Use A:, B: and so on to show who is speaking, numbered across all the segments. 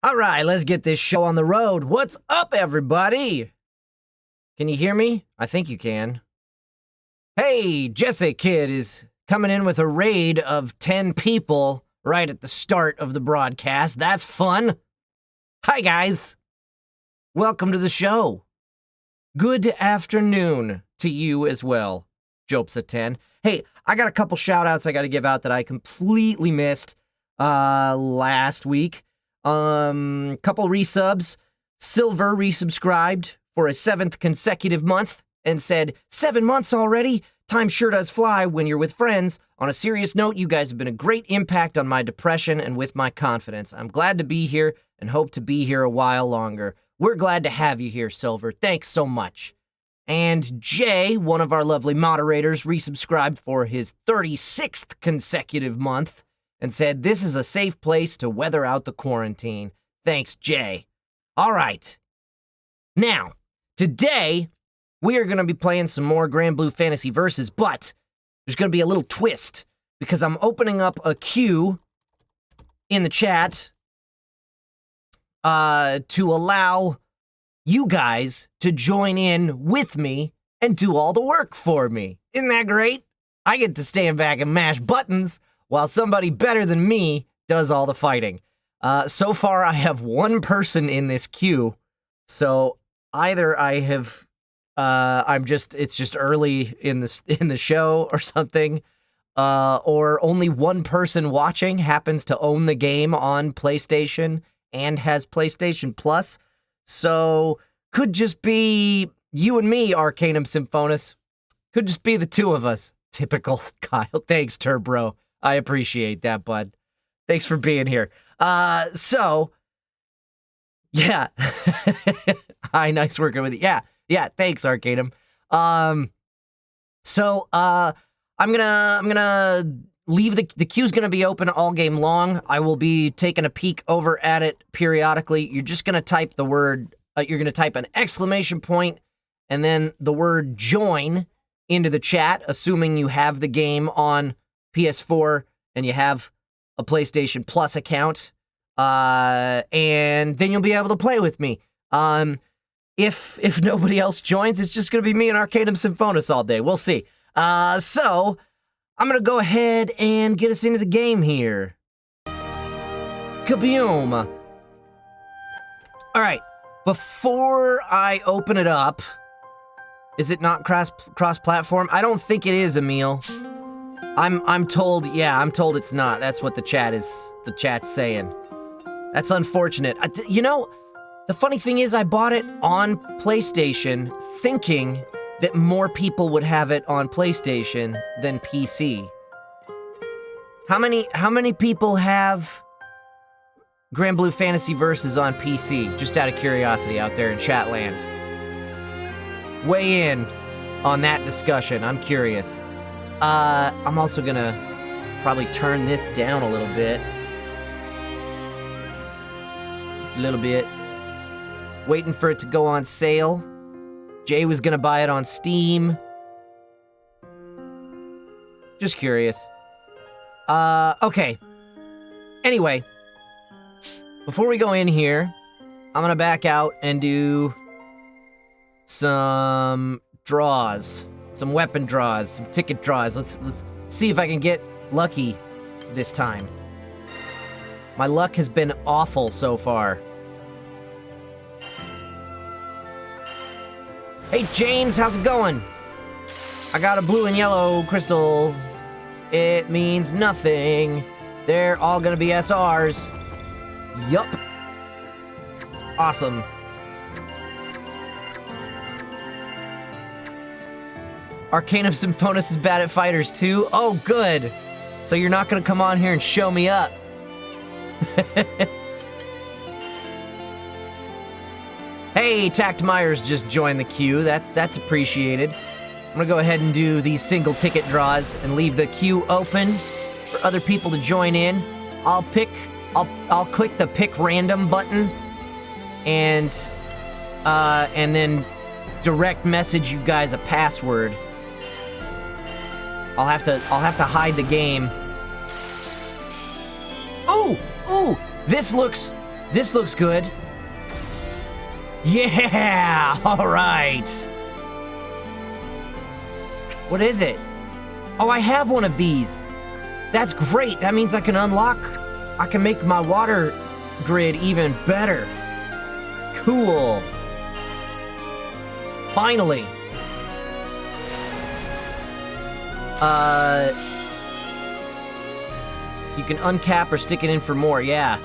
A: All right, let's get this show on the road. What's up, everybody? Can you hear me? I think you can. Hey, Jesse Kid is coming in with a raid of 10 people right at the start of the broadcast. That's fun. Hi, guys. Welcome to the show. Good afternoon to you as well, Jopes at 10. Hey, I got a couple shout-outs I got to give out that I completely missed last week. Couple resubs. Silver resubscribed for a 7th consecutive month and said, 7 months already? Time sure does fly when you're with friends. On a serious note, you guys have been a great impact on my depression and with my confidence. I'm glad to be here and hope to be here a while longer. We're glad to have you here, Silver. Thanks so much. And Jay, one of our lovely moderators, resubscribed for his 36th consecutive month and said, this is a safe place to weather out the quarantine. Thanks, Jay. All right. Now, today, we are going to be playing some more Granblue Fantasy Versus, but there's going to be a little twist because I'm opening up a queue in the chat to allow you guys to join in with me and do all the work for me. Isn't that great? I get to stand back and mash buttons while somebody better than me does all the fighting. So far, I have one person in this queue, so either I have, it's just early in the show or something, or only one person watching happens to own the game on PlayStation and has PlayStation Plus, so could just be you and me, Arcanum Symphonis. Could just be the two of us. Typical Kyle. Thanks, Turbro. I appreciate that, bud. Thanks for being here. So, yeah. Hi, nice working with you. Yeah, thanks, Arcanum. So, I'm gonna leave the queue's gonna be open all game long. I will be taking a peek over at it periodically. You're just gonna type the word, you're gonna type an exclamation point and then the word join into the chat, assuming you have the game on PS4 and you have a PlayStation Plus account, and then you'll be able to play with me. If nobody else joins, it's just gonna be me and Arcanum Symphonis all day. We'll see. So I'm gonna go ahead and get us into the game here. Kaboom! All right. Before I open it up, is it not cross-platform? I don't think it is, Emil. I'm told it's not. That's what the chat's saying. That's unfortunate. You know, the funny thing is I bought it on PlayStation thinking that more people would have it on PlayStation than PC. How many people have Granblue Fantasy Versus on PC? Just out of curiosity out there in Chatland. Weigh in on that discussion. I'm curious. I'm also gonna probably turn this down a little bit. Just a little bit. Waiting for it to go on sale. Jay was gonna buy it on Steam. Just curious. Okay. Anyway, before we go in here, I'm gonna back out and do some draws. Some weapon draws, some ticket draws. Let's see if I can get lucky this time. My luck has been awful so far. Hey James, how's it going? I got a blue and yellow crystal. It means nothing. They're all gonna be SRs. Yup. Awesome. Arcanum Symphonis is bad at fighters too? Oh, good. So you're not gonna come on here and show me up. Hey, Tact Myers just joined the queue. That's appreciated. I'm gonna go ahead and do these single ticket draws and leave the queue open for other people to join in. I'll click the pick random button and then direct message you guys a password. I'll have to hide the game. Ooh, this looks This looks good. Yeah! Alright. What is it? Oh, I have one of these. That's great. That means I can make my water grid even better. Cool. Finally. You can uncap or stick it in for more, yeah.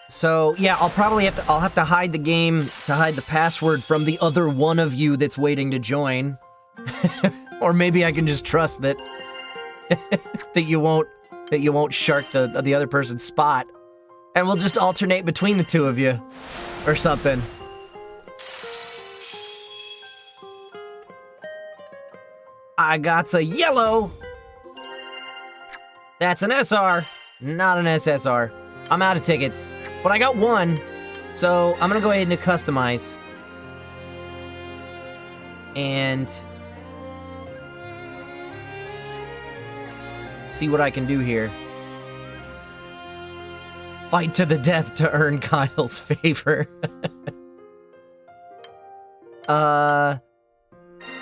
A: So, yeah, I'll have to hide the game to hide the password from the other one of you that's waiting to join. Or maybe I can just trust that that you won't shark the other person's spot. And we'll just alternate between the two of you or something. I got a yellow. That's an SR, not an SSR. I'm out of tickets, but I got one, so I'm gonna go ahead and customize. And see what I can do here. Fight to the death to earn Kyle's favor.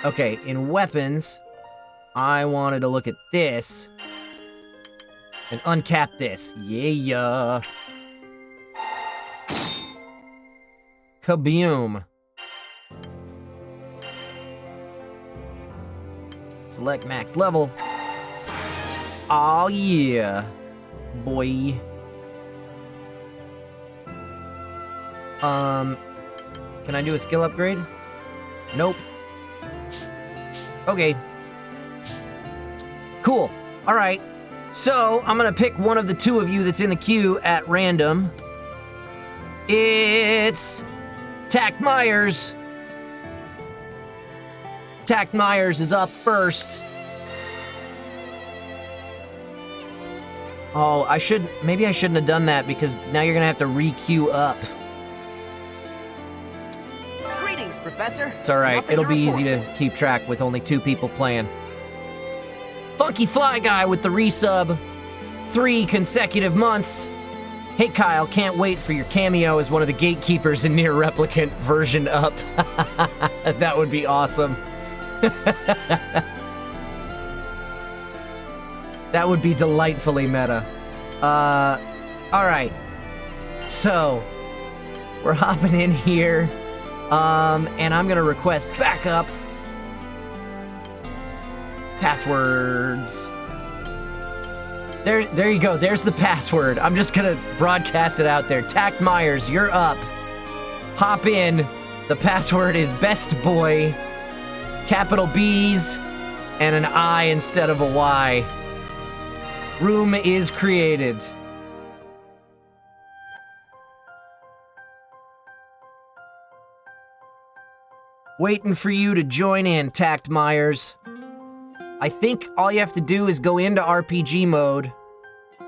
A: Okay, in weapons, I wanted to look at this and uncap this. Yeah. Kaboom. Select max level. Oh yeah, boy. Can I do a skill upgrade? Nope. Okay. Cool. All right. So, I'm gonna pick one of the two of you that's in the queue at random. It's Tack Myers. Tack Myers is up first. Oh, maybe I shouldn't have done that because now you're gonna have to re-queue up.
B: Greetings, Professor.
A: It's alright, it'll be easy to keep track with only 2 people playing. Funky Fly Guy with the resub. 3 consecutive months. Hey Kyle, can't wait for your cameo as one of the gatekeepers in Near Replicant version up. That would be awesome. That would be delightfully meta. Alright. So, we're hopping in here. And I'm gonna request backup. Passwords. There you go. There's the password. I'm just gonna broadcast it out there. Tack Myers, you're up. Hop in. The password is best boy. Capital B's and an I instead of a Y. Room is created. Waiting for you to join in, Tacked Myers. I think all you have to do is go into RPG mode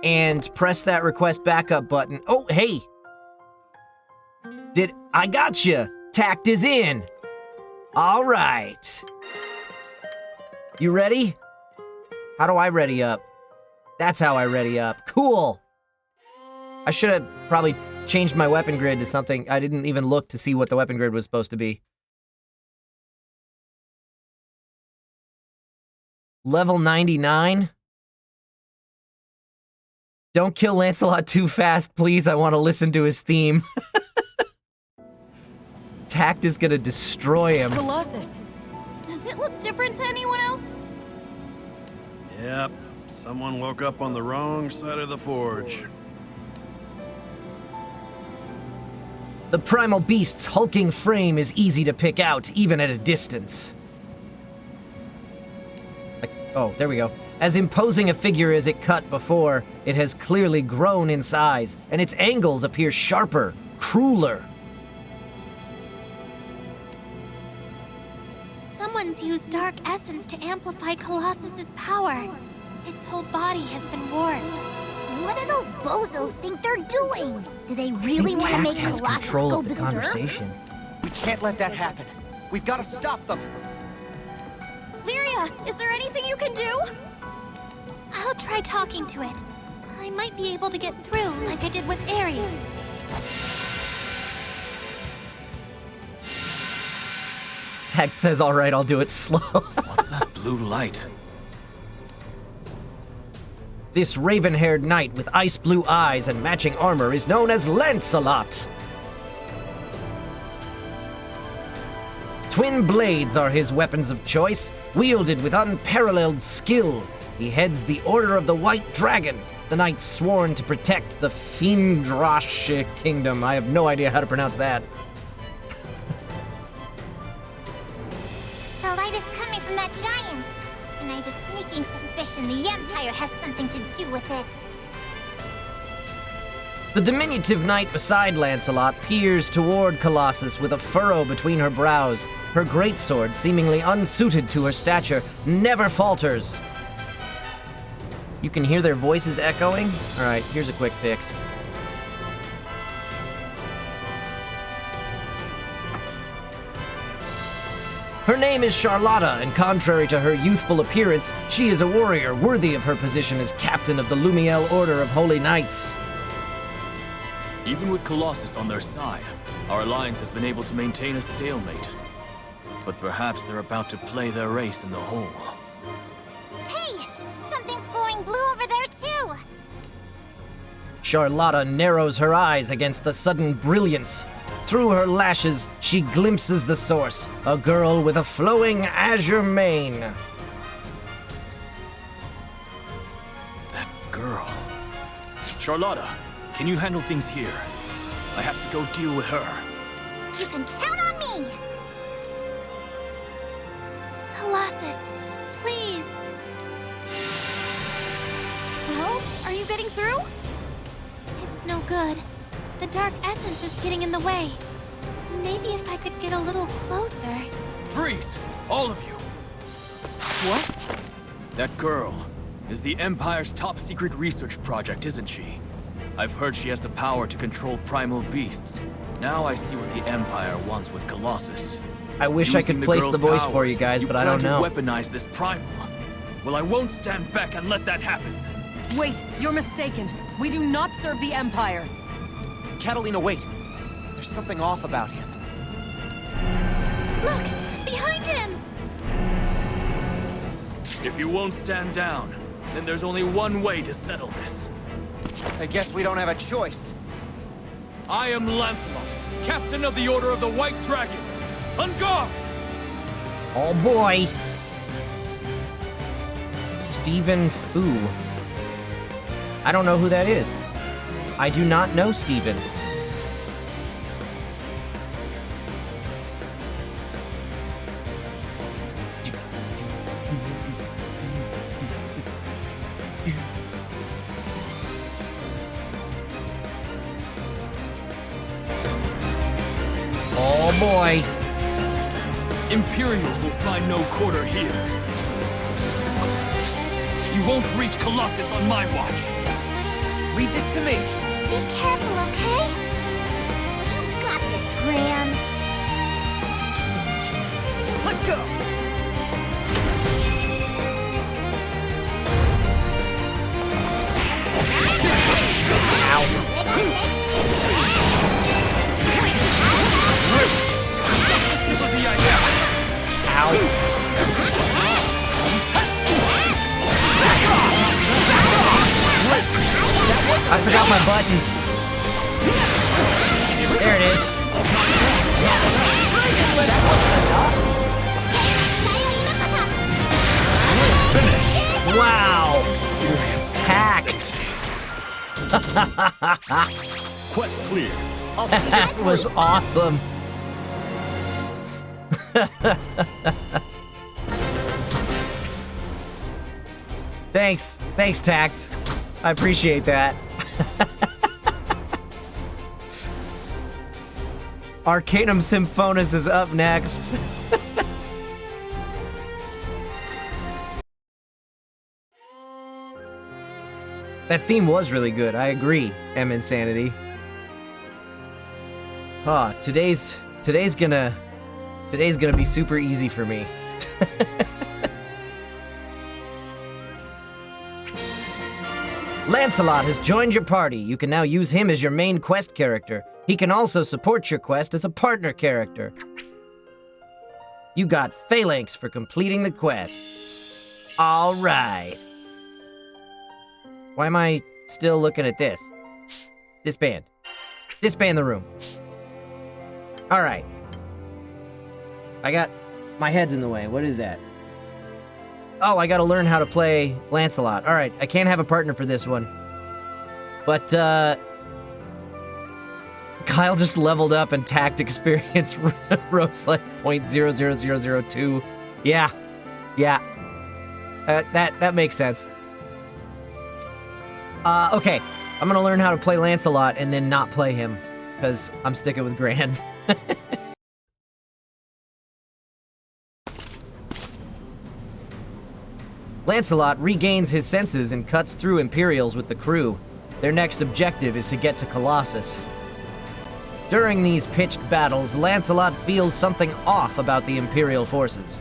A: and press that request backup button. Oh, hey! I gotcha! Tacked is in! Alright. You ready? How do I ready up? That's how I ready up. Cool! I should have probably changed my weapon grid to something. I didn't even look to see what the weapon grid was supposed to be. Level 99? Don't kill Lancelot too fast, please. I want to listen to his theme. Tact is gonna destroy him.
C: Colossus, does it look different to anyone else?
D: Yep. Someone woke up on the wrong side of the forge.
A: The primal beast's hulking frame is easy to pick out, even at a distance. Oh, there we go. As imposing a figure as it cut before, it has clearly grown in size, and its angles appear sharper, crueler.
E: Someone's used dark essence to amplify Colossus's power. Its whole body has been warped.
F: What do those bozos think they're doing? Do they really want to make
A: has
F: Colossus
A: control
F: go
A: of the
F: berserk?
A: conversation.
B: We can't let that happen. We've got to stop them.
C: Lyria, is there anything you can do?
E: I'll try talking to it. I'm I might be able to get through like I did with Ares.
A: Tact says, all right, I'll do it slow.
G: What's that blue light?
A: This raven-haired knight with ice blue eyes and matching armor is known as Lancelot. Twin blades are his weapons of choice, wielded with unparalleled skill. He heads the Order of the White Dragons, the knight sworn to protect the Fiendrash Kingdom. I have no idea how to pronounce that.
F: The light is coming from that giant. And I have a sneaking suspicion the Empire has something to do with it.
A: The diminutive knight beside Lancelot peers toward Colossus with a furrow between her brows. Her greatsword, seemingly unsuited to her stature, never falters. You can hear their voices echoing? Alright, here's a quick fix. Her name is Charlotta, and contrary to her youthful appearance, she is a warrior worthy of her position as captain of the Lumiel Order of Holy Knights.
G: Even with Colossus on their side, our alliance has been able to maintain a stalemate. But perhaps they're about to play their race in the hole.
F: Hey! Something's glowing blue over there, too!
A: Charlotta narrows her eyes against the sudden brilliance. Through her lashes, she glimpses the source, a girl with a flowing azure mane.
G: That girl. Charlotta, can you handle things here? I have to go deal with her.
F: You can count on me!
E: Colossus, please. Well, are you getting through? It's no good. The dark essence is getting in the way. Maybe if I could get a little closer.
G: Freeze! All of you! What? That girl is the Empire's top secret research project, isn't she? I've heard she has the power to control primal beasts. Now I see what the Empire wants with Colossus.
A: I wish I could place the voice for you guys, but I don't know.
G: You plan to weaponize this primal. Well, I won't stand back and let that happen.
H: Wait, you're mistaken. We do not serve the Empire.
B: Catalina, wait. There's something off about him.
E: Look! Behind him!
G: If you won't stand down, then there's only one way to settle this.
B: I guess we don't have a choice.
G: I am Lancelot, captain of the Order of the White Dragons. On guard!
A: Oh boy! Stephen Fu. I don't know who that is. I do not know Stephen. Oh boy.
G: Imperials will find no quarter here. You won't reach Colossus on my watch.
B: Leave this to me.
F: Be careful, okay? You got this, Gran.
B: Let's go!
A: I forgot my buttons. There it is. Wow. Tact.
G: Quest clear.
A: That was awesome. Thanks, Tact. I appreciate that. Arcanum Symphonis is up next. That theme was really good, I agree, M Insanity. Ah, today's gonna be super easy for me. Lancelot has joined your party. You can now use him as your main quest character. He can also support your quest as a partner character. You got phalanx for completing the quest. All right. Why am I still looking at this? Disband. Disband the room. All right. My head's in the way. What is that? Oh, I gotta learn how to play Lancelot. All right, I can't have a partner for this one. But, Kyle just leveled up and tact experience rose like 0.00002. Yeah. That makes sense. Okay. I'm gonna learn how to play Lancelot and then not play him, because I'm sticking with Gran. Lancelot regains his senses and cuts through Imperials with the crew. Their next objective is to get to Colossus. During these pitched battles, Lancelot feels something off about the Imperial forces.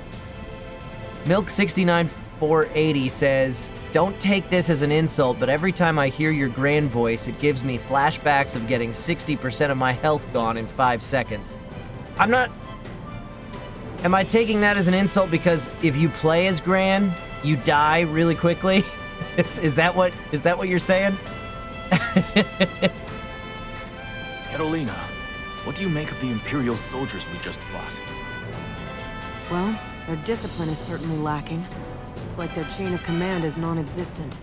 A: Milk69480 says, "Don't take this as an insult, but every time I hear your Gran voice, it gives me flashbacks of getting 60% of my health gone in 5 seconds." Am I taking that as an insult because if you play as Gran, you die really quickly? Is that what you're saying?
G: Catalina, what do you make of the Imperial soldiers we just fought?
H: Well, their discipline is certainly lacking. It's like their chain of command is non-existent.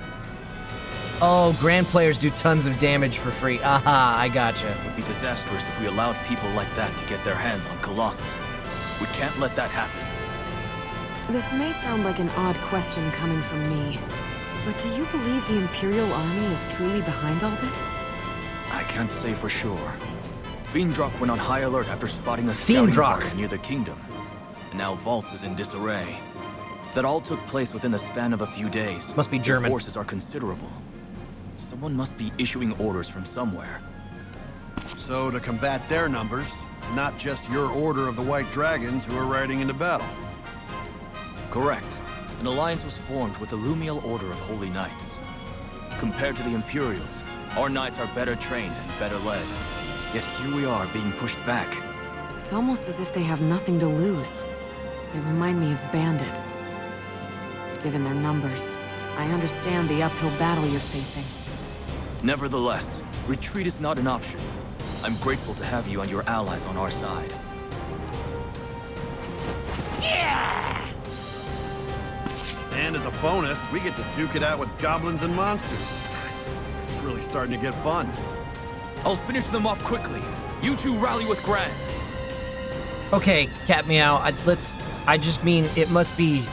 A: Oh, Gran players do tons of damage for free. Aha, I gotcha.
G: It would be disastrous if we allowed people like that to get their hands on Colossus. We can't let that happen.
H: This may sound like an odd question coming from me, but do you believe the Imperial Army is truly behind all this?
G: I can't say for sure. Fiendrock went on high alert after spotting a scouting party near the kingdom. And now Valtz is in disarray. That all took place within the span of a few days.
A: Must be German.
G: The forces are considerable. Someone must be issuing orders from somewhere.
D: So to combat their numbers, it's not just your Order of the White Dragons who are riding into battle.
G: Correct. An alliance was formed with the Lumiel Order of Holy Knights. Compared to the Imperials, our knights are better trained and better led. Yet here we are being pushed back.
H: It's almost as if they have nothing to lose. They remind me of bandits. Given their numbers, I understand the uphill battle you're facing.
G: Nevertheless, retreat is not an option. I'm grateful to have you and your allies on our side.
D: And as a bonus, we get to duke it out with goblins and monsters. It's really starting to get fun.
G: I'll finish them off quickly. You two rally with Gran.
A: Okay, Cat Meow, I just mean it must be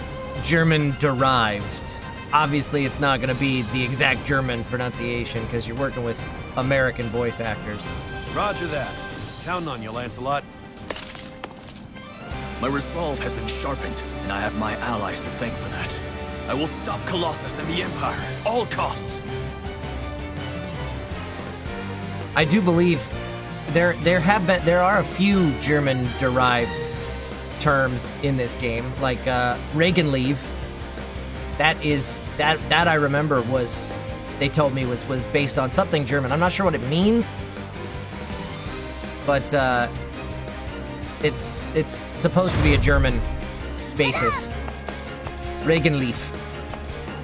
A: German-derived. Obviously, it's not gonna be the exact German pronunciation, because you're working with American voice actors.
D: Roger that. Counting on you, Lancelot.
G: My resolve has been sharpened, and I have my allies to thank for that. I will stop Colossus and the Empire, all costs.
A: I do believe there are a few German-derived terms in this game, like Regenleave. That I remember they told me was based on something German. I'm not sure what it means, but it's supposed to be a German basis. Regenleaf.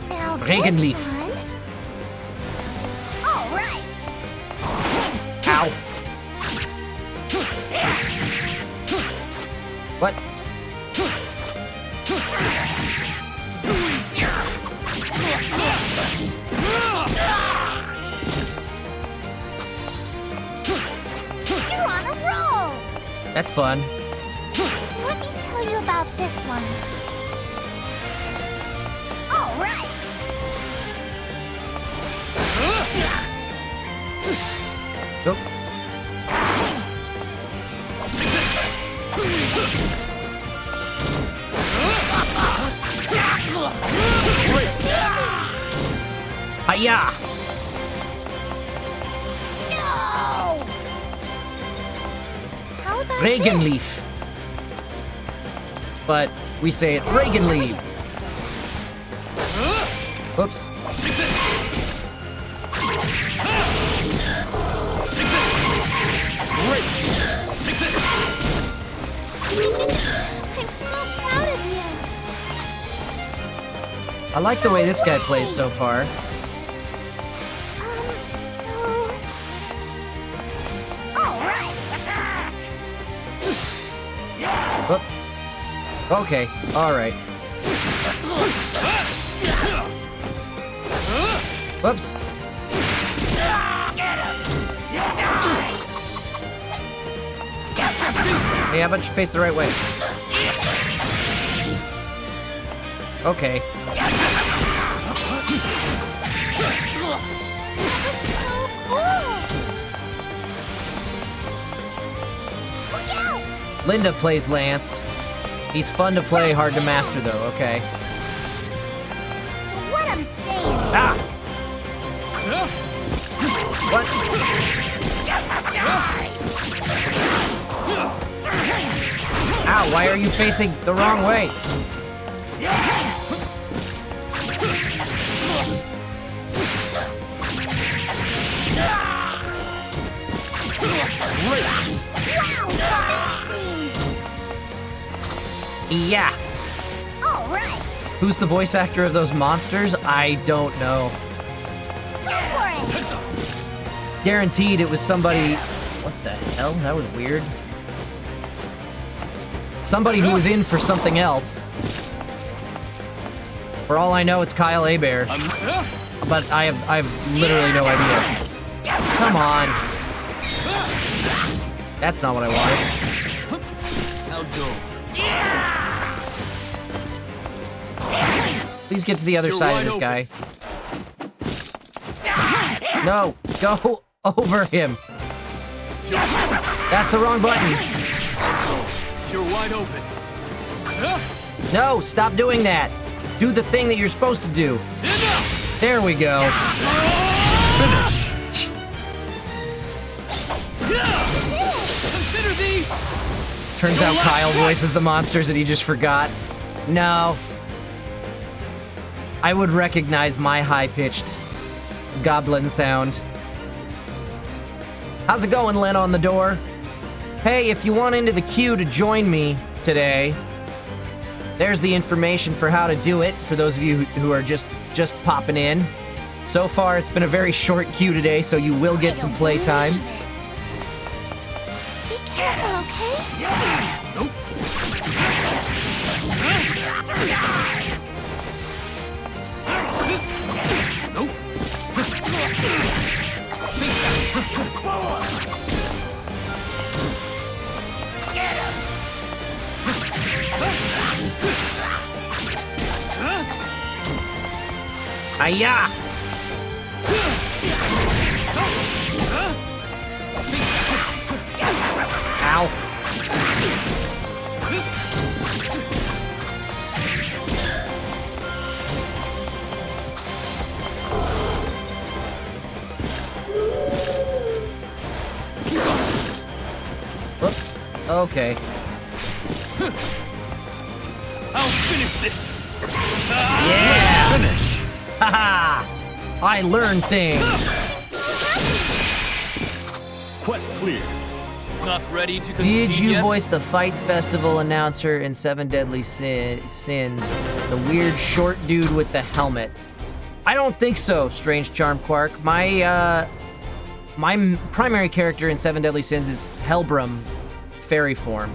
F: Now
A: Regenleaf.
F: this one. All right.
A: Ow. What?
F: You're on a roll.
A: That's fun.
F: Let me tell you about this one. All right.
A: Go. Hiya!
F: No. How about
A: Regenleaf. But we say it Regenleaf. Oops. I like the way this guy plays so far.
F: Alright!
A: Oop. Okay, alright. Whoops. Hey, how about you face the right way? Okay.
F: Look out!
A: Linda plays Lance. He's fun to play, hard to master though, okay.
F: So what I'm saying
A: Ah! What? Ow, why are you facing the wrong way? Yeah.
F: Alright!
A: Who's the voice actor of those monsters? I don't know.
F: Go for it!
A: Guaranteed it was somebody... What the hell? That was weird. Somebody who was in for something else. For all I know, it's Kyle Hebert. But I have literally no idea. Come on. That's not what I wanted.
G: How dull.
A: Please get to the other
G: You're
A: side
G: wide
A: of this guy.
G: open.
A: No, go over him. That's the wrong button.
G: You're wide open.
A: No, stop doing that. Do the thing that you're supposed to do.
G: Enough!
A: There we go.
G: Consider these.
A: Turns out Kyle voices the monsters that he just forgot. No. I would recognize my high-pitched goblin sound. How's it going, Len on the door? Hey, if you want into the queue to join me today, there's the information for how to do it for those of you who are just popping in. So far, it's been a very short queue today, so you will get some playtime.
E: Be careful, okay?
G: Nope. Nope.
A: Hi-ya! Ow. Whoop. Okay.
G: I'll finish this.
A: Yeah!
D: Finish!
A: Haha! I learned things.
D: Quest clear.
G: Not ready to concede
A: Did you
G: yet?
A: voice the Fight Festival announcer in Seven Deadly Sins? The weird short dude with the helmet. I don't think so, Strange Charm Quark. My primary character in Seven Deadly Sins is Helbram, fairy form.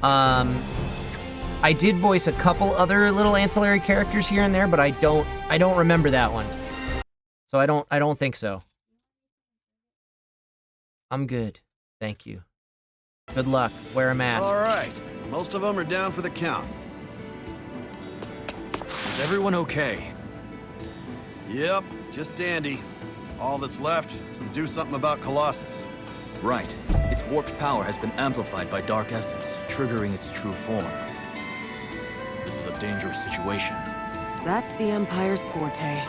A: I did voice a couple other little ancillary characters here and there, but I don't remember that one. So I don't think so. I'm good. Thank you. Good luck. Wear a mask.
D: All right. Most of them are down for the count.
G: Is everyone okay?
D: Yep, just dandy. All that's left is to do something about Colossus.
G: Right. Its warped power has been amplified by Dark Essence, triggering its true form. This is a dangerous situation,
H: That's the Empire's forte.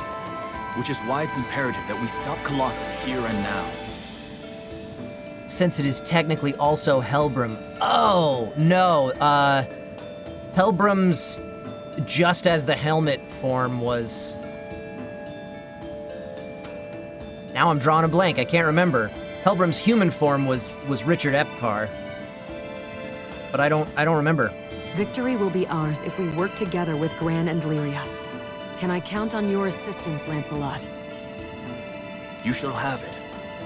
G: which is why it's imperative that we stop Colossus here and now.
A: Since it is technically also Helbram. Oh, no. Helbram's just as the helmet form was... Now I'm drawing a blank. I can't remember. Helbram's human form was Richard Epcar. But I don't remember.
H: Victory will be ours if we work together with Gran and Lyria. Can I count on your assistance, Lancelot?
G: You shall have it.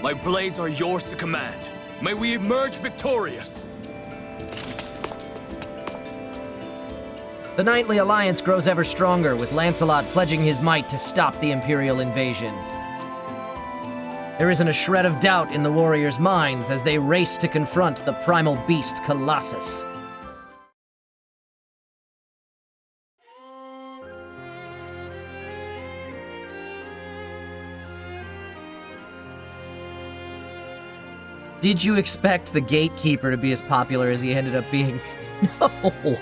G: My blades are yours to command. May we emerge victorious!
A: The Knightly Alliance grows ever stronger, with Lancelot pledging his might to stop the Imperial invasion. There isn't a shred of doubt in the warriors' minds as they race to confront the primal beast Colossus. Did you expect the Gatekeeper to be as popular as he ended up being? No!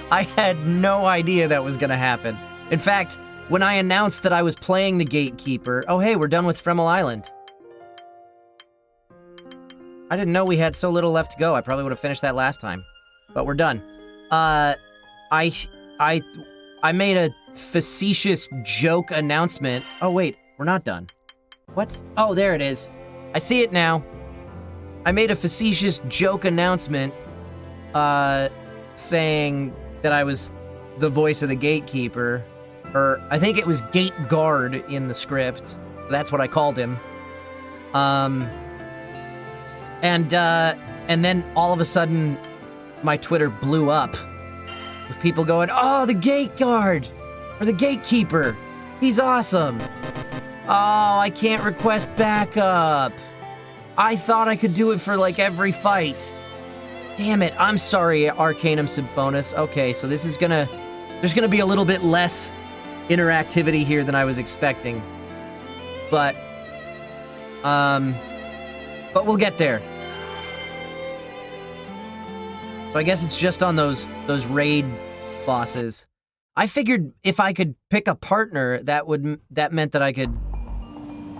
A: I had no idea that was gonna happen. In fact, when I announced that I was playing the Gatekeeper, oh hey, we're done with Fremel Island. I didn't know we had so little left to go. I probably would have finished that last time. But we're done. I made a facetious joke announcement. Oh wait, we're not done. What? Oh, there it is. I see it now. I made a facetious joke announcement, saying that I was the voice of the Gatekeeper, or I think it was Gate Guard in the script. That's what I called him. And then all of a sudden, my Twitter blew up with people going, "Oh, the Gate Guard, or the Gatekeeper, he's awesome. Oh, I can't request backup. I thought I could do it for like every fight. Damn it, I'm sorry, Arcanum Symphonis." Okay, so there's gonna be a little bit less interactivity here than I was expecting. But we'll get there. So I guess it's just on those raid bosses. I figured if I could pick a partner, that meant that I could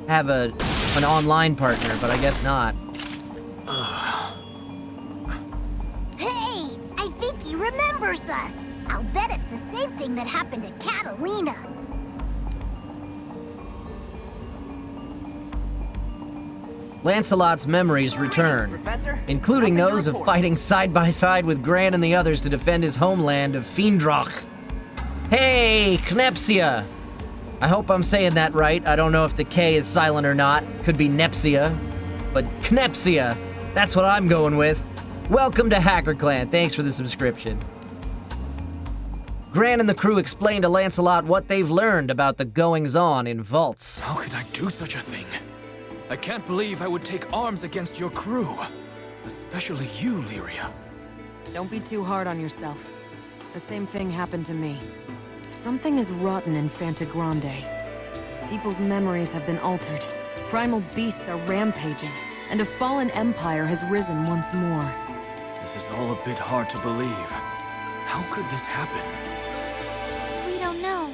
A: have an online partner, but I guess not.
F: Hey, I think he remembers us. I'll bet it's the same thing that happened to Catalina.
A: Lancelot's memories return, including those of fighting side by side with Gran and the others to defend his homeland of Fiendroch. Hey, Knepsia! I hope I'm saying that right. I don't know if the K is silent or not. Could be Nepsia. But Knepsia, that's what I'm going with. Welcome to Hacker Clan. Thanks for the subscription. Gran and the crew explain to Lancelot what they've learned about the goings-on in vaults.
G: How could I do such a thing? I can't believe I would take arms against your crew. Especially you, Lyria.
H: Don't be too hard on yourself. The same thing happened to me. Something is rotten in Fantagrande. People's memories have been altered. Primal beasts are rampaging, and a fallen empire has risen once more.
G: This is all a bit hard to believe. How could this happen?
E: We don't know,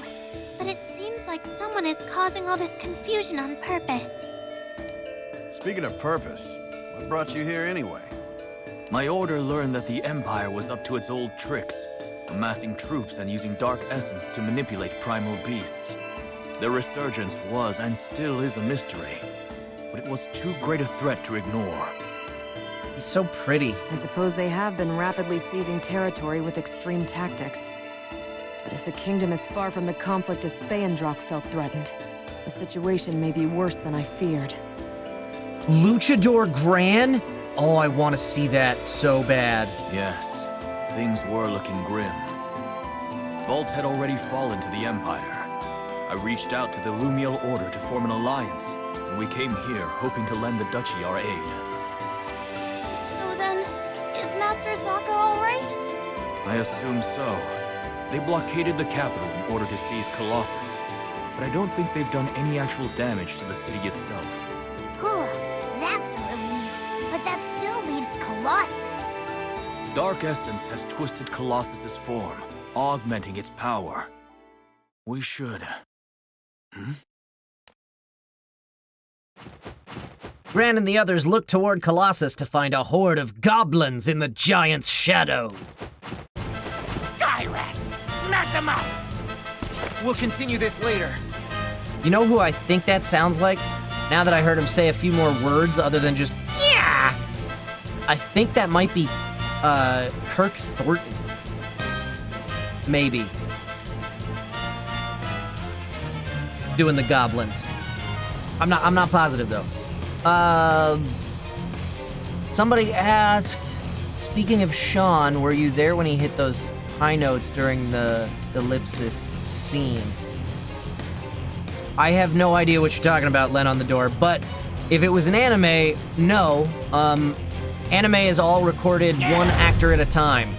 E: but it seems like someone is causing all this confusion on purpose.
D: Speaking of purpose, what brought you here anyway?
G: My order learned that the Empire was up to its old tricks, amassing troops and using dark essence to manipulate primal beasts. Their resurgence was and still is a mystery, but it was too great a threat to ignore.
A: He's so pretty.
H: I suppose they have been rapidly seizing territory with extreme tactics. But if the kingdom is far from the conflict as Feandroch felt threatened, the situation may be worse than I feared.
A: Luchador Gran? Oh, I want to see that so bad.
G: Yes, things were looking grim. Vaults had already fallen to the Empire. I reached out to the Lumiel Order to form an alliance, and we came here hoping to lend the Duchy our aid.
C: So then, is Master Sokka alright?
G: I assume so. They blockaded the capital in order to seize Colossus, but I don't think they've done any actual damage to the city itself.
F: Whew, that's a relief. But that still leaves Colossus.
G: Dark Essence has twisted Colossus's form, augmenting its power. We should...
A: Gran and the others look toward Colossus to find a horde of goblins in the giant's shadow.
B: Sky rats! Mess them up! We'll continue this later.
A: You know who I think that sounds like? Now that I heard him say a few more words other than just, yeah! I think that might be, Kirk Thornton. Maybe. doing the goblins. I'm not positive though. Somebody asked, speaking of Sean, were you there when he hit those high notes during the ellipsis scene? I have no idea what you're talking about, Len on the door, but if it was an anime, no. Anime is all recorded one actor at a time.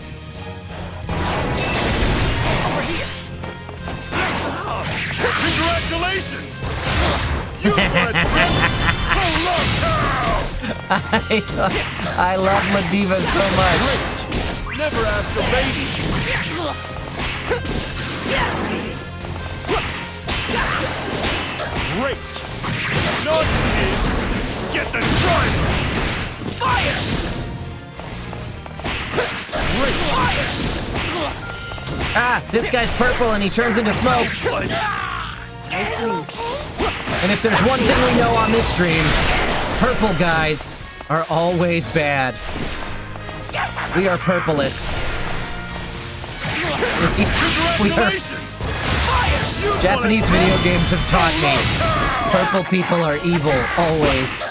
B: Over here.
D: Congratulations! You won a trip!
A: I love Ladiva so much.
D: Never ask a lady. Great. Not kids. Get the driver.
B: Fire!
D: Great.
B: Fire!
A: Ah, this guy's purple and he turns into smoke. And if there's one thing we know on this stream, purple guys are always bad. We are purplist. We are. Japanese video games have taught me. Purple people are evil, always.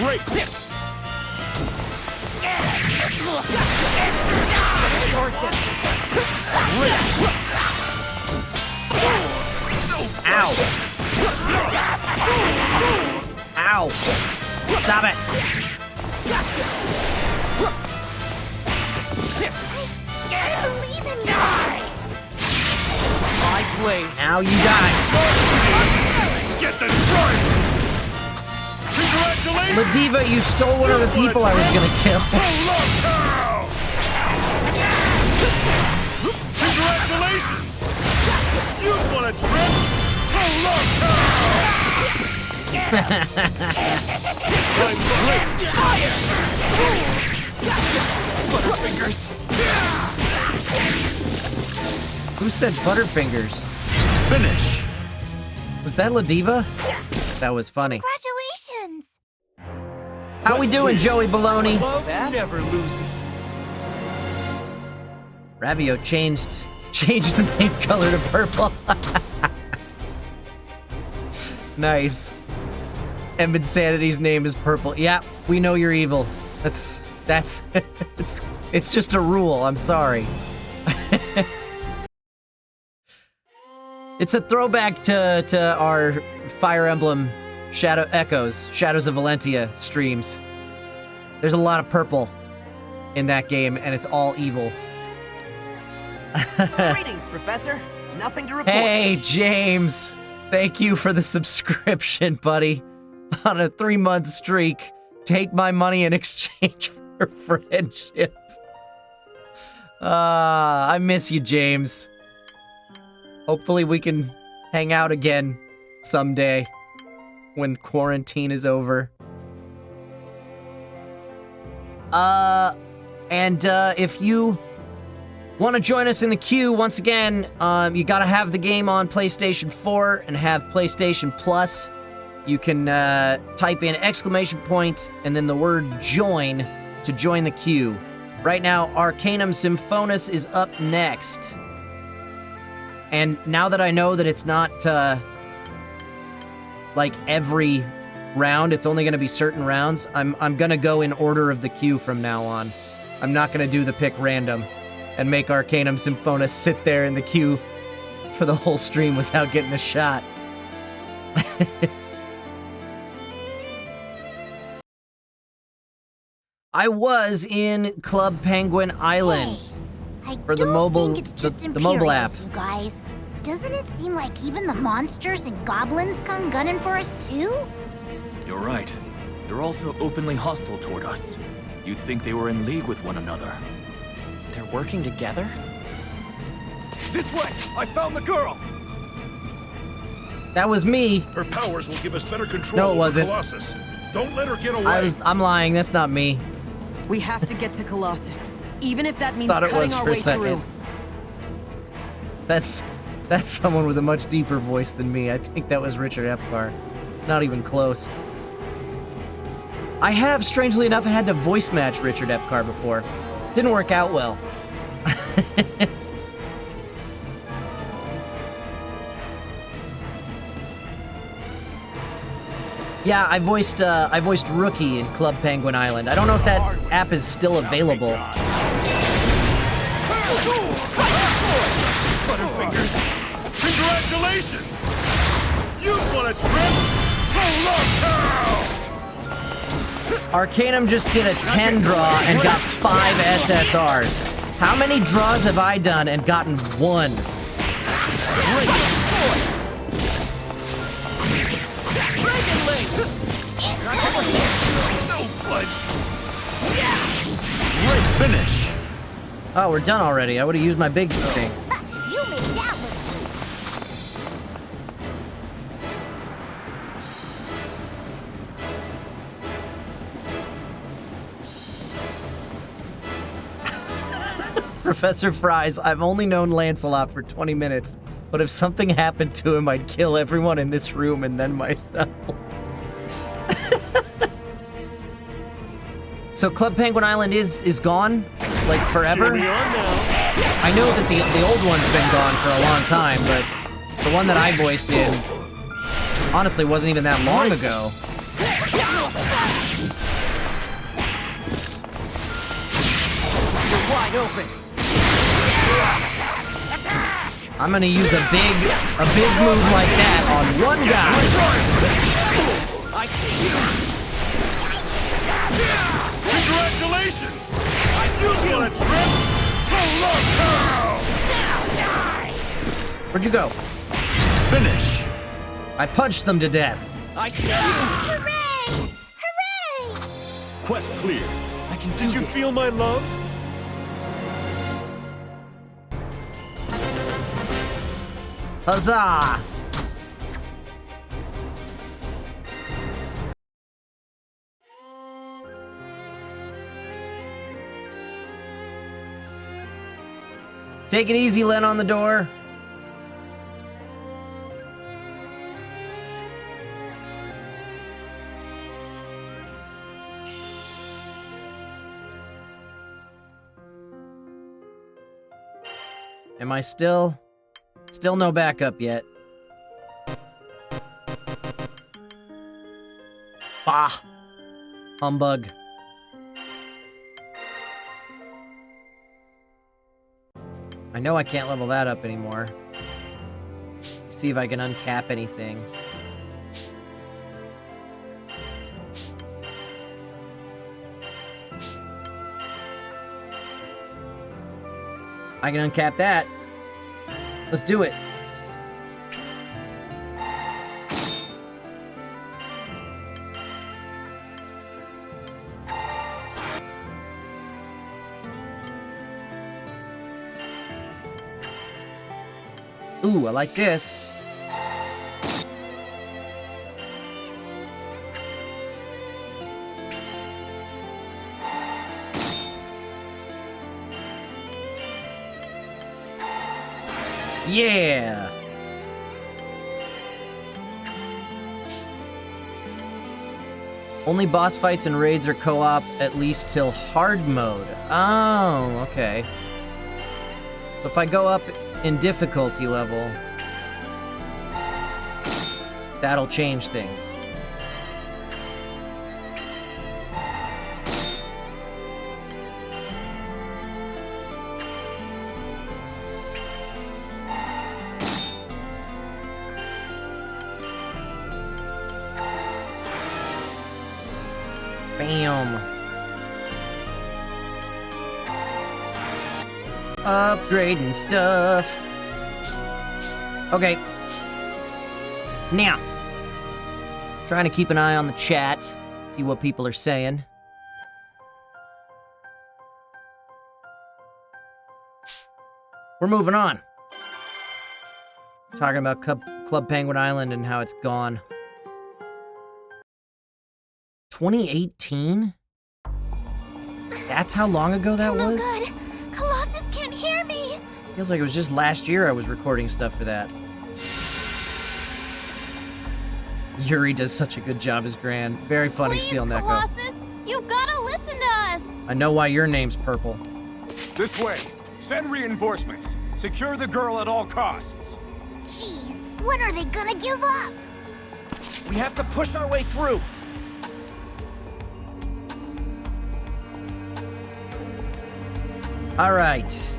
D: Great.
A: Ow! Ow! Stop it!
E: I believe in you.
B: My blade.
A: Now you die.
D: Get the driver. Congratulations.
A: Ladiva, you stole one of the people I was gonna kill.
D: Congratulations! You've won a trip!
B: Butterfingers.
A: Who said Butterfingers?
D: Finish!
A: Was that Ladiva? That was funny.
E: Congratulations.
A: How we doing, Joey Baloney?
B: Love never loses.
A: Ravio changed the main color to purple. Nice. M Insanity's name is purple. Yeah, we know you're evil. That's it's just a rule. I'm sorry. It's a throwback to our Fire Emblem Shadows of Valentia streams. There's a lot of purple in that game, and it's all evil.
I: Greetings, Professor. Nothing to report.
A: Hey, James. Thank you for the subscription, buddy. On a 3-month streak. Take my money in exchange for friendship. I miss you, James. Hopefully we can hang out again someday when quarantine is over. If you want to join us in the queue, once again, you gotta have the game on PlayStation 4 and have PlayStation Plus. You can type in ! and then the word join to join the queue. Right now, Arcanum Symphonis is up next. And now that I know that it's not like every round, it's only gonna be certain rounds, I'm gonna go in order of the queue from now on. I'm not gonna do the pick random and make Arcanum Symphonis sit there in the queue for the whole stream without getting a shot. I was in Club Penguin Island for the mobile the mobile app.
F: You guys, doesn't it seem like even the monsters and goblins come gunning for us too?
G: You're right. They're also openly hostile toward us. You'd think they were in league with one another.
I: They're working together?
B: This way! I found the girl!
A: That was me.
J: Her powers will give us better control
A: No, it
J: over
A: wasn't.
J: Colossus. Don't let her get away.
A: I'm lying. That's not me.
H: We have to get to Colossus, even if that means
A: Thought it
H: cutting
A: was
H: our
A: for a
H: way
A: second.
H: through.
A: That's someone with a much deeper voice than me. I think that was Richard Epcar. Not even close. I have, strangely enough, had to voice match Richard Epcar before. Didn't work out well. Yeah, I voiced Rookie in Club Penguin Island. I don't know if that app is still available.
J: Butterfingers, congratulations! You've won a trip to Love
A: Arcanum just did a 10 draw and got 5 SSRs. How many draws have I done and gotten 1?
J: No fudge! Great finish!
A: Oh, we're done already. I would have used my big thing.
F: You made that look
A: Professor Fries, I've only known Lancelot for 20 minutes, but if something happened to him, I'd kill everyone in this room and then myself. So Club Penguin Island is gone? Like forever? I know that the old one's been gone for a long time, but the one that I voiced in honestly wasn't even that long ago.
I: You're wide open.
A: I'm gonna use a big move like that on one guy.
I: I see you.
J: Congratulations! You've won a trip to Love Town!
A: Where'd you go?
J: Finish!
A: I punched them to death.
I: I see you.
E: Hooray! Hooray!
J: Quest clear.
I: I can do
J: Did you
I: this.
J: feel my love?
A: Huzzah! Take it easy, Len, on the door. Am I still no backup yet? Bah! Humbug. I know I can't level that up anymore. See if I can uncap anything. I can uncap that. Let's do it. Ooh, I like this. Yeah! Only boss fights and raids are co-op at least till hard mode. Oh, okay. So if I go up in difficulty level, that'll change things. Bam. Upgrading stuff. Okay. Now, trying to keep an eye on the chat, see what people are saying. We're moving on. Talking about Club Penguin Island and how it's gone. 2018? That's how long ago that was?
E: Good. Colossus can't hear me.
A: Feels like it was just last year I was recording stuff for that. Yuri does such a good job as Gran. Very funny
E: Please,
A: stealing that
E: Colossus,
C: You've gotta listen to us!
A: I know why your name's Purple.
J: This way. Send reinforcements. Secure the girl at all costs.
F: Jeez, when are they gonna give up?
I: We have to push our way through.
A: All right.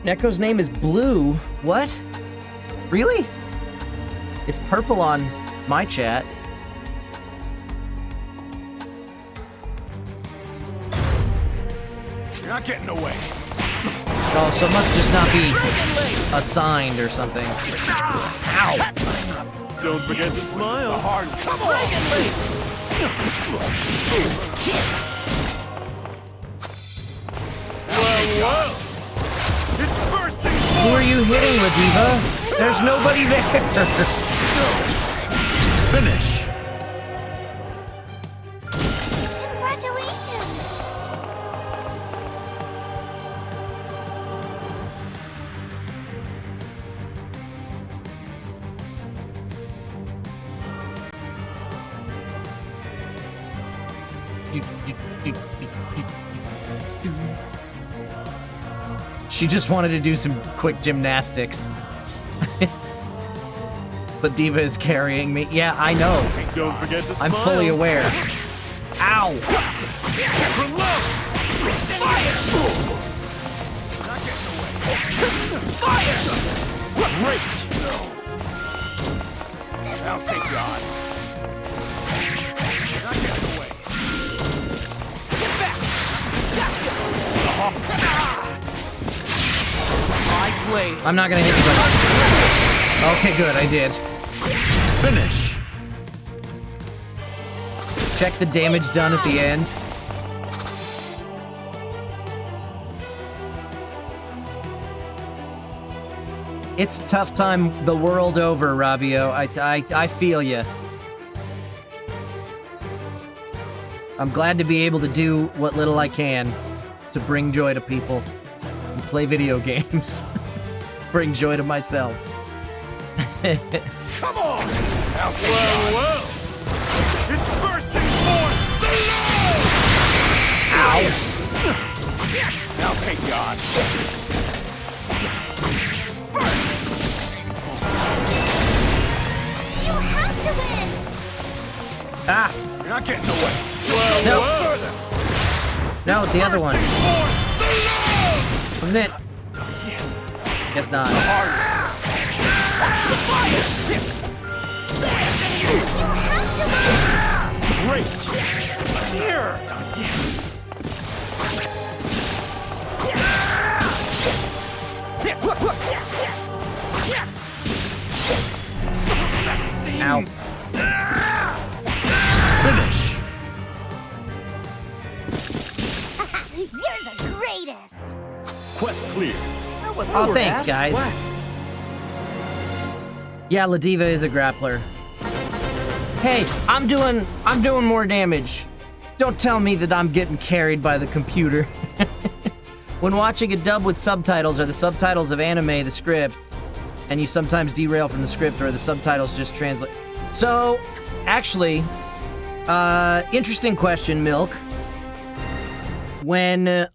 A: Neko's name is Blue. What? Really? It's purple on my chat.
J: You're not getting away.
A: Oh, so it must just not be assigned or something. Ow!
D: Don't forget to smile.
J: The hard one. Come on! Whoa! It's bursting!
A: Who are you hitting, Ladiva? There's nobody there.
J: Finish!
E: Congratulations!
A: She just wanted to do some quick gymnastics. The diva is carrying me. Yeah, I know.
D: Don't forget to smile.
A: I'm fully aware. Ow!
J: Reload! Fire! Not getting away. Fire! Great! I'll take you on. Not getting away. Get back! Gotcha!
I: My blade.
A: I'm not gonna hit anybody. Okay, good, I did.
J: Finish!
A: Check the damage done at the end. It's a tough time the world over, Ravio. I feel ya. I'm glad to be able to do what little I can to bring joy to people and play video games. Bring joy to myself.
J: Come on! Whoa! It's bursting forth!
A: Ow!
J: I'll take you on.
E: You have to win!
A: Ah!
J: You're not getting away.
A: No.
J: Further.
A: No, the other one.
J: Forth!
A: Wasn't it? Guess not.
J: Great! Here!
A: Ow.
J: Finish!
F: You're the greatest!
J: Quest clear.
A: Oh, thanks, guys. Yeah, Ladiva is a grappler. Hey, I'm doing more damage. Don't tell me that I'm getting carried by the computer. When watching a dub with subtitles or the subtitles of anime, the script, and you sometimes derail from the script or the subtitles just translate. So, actually, interesting question, Milk. When, there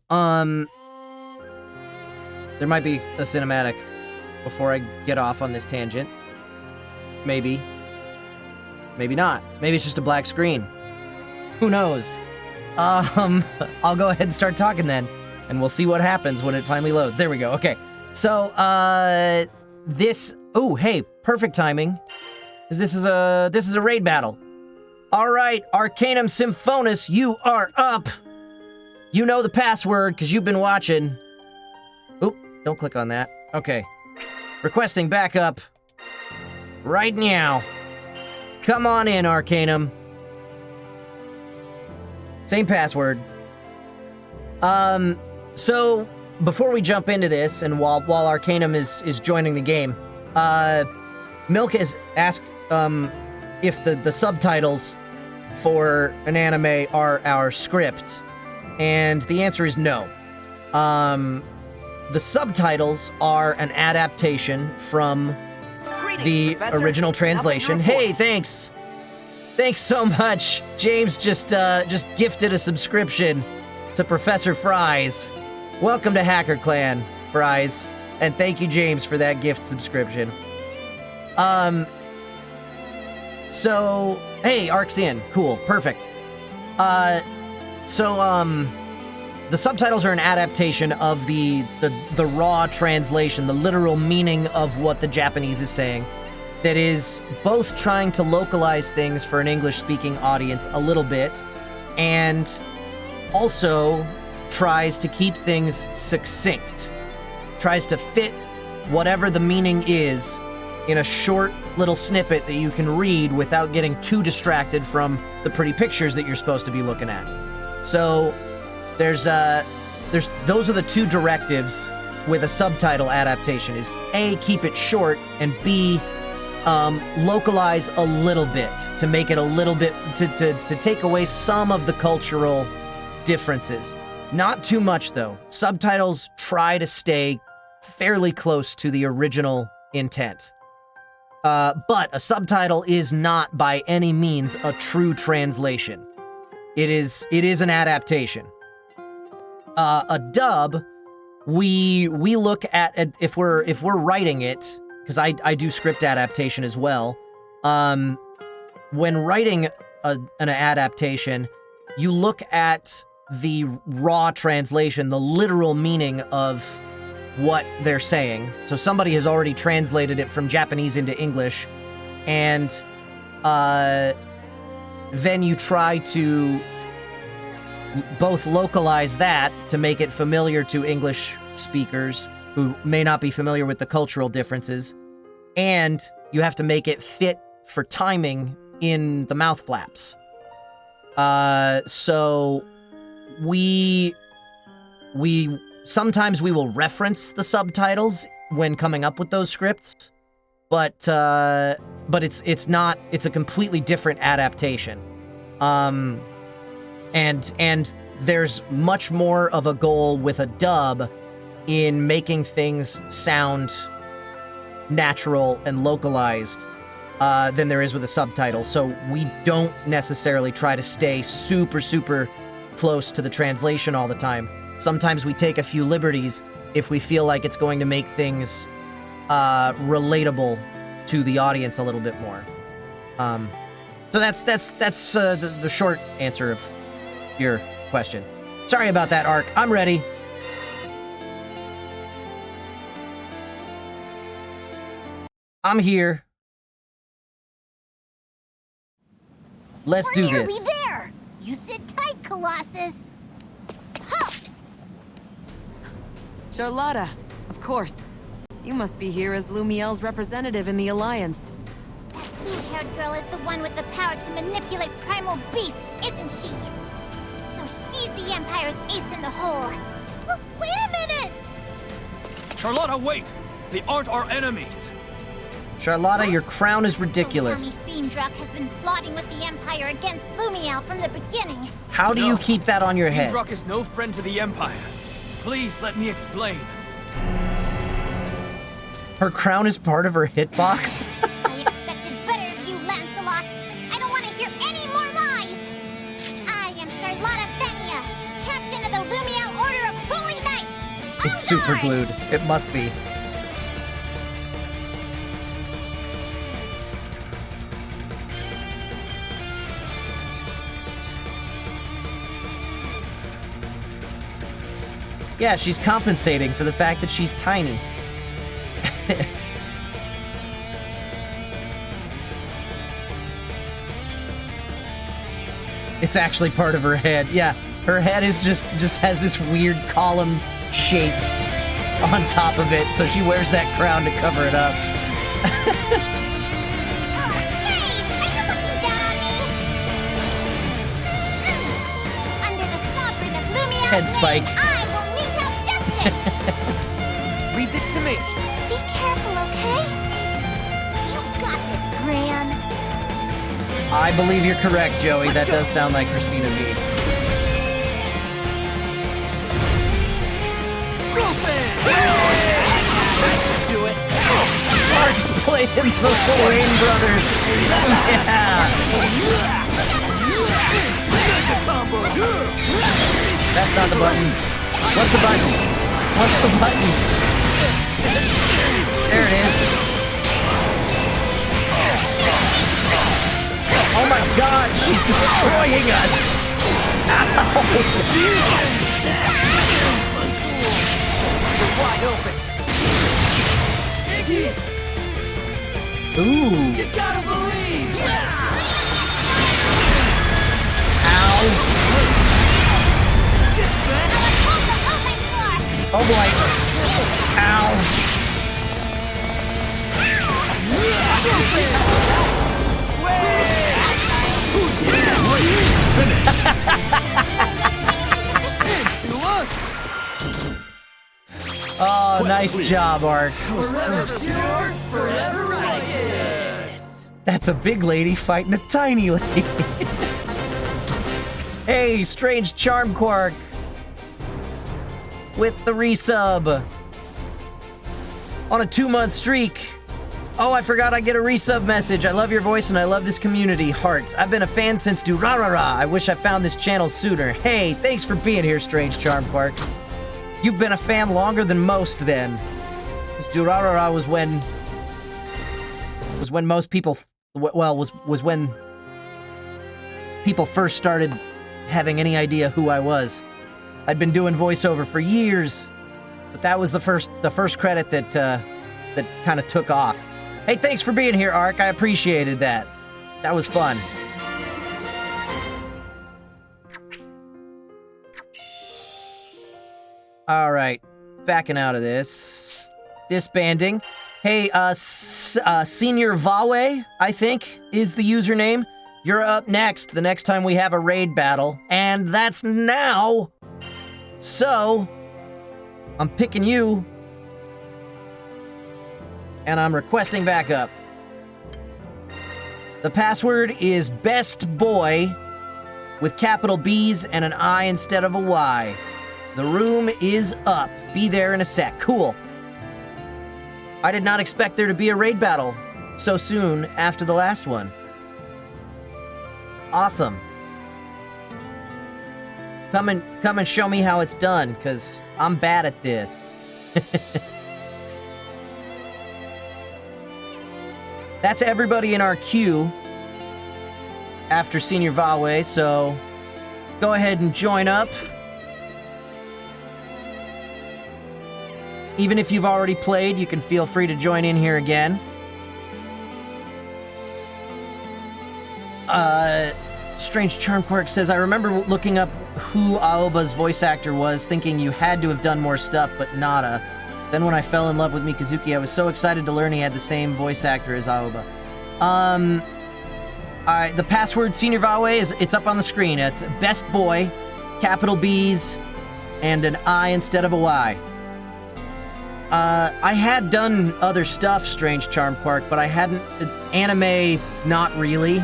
A: might be a cinematic before I get off on this tangent. Maybe. Maybe not. Maybe it's just a black screen. Who knows? I'll go ahead and start talking then, and we'll see what happens when it finally loads. There we go. Okay. So, this... Oh, hey, perfect timing. 'Cause this is a raid battle. All right, Arcanum Symphonis, you are up. You know the password, because you've been watching. Oop, don't click on that. Okay. Requesting backup. Right now. Come on in, Arcanum. Same password. So, before we jump into this, and while Arcanum is joining the game, Milk has asked, if the subtitles for an anime are our script, and the answer is no. the subtitles are an adaptation from the original translation. Hey, thanks. Thanks so much. James just gifted a subscription to Professor Fries. Welcome to Hacker Clan, Fries. And thank you, James, for that gift subscription. So, hey, Ark's in. Cool. Perfect. The subtitles are an adaptation of the raw translation, the literal meaning of what the Japanese is saying, that is both trying to localize things for an English-speaking audience a little bit, and also tries to keep things succinct, tries to fit whatever the meaning is in a short little snippet that you can read without getting too distracted from the pretty pictures that you're supposed to be looking at. So those are the two directives with a subtitle adaptation: is A, keep it short, and B, localize a little bit to make it a little bit to take away some of the cultural differences. Not too much though. Subtitles try to stay fairly close to the original intent. But a subtitle is not by any means a true translation. It is an adaptation. A dub, we look at if we're writing it, because I do script adaptation as well. When writing an adaptation, you look at the raw translation, the literal meaning of what they're saying. So somebody has already translated it from Japanese into English, and then you try to both localize that to make it familiar to English speakers who may not be familiar with the cultural differences, and you have to make it fit for timing in the mouth flaps. So we sometimes we will reference the subtitles when coming up with those scripts, but it's a completely different adaptation. And there's much more of a goal with a dub in making things sound natural and localized than there is with a subtitle. So we don't necessarily try to stay super close to the translation all the time. Sometimes we take a few liberties if we feel like it's going to make things relatable to the audience a little bit more. So that's the short answer of your question. Sorry about that, Ark. I'm ready. I'm here. Let's do this.
F: We're nearly there. You sit tight, Colossus. Halt!
H: Charlotta, of course. You must be here as Lumiel's representative in the Alliance.
E: That blue-haired girl is the one with the power to manipulate primal beasts, isn't she? So she's the Empire's ace in the hole. Look, wait a minute!
G: Charlotta, wait! They aren't our enemies!
A: Charlotta, your crown is ridiculous.
E: Don't tell me Fiendrock has been plotting with the Empire against Lumiel from the beginning.
A: How do you keep that on your head?
G: Fiendrock is no friend to the Empire. Please let me explain.
A: Her crown is part of her hitbox?
E: I expected better of you, Lancelot. I don't want to hear any more lies. I am Charlotta Fania, captain of the Lumiel Order of Holy Knights.
A: It's super glued. It must be. Yeah, she's compensating for the fact that she's tiny. It's actually part of her head. Yeah, her head is just has this weird column shape on top of it, so she wears that crown to cover it up. Head spike.
E: I will mete out justice.
I: Leave this to me.
E: Be careful, okay?
F: You got this, Gran.
A: I believe you're correct, Joey. That does sound like Christina V. Mark's playing the Wayne Brothers. Yeah. That's not the button. What's the button? What's the button? There it is. Oh my god, she's destroying us! Ow!
I: You're wide open.
A: Ooh.
I: You gotta believe.
A: Ow. Oh boy. Ow. Oh, nice job, Ark. That's a big lady fighting a tiny lady. Hey, Strange Charm Quark. With the resub. On a 2-month streak. Oh, I forgot I get a resub message. I love your voice and I love this community. Hearts. I've been a fan since Durarara. I wish I found this channel sooner. Hey, thanks for being here, Strange Charm Quark. You've been a fan longer than most then. This Durarara was when most people, well, was when people first started having any idea who I was. I'd been doing voiceover for years, but that was the first credit that kind of took off. Hey, thanks for being here, Ark. I appreciated that. That was fun. All right, backing out of this. Disbanding. Hey, Senior Vawe, I think, is the username. You're up next the next time we have a raid battle, and that's now. So, I'm picking you, and I'm requesting backup. The password is best boy with capital B's and an I instead of a Y. The room is up. Be there in a sec. Cool. I did not expect there to be a raid battle so soon after the last one. Awesome. Come and show me how it's done, because I'm bad at this. That's everybody in our queue after Senior Vawe, so go ahead and join up. Even if you've already played, you can feel free to join in here again. Strange Charm Quark says, I remember looking up who Aoba's voice actor was, thinking you had to have done more stuff, but nada. Then when I fell in love with Mikazuki, I was so excited to learn he had the same voice actor as Aoba. Alright, the password Senior Vawe it's up on the screen. It's best boy, capital B's, and an I instead of a Y. I had done other stuff, Strange Charm Quark, but I hadn't... Anime, not really.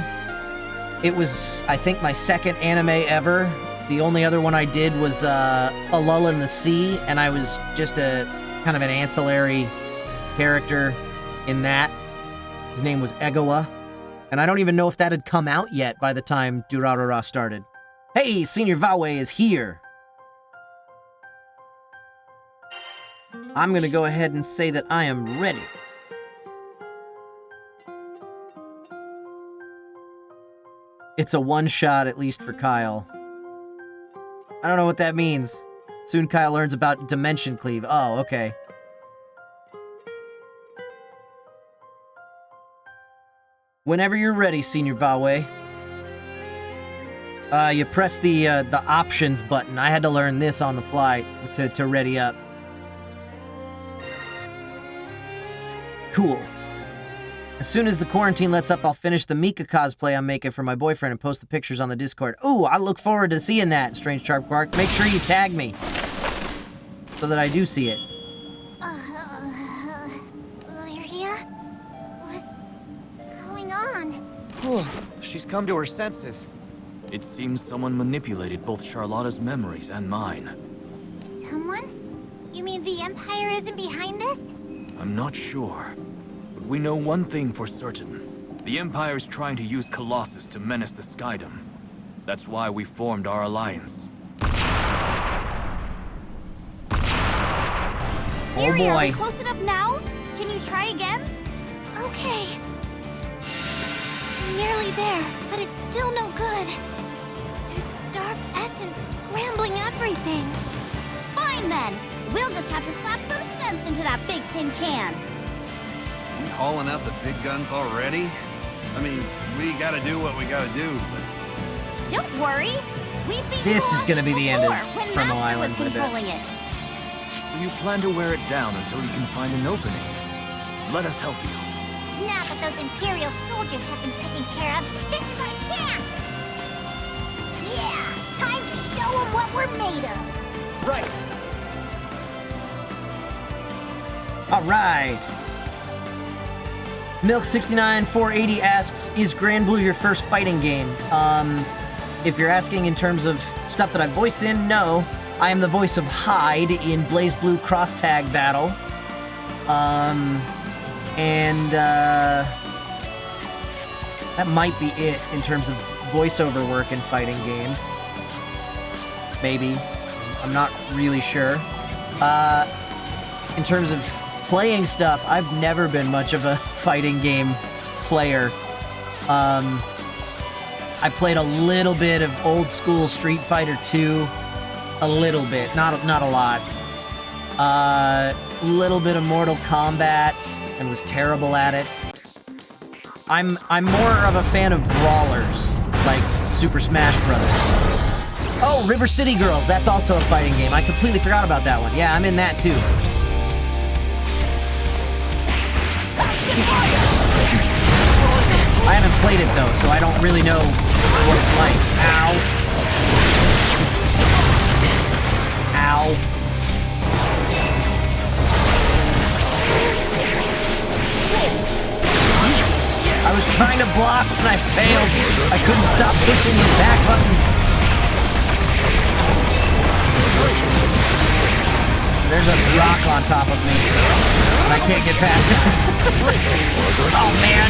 A: It was, I think, my second anime ever. The only other one I did was A Lull in the Sea, and I was just a kind of an ancillary character in that. His name was Egawa, and I don't even know if that had come out yet by the time Durarara started. Hey, Senior Vawe is here! I'm gonna go ahead and say that I am ready. It's a one-shot, at least for Kyle. I don't know what that means. Soon Kyle learns about Dimension Cleave. Oh, okay. Whenever you're ready, Senior Vawe. You press the options button. I had to learn this on the fly to ready up. Cool. As soon as the quarantine lets up, I'll finish the Mika cosplay I'm making for my boyfriend and post the pictures on the Discord. Ooh, I look forward to seeing that, Strange Charm Quark. Make sure you tag me so that I do see it.
F: Lyria? What's going on?
I: She's come to her senses.
G: It seems someone manipulated both Charlotta's memories and mine.
F: Someone? You mean the Empire isn't behind this?
G: I'm not sure. But We know one thing for certain. The Empire is trying to use Colossus to menace the Skydom. That's why we formed our alliance.
C: Yuri,
A: boy.
C: are we close enough now? Can you try again?
E: Okay. Nearly there, but it's still no good. There's dark essence scrambling everything.
C: Fine then. We'll just have to slap some sense into that big tin can.
D: You calling out the big guns already? I mean, we gotta do what we gotta do, but...
C: Don't worry. We've been
A: This is gonna be the end of
C: when
A: Primal
C: Master
A: Islands, I
C: was
A: bet.
C: controlling it.
G: So you plan to wear it down until you can find an opening. Let us help you.
E: Now that those Imperial soldiers have been taken care of, this is our chance! Yeah, time to show them what we're made of!
I: Right.
A: All right. Milk69480 asks, is Granblue your first fighting game? If you're asking in terms of stuff that I've voiced in, no. I am the voice of Hyde in Blaze Blue Cross Tag Battle. That might be it in terms of voiceover work in fighting games. Maybe. I'm not really sure. In terms of playing stuff, I've never been much of a fighting game player. I played a little bit of old school Street Fighter 2. A little bit, not a lot. Little bit of Mortal Kombat, and was terrible at it. I'm more of a fan of brawlers, like Super Smash Brothers. Oh, River City Girls, that's also a fighting game. I completely forgot about that one. Yeah, I'm in that too. I haven't played it though, so I don't really know what it's like. Ow. Ow. I was trying to block and I failed. I couldn't stop pushing the attack button. There's a rock on top of me, and I can't get past it. Oh man!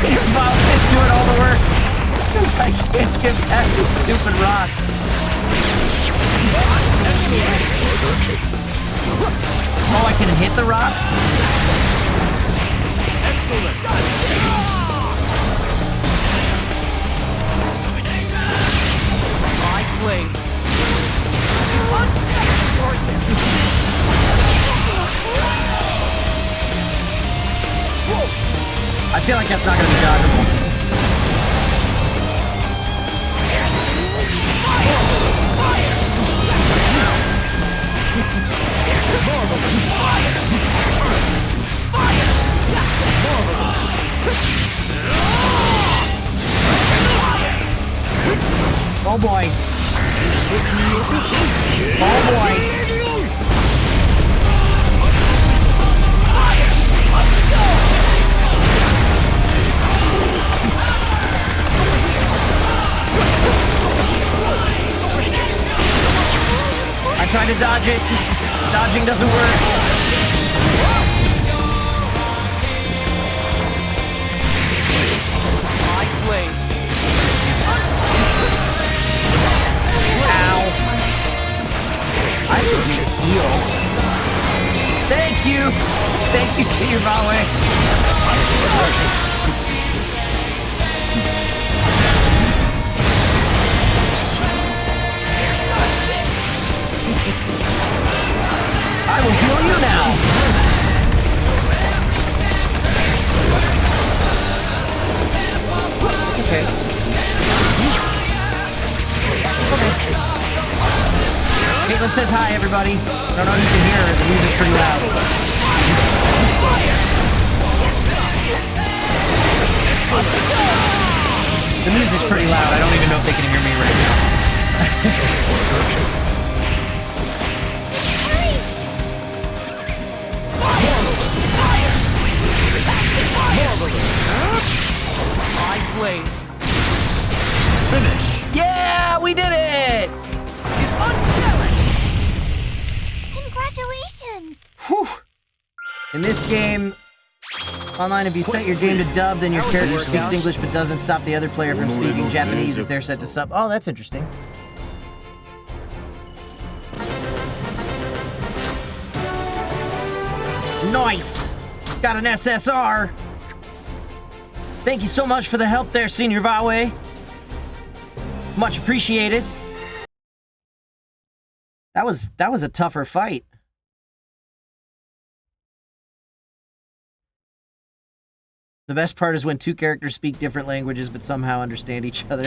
A: Your mom is doing all the work because I can't get past this stupid rock. Oh, I can hit the rocks?
I: My blade.
A: I feel like that's not going to be dodgeable. Oh boy. Oh boy. I tried to dodge it. Dodging doesn't work.
I: My blade.
A: Ow. I need to heal. Thank you. Thank you, Senior Ballet. I will heal you now. Okay. Caitlin says hi, everybody. I don't know if you can hear her. The music's pretty loud. The music's pretty loud. I don't even know if they can hear me right now.
I: My blade. Finish.
A: Yeah, we did it!
I: Is unchallenged.
E: Congratulations!
A: Whew. In this game, online, if you set your game to dub, then your character speaks English but doesn't stop the other player from speaking Japanese if they're set to sub. Oh, that's interesting. Nice! Got an SSR! Thank you so much for the help there, Senior Vawe. Much appreciated. That was a tougher fight. The best part is when two characters speak different languages but somehow understand each other.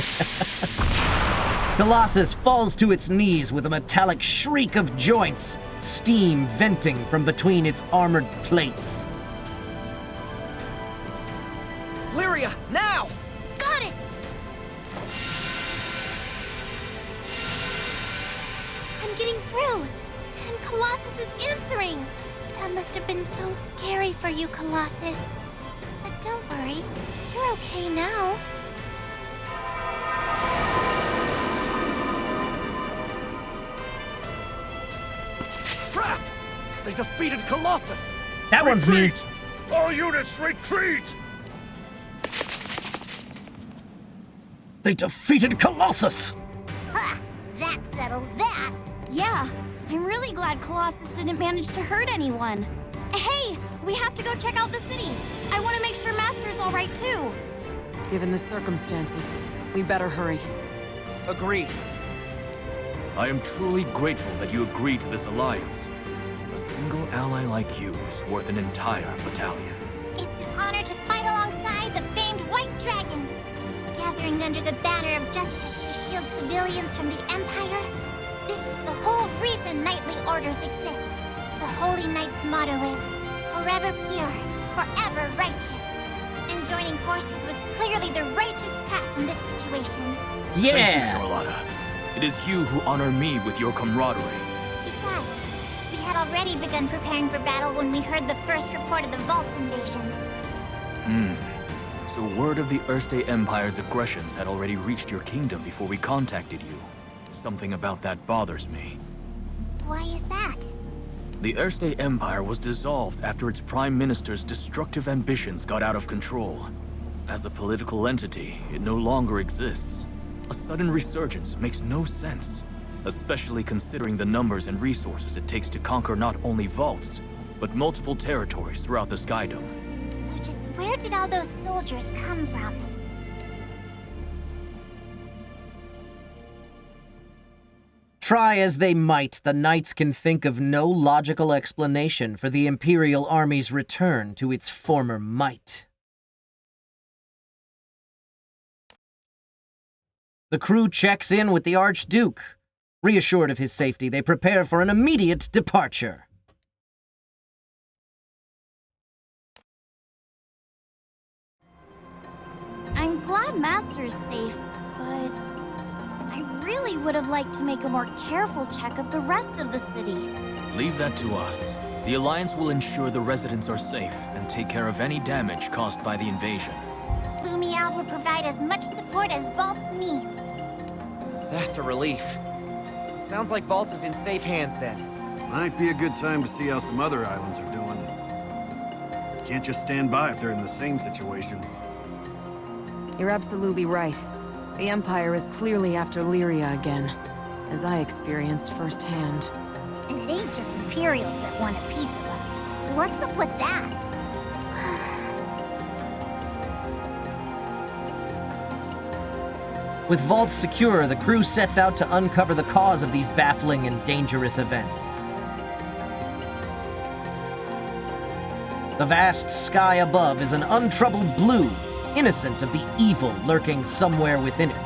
A: Colossus falls to its knees with a metallic shriek of joints, steam venting from between its armored plates.
I: Lyria, now!
C: Got it! I'm getting through, and Colossus is answering. That must have been so scary for you, Colossus. But don't worry, you're okay now.
I: Crap! They defeated Colossus!
A: That one's me.
J: All units, retreat!
A: They defeated Colossus!
F: Ha! That settles that.
C: Yeah, I'm really glad Colossus didn't manage to hurt anyone. Hey, we have to go check out the city. I want to make sure Master's all right too.
H: Given the circumstances, we better hurry.
I: Agreed.
G: I am truly grateful that you agreed to this alliance. A single ally like you is worth an entire battalion.
E: It's an honor to fight alongside the famed White Dragons. Gathering under the banner of justice to shield civilians from the Empire. This is the whole reason knightly orders exist. The Holy Knight's motto is, forever pure, forever righteous. And joining forces was clearly the righteous path in this situation.
A: Yeah!
G: Thank you, Charlotta. It is you who honor me with your camaraderie.
E: Besides, we had already begun preparing for battle when we heard the first report of the Vault's invasion.
G: So word of the Erste Empire's aggressions had already reached your kingdom before we contacted you. Something about that bothers me.
E: Why is that?
G: The Erste Empire was dissolved after its prime minister's destructive ambitions got out of control. As a political entity, it no longer exists. A sudden resurgence makes no sense, especially considering the numbers and resources it takes to conquer not only vaults, but multiple territories throughout the Skydome.
E: So just where did all those soldiers come from?
A: Try as they might, the knights can think of no logical explanation for the Imperial Army's return to its former might. The crew checks in with the Archduke. Reassured of his safety, they prepare for an immediate departure.
C: I'm glad Master's safe, but I really would have liked to make a more careful check of the rest of the city.
G: Leave that to us. The Alliance will ensure the residents are safe and take care of any damage caused by the invasion.
E: Lumiel will provide as much support as Vault's needs.
I: That's a relief. It sounds like Vault is in safe hands then.
D: Might be a good time to see how some other islands are doing. Can't just stand by if they're in the same situation.
H: You're absolutely right. The Empire is clearly after Lyria again, as I experienced firsthand.
F: And it ain't just Imperials that want a piece of us. What's up with that?
A: With vaults secure, the crew sets out to uncover the cause of these baffling and dangerous events. The vast sky above is an untroubled blue, innocent of the evil lurking somewhere within it.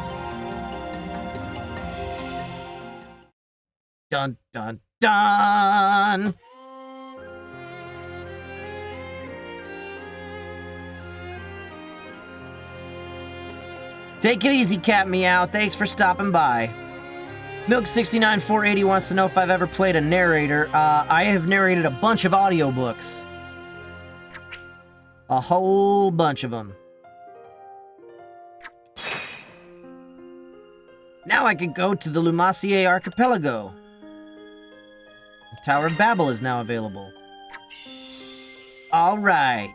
A: Dun dun dun! Take it easy, Cat Meow. Thanks for stopping by. Milk69480 wants to know if I've ever played a narrator. I have narrated a bunch of audiobooks. A whole bunch of them. Now I can go to the Lumacier Archipelago. The Tower of Babel is now available. All right.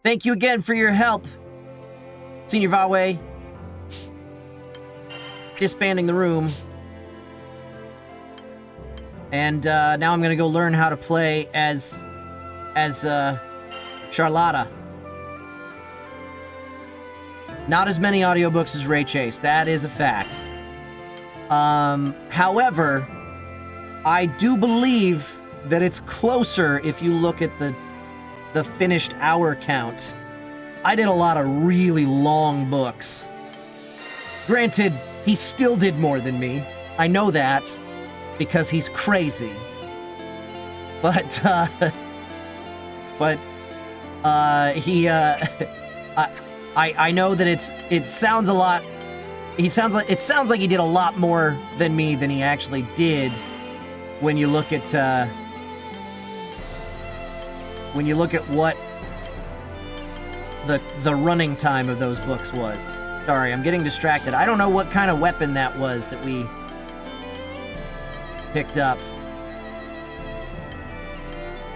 A: Thank you again for your help, Senior Vawe. Disbanding the room. And now I'm gonna go learn how to play as Charlotta. Not as many audiobooks as Ray Chase, that is a fact. However, I do believe that it's closer if you look at the finished hour count. I did a lot of really long books. Granted, he still did more than me. I know that because he's crazy. But I know that it sounds a lot. It sounds like he did a lot more than me than he actually did when you look at what the running time of those books was. Sorry, I'm getting distracted. I don't know what kind of weapon that was that we picked up.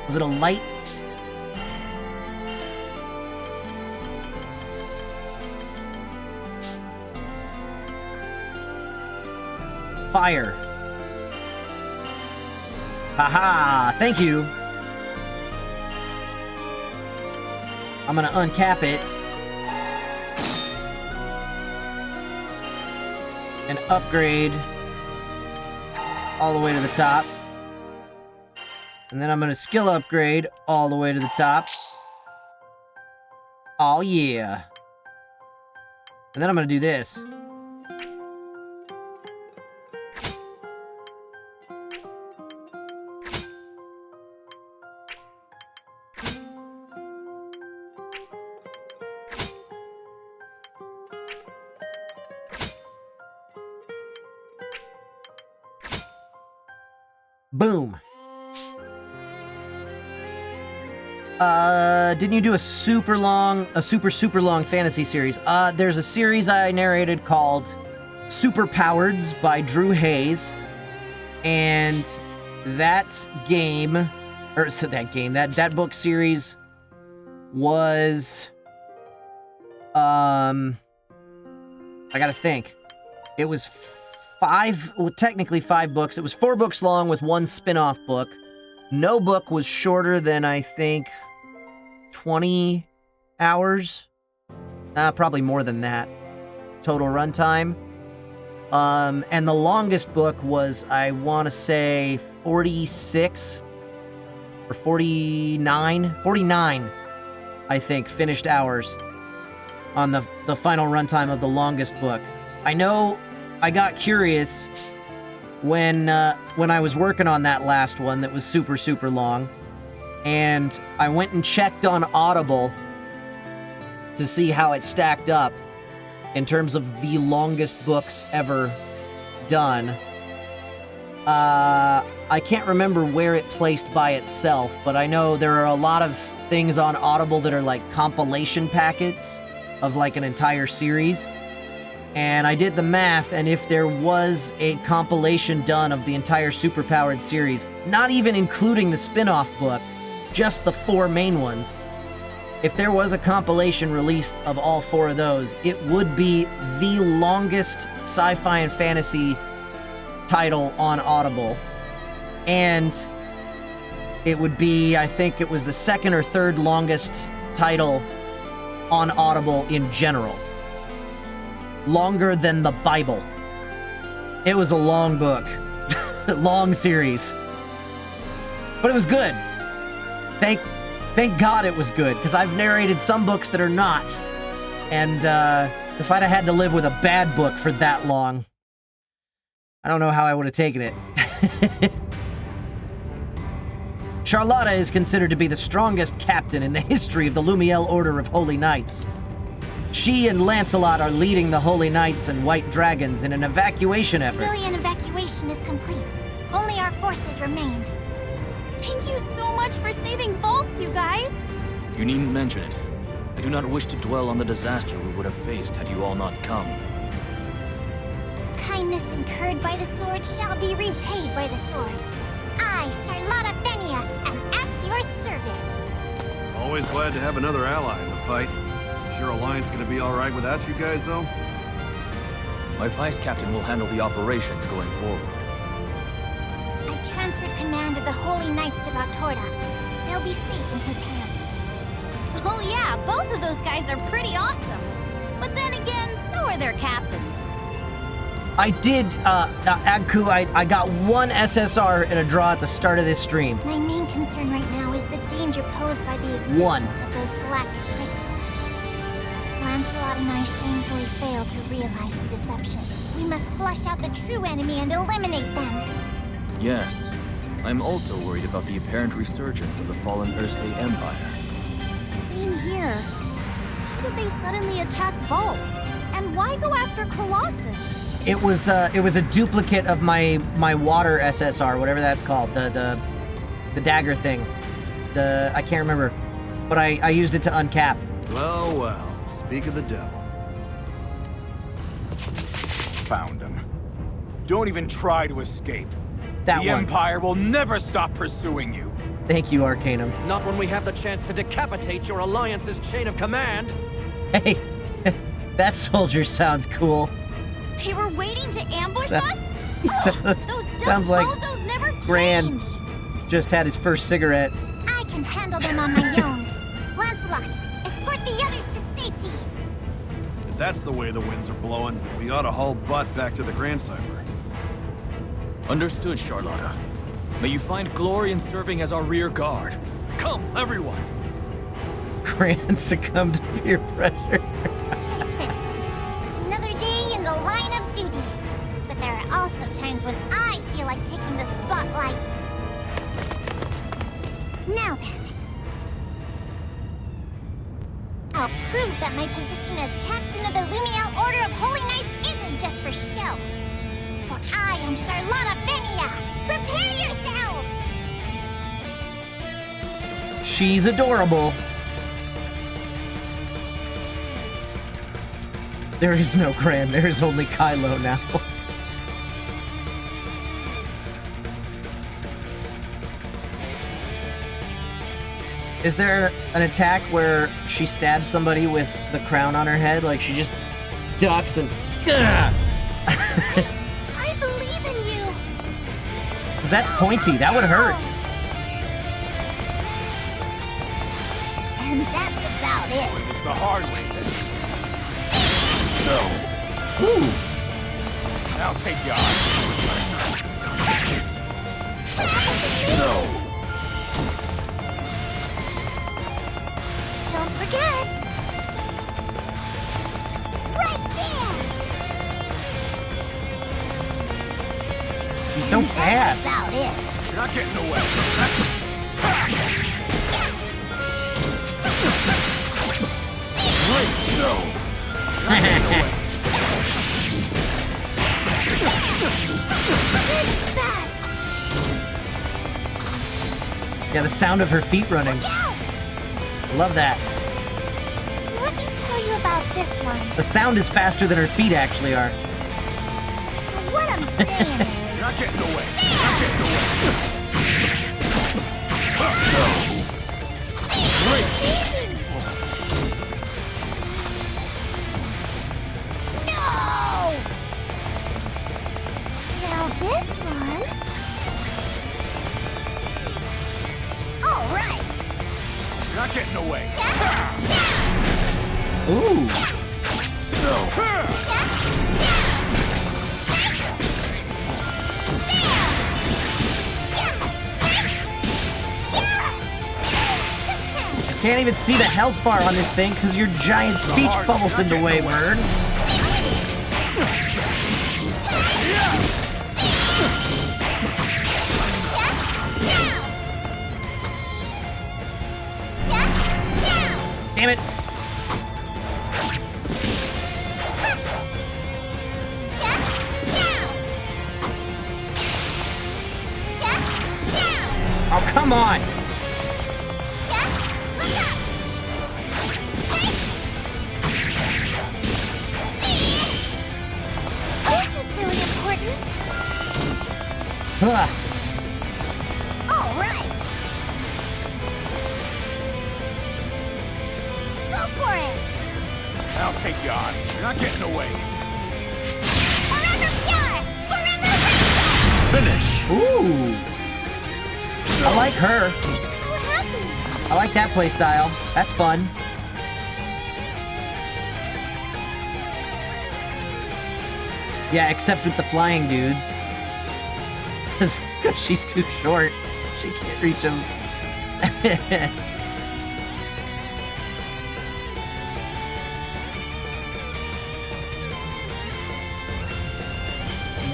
A: Was it a light? Fire. Haha, thank you. I'm gonna uncap it and upgrade all the way to the top. And then I'm gonna skill upgrade all the way to the top. Oh yeah. And then I'm gonna do this. Boom. Didn't you do a super long fantasy series? There's a series I narrated called Superpowereds by Drew Hayes. And that book series was, I gotta think. It was technically 5 books. It was 4 books long with 1 spin-off book. No book was shorter than, I think, 20 hours. Probably more than that. Total runtime. And the longest book was, I want to say, 46 or 49, I think, finished hours on the final runtime of the longest book. I know I got curious when I was working on that last one that was super, super long, and I went and checked on Audible to see how it stacked up in terms of the longest books ever done. I can't remember where it placed by itself, but I know there are a lot of things on Audible that are like compilation packets of like an entire series. And I did the math, and if there was a compilation done of the entire Superpowered series, not even including the spin-off book, just the 4 main ones, if there was a compilation released of all 4 of those, it would be the longest sci-fi and fantasy title on Audible. And it would be, I think it was the 2nd or 3rd longest title on Audible in general. Longer than the Bible. It was a long book. Long series. But it was good. Thank God it was good, because I've narrated some books that are not. And if I'd have had to live with a bad book for that long, I don't know how I would have taken it. Charlotta is considered to be the strongest captain in the history of the Lumiel Order of Holy Knights. She and Lancelot are leading the Holy Knights and White Dragons in an evacuation effort.
E: Civilian evacuation is complete. Only our forces remain.
C: Thank you so much for saving Vaults, you guys.
G: You needn't mention it. I do not wish to dwell on the disaster we would have faced had you all not come.
E: Kindness incurred by the sword shall be repaid by the sword. I, Charlotta Fenia, am at your service.
D: Always glad to have another ally in the fight. Sure Alliance gonna be alright without you guys, though?
G: My vice captain will handle the operations going forward.
E: I transferred command of the Holy Knights to Valtorta. They'll be safe in his hands.
C: Oh yeah, both of those guys are pretty awesome. But then again, so are their captains.
A: I did, Agku, I got one SSR in a draw at the start of this stream.
E: My main concern right now is the danger posed by the existence of those galactic crystals. Lancelot and I shamefully failed to realize the deception. We must flush out the true enemy and eliminate them.
G: Yes. I'm also worried about the apparent resurgence of the fallen Earthstate Empire.
C: Same here. Why did they suddenly attack Vault? And why go after Colossus?
A: It was a duplicate of my water SSR, whatever that's called, the dagger thing. I can't remember, but I used it to uncap.
D: Well, well, speak of the devil.
J: Found him. Don't even try to escape.
A: That
J: the
A: one.
J: Empire will never stop pursuing you.
A: Thank you, Arcanum.
I: Not when we have the chance to decapitate your Alliance's chain of command.
A: Hey, that soldier sounds cool.
C: They were waiting to ambush
A: So-
C: us?
A: Sounds,
C: Those dumb
A: sounds like
C: bozos never
A: Gran
C: change.
A: just had his first cigarette.
E: I can handle them on my own. Lancelot, escort the others to safety.
D: If that's the way the winds are blowing, we ought to haul butt back to the Grand Cipher.
G: Understood, Charlotta. May you find glory in serving as our rear guard. Come, everyone!
A: Gran succumbed to peer pressure.
E: Just another day in the line of duty. But there are also times when I feel like taking the spotlight. Now then. I'll prove that my position as captain of the Lumiel Order of Holy Knights isn't just for show. For I am Charlotta Fenia. Prepare yourselves!
A: She's adorable. There is no Gran, there is only Kylo now. Is there an attack where she stabs somebody with the crown on her head? Like she just ducks and...
E: I believe in you!
A: 'Cause that's pointy, that would hurt.
F: And that's about it.
J: It's the hard way.
D: No.
A: Ooh.
J: I'll take you on.
D: No.
E: Don't forget! Right there!
A: She's so fast.
F: That's about it.
J: You're not getting away.
D: No.
A: Yeah, the sound of her feet running. Love that.
E: Let me tell you about this one.
A: The sound is faster than her feet actually are.
E: So what I'm saying is...
J: You're not getting away. You're not getting away.
E: No! Now this one... All right.
J: You're not getting away.
A: Ooh.
D: No.
A: I can't even see the health bar on this thing because your giant speech bubble's in the way, Vern. Damn it. Oh, come on.
E: This is really important.
A: Ugh.
F: All right.
J: I'll take you on. You're not getting away.
E: Forever pure! Forever radiant!
J: Finish!
A: Ooh! I like her.
C: So happy.
A: I like that play style. That's fun. Yeah, except with the flying dudes. Because she's too short. She can't reach him.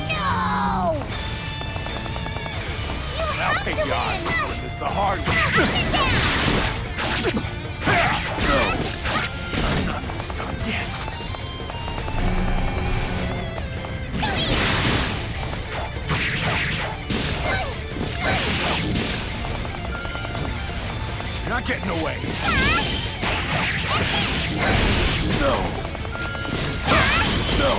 F: No!
J: I'll take you on. But this the hard way. No. I'm not done yet. You're not getting away. No. No.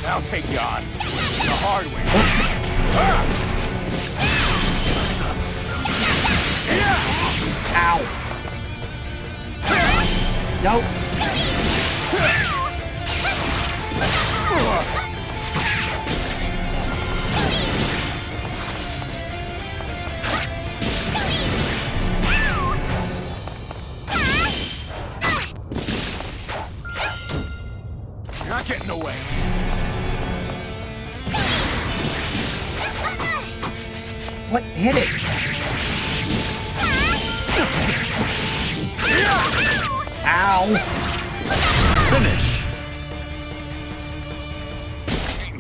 J: I'll take you on. The hard way.
A: Ow. Nope.
J: You're not getting away.
A: What? Hit it. Ow.
J: Finish.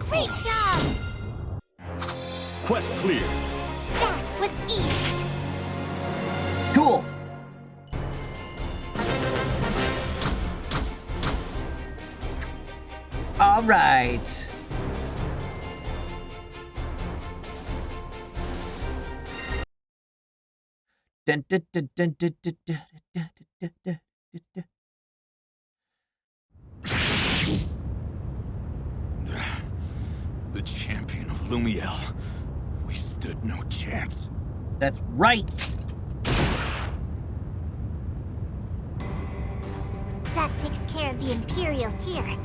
E: Great job!
J: Quest clear.
E: That was easy.
A: Cool. All right. Dun, dun, dun, dun, dun, dun, dun, dun, dun, dun, dun.
J: The champion of Lumiel. We stood no chance.
A: That's right.
E: That takes care of the Imperials here.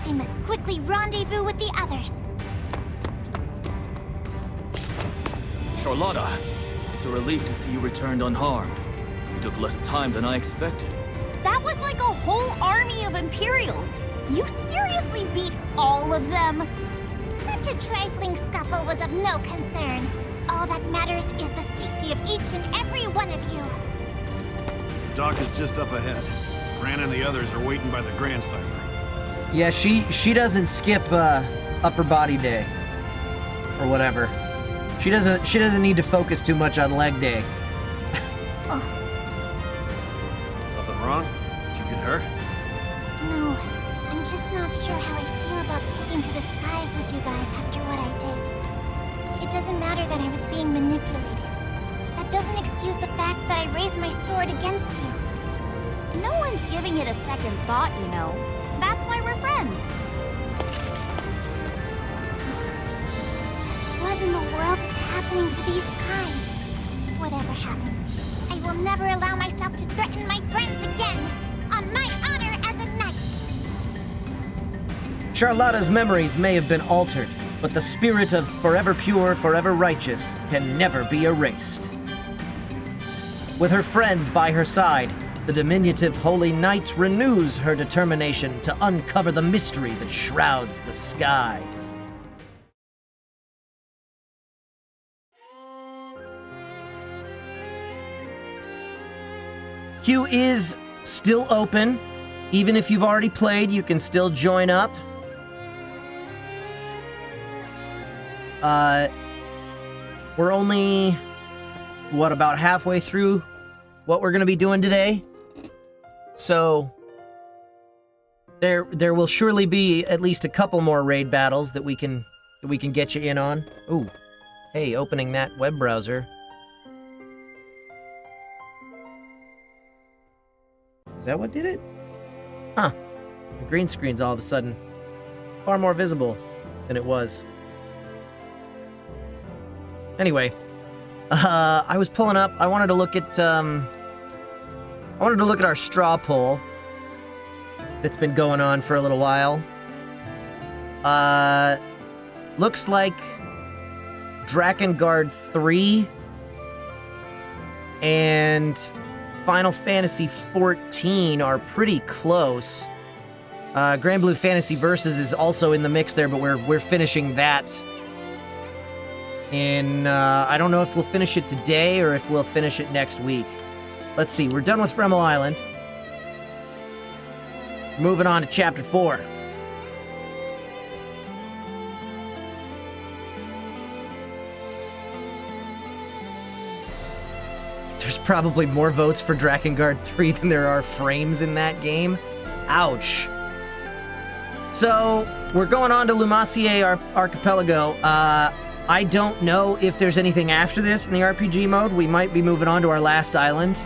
E: I must quickly rendezvous with the others.
G: Charlotta, it's a relief to see you returned unharmed. It took less time than I expected.
E: That was like a whole army of Imperials. You seriously beat all of them? Such a trifling scuffle was of no concern. All that matters is the safety of each and every one of you.
D: The dock is just up ahead. Gran and the others are waiting by the Gran cipher.
A: Yeah, she doesn't skip upper body day or whatever. She doesn't need to focus too much on leg day.
D: Something wrong? Did you get hurt?
E: No, I'm just not sure how I feel about taking to the skies with you guys after what I did. It doesn't matter that I was being manipulated. That doesn't excuse the fact that I raised my sword against you. No one's giving it a second thought, you know. That's why we're friends. Just what in the world is happening to these skies? Whatever happens, I will never allow myself to threaten my friends again. On my honor as a knight.
A: Charlotta's memories may have been altered, but the spirit of forever pure, forever righteous can never be erased. With her friends by her side, the diminutive Holy Knight renews her determination to uncover the mystery that shrouds the skies. Queue is still open. Even if you've already played, you can still join up. We're only, what, about halfway through what we're gonna be doing today? So, there will surely be at least a couple more raid battles that we can get you in on. Ooh, hey, opening that web browser. Is that what did it? Huh. The green screen's all of a sudden far more visible than it was. Anyway, I was pulling up. I wanted to look at our straw poll that's been going on for a little while. Looks like Drakengard 3 and Final Fantasy 14 are pretty close. Granblue Fantasy Versus is also in the mix there, but we're finishing that. And I don't know if we'll finish it today or if we'll finish it next week. Let's see, we're done with Fremel Island. Moving on to Chapter 4. There's probably more votes for Drakengard 3 than there are frames in that game. Ouch. So, we're going on to Lumacier Archipelago. I don't know if there's anything after this in the RPG mode. We might be moving on to our last island.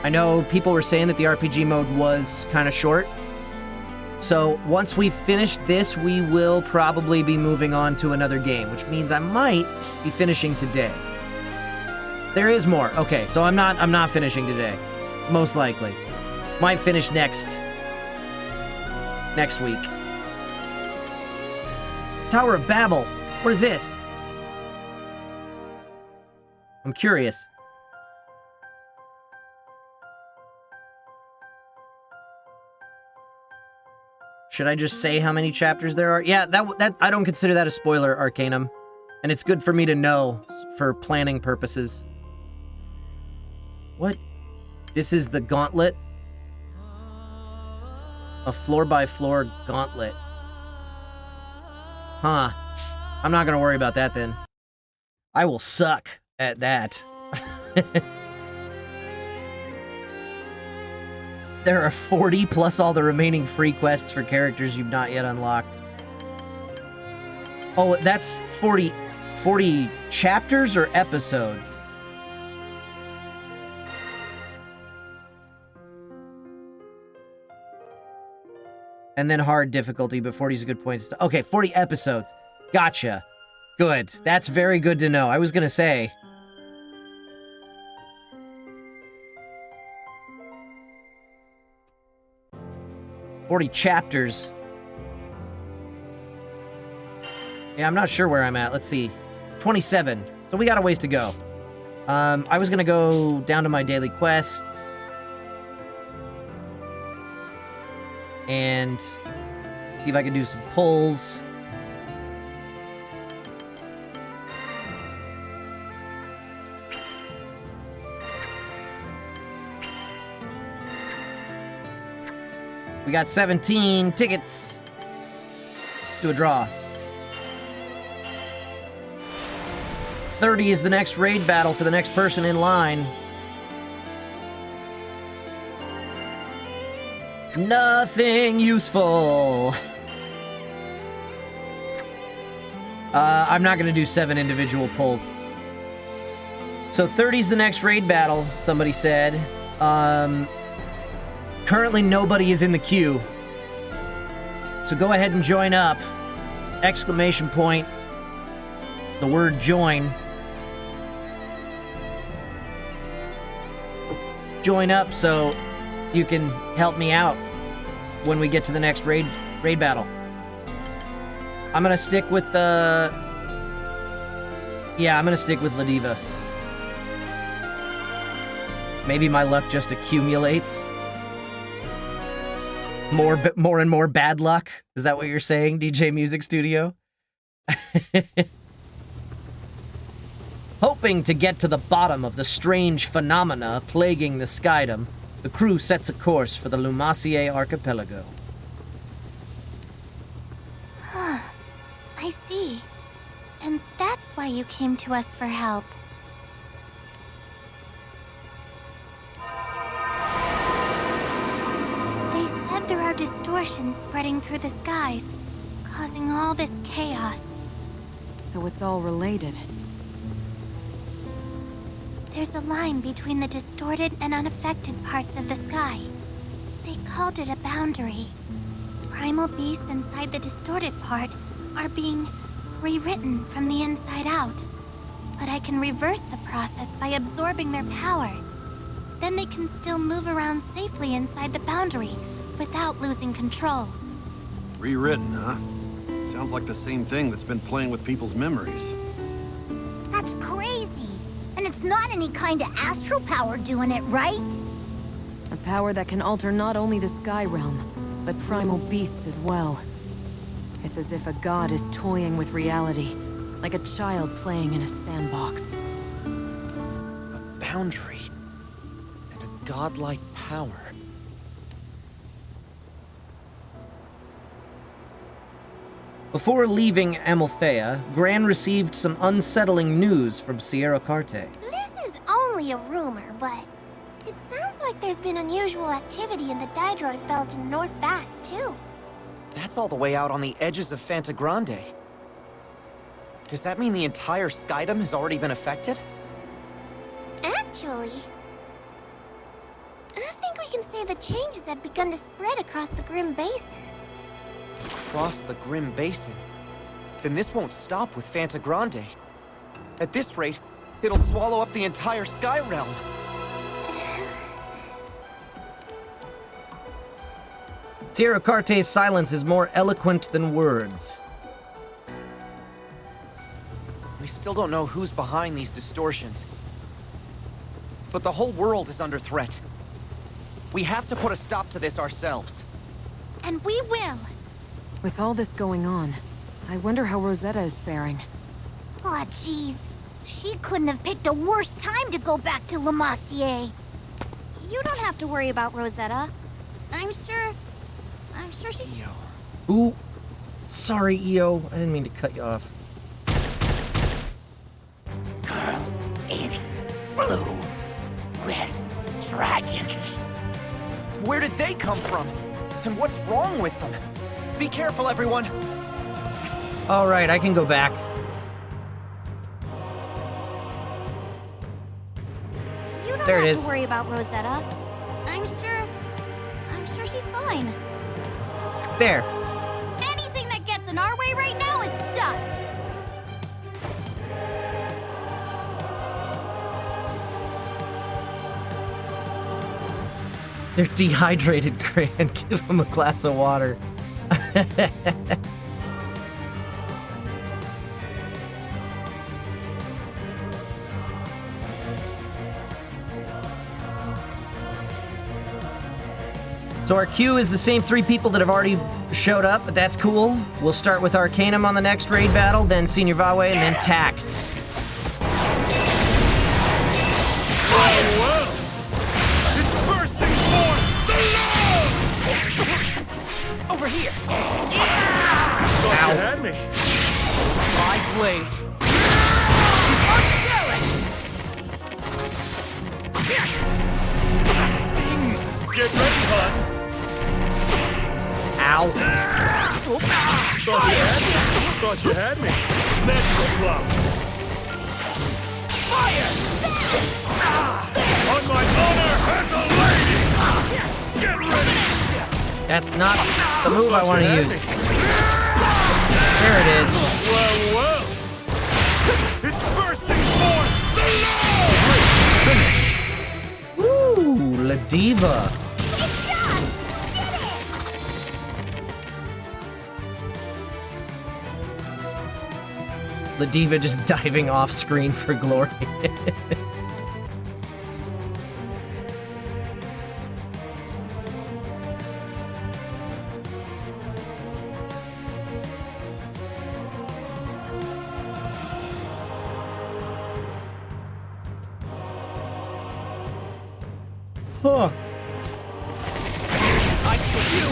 A: I know people were saying that the RPG mode was kind of short. So, once we finish this, we will probably be moving on to another game, which means I might be finishing today. There is more. Okay, so I'm not finishing today. Most likely. Might finish next week. Tower of Babel. What is this? I'm curious. Should I just say how many chapters there are? Yeah, that I don't consider that a spoiler, Arcanum. And it's good for me to know for planning purposes. What? This is the gauntlet? A floor-by-floor gauntlet. Huh. I'm not gonna worry about that then. I will suck at that. There are 40 plus all the remaining free quests for characters you've not yet unlocked. Oh, that's 40 chapters or episodes? And then hard difficulty, but 40 is a good point. Okay, 40 episodes. Gotcha. Good. That's very good to know. I was gonna say. "40 chapters. Yeah, I'm not sure where I'm at. Let's see. 27. So we got a ways to go. I was gonna go down to my daily quests. And see if I can do some pulls. We got 17 tickets. Let's do a draw. 30 is the next raid battle for the next person in line. Nothing useful. I'm not gonna do 7 individual pulls. So 30's the next raid battle, somebody said. Currently nobody is in the queue. So go ahead and join up. Exclamation point. The word join. Join up so you can help me out when we get to the next raid battle. I'm gonna stick with the... Yeah, I'm gonna stick with Ladiva. Maybe my luck just accumulates. More and more bad luck? Is that what you're saying, DJ Music Studio? Hoping to get to the bottom of the strange phenomena plaguing the skydom, the crew sets a course for the Lumacier Archipelago.
C: Huh. I see. And that's why you came to us for help. They said there are distortions spreading through the skies, causing all this chaos.
H: So it's all related.
C: There's a line between the distorted and unaffected parts of the sky. They called it a boundary. Primal beasts inside the distorted part are being rewritten from the inside out. But I can reverse the process by absorbing their power. Then they can still move around safely inside the boundary, without losing control.
D: Rewritten, huh? Sounds like the same thing that's been playing with people's memories.
F: That's crazy. And it's not any kind of astral power doing it, right?
H: A power that can alter not only the Sky Realm, but primal beasts as well. It's as if a god is toying with reality, like a child playing in a sandbox.
I: A boundary. And a godlike power.
A: Before leaving Amalthea, Gran received some unsettling news from Sierra Carte.
F: This is only a rumor, but it sounds like there's been unusual activity in the Didroid Belt in North Bass, too.
I: That's all the way out on the edges of Fanta Grande. Does that mean the entire Skydom has already been affected?
F: Actually, I think we can say the changes have begun to spread across the Grim Basin.
I: Across the Grim Basin? Then this won't stop with Fanta Grande. At this rate, it'll swallow up the entire Sky Realm.
A: Sierra Carte's silence is more eloquent than words.
I: We still don't know who's behind these distortions. But the whole world is under threat. We have to put a stop to this ourselves.
C: And we will.
H: With all this going on, I wonder how Rosetta is faring.
F: Aw, jeez. She couldn't have picked a worse time to go back to La Massier.
E: You don't have to worry about Rosetta. I'm sure she...
A: Ooh. Sorry, EO. I didn't mean to cut you off.
B: Girl in blue. Red dragons.
I: Where did they come from? And what's wrong with them? Be careful, everyone!
A: All right, I can go back.
E: You don't
A: There it
E: have
A: is.
E: to worry about Rosetta. I'm sure she's fine.
A: There.
E: Anything that gets in our way right now is dust.
A: They're dehydrated, Gran. Give them a glass of water. So our queue is the same 3 people that have already showed up, but that's cool. We'll start with Arcanum on the next raid battle, then Senior Vawe, and then Tact.
J: Well, it's bursting forth the love!
I: Over here!
J: Thought you had me.
I: My blade! Stings!
J: Get ready, hon.
A: Ow.
J: Thought you had me. Magical love.
B: Fire!
J: On my honor as a lady! Get ready!
A: That's not the move I want to use. There it is.
J: Well. It's bursting forth the love!
A: Woo, La Diva.
F: Good job! You did it!
A: La Diva just diving off screen for glory. Huh.
I: I see you!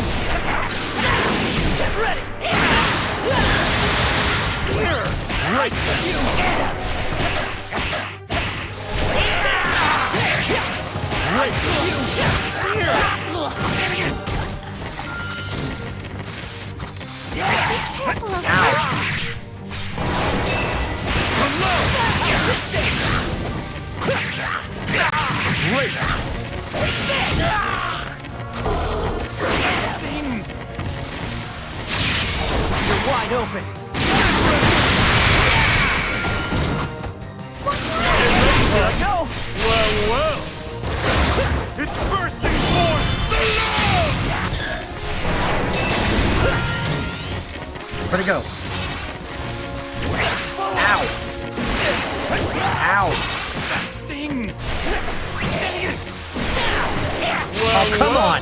I: Get ready! I see you! I see you!
C: Careful of
J: Great!
I: Stings! You're wide open! Here I go!
J: Well. It's bursting forth the love!
A: Where'd it go? Ow! Ow!
B: That stings! Dang it!
A: Oh, come on!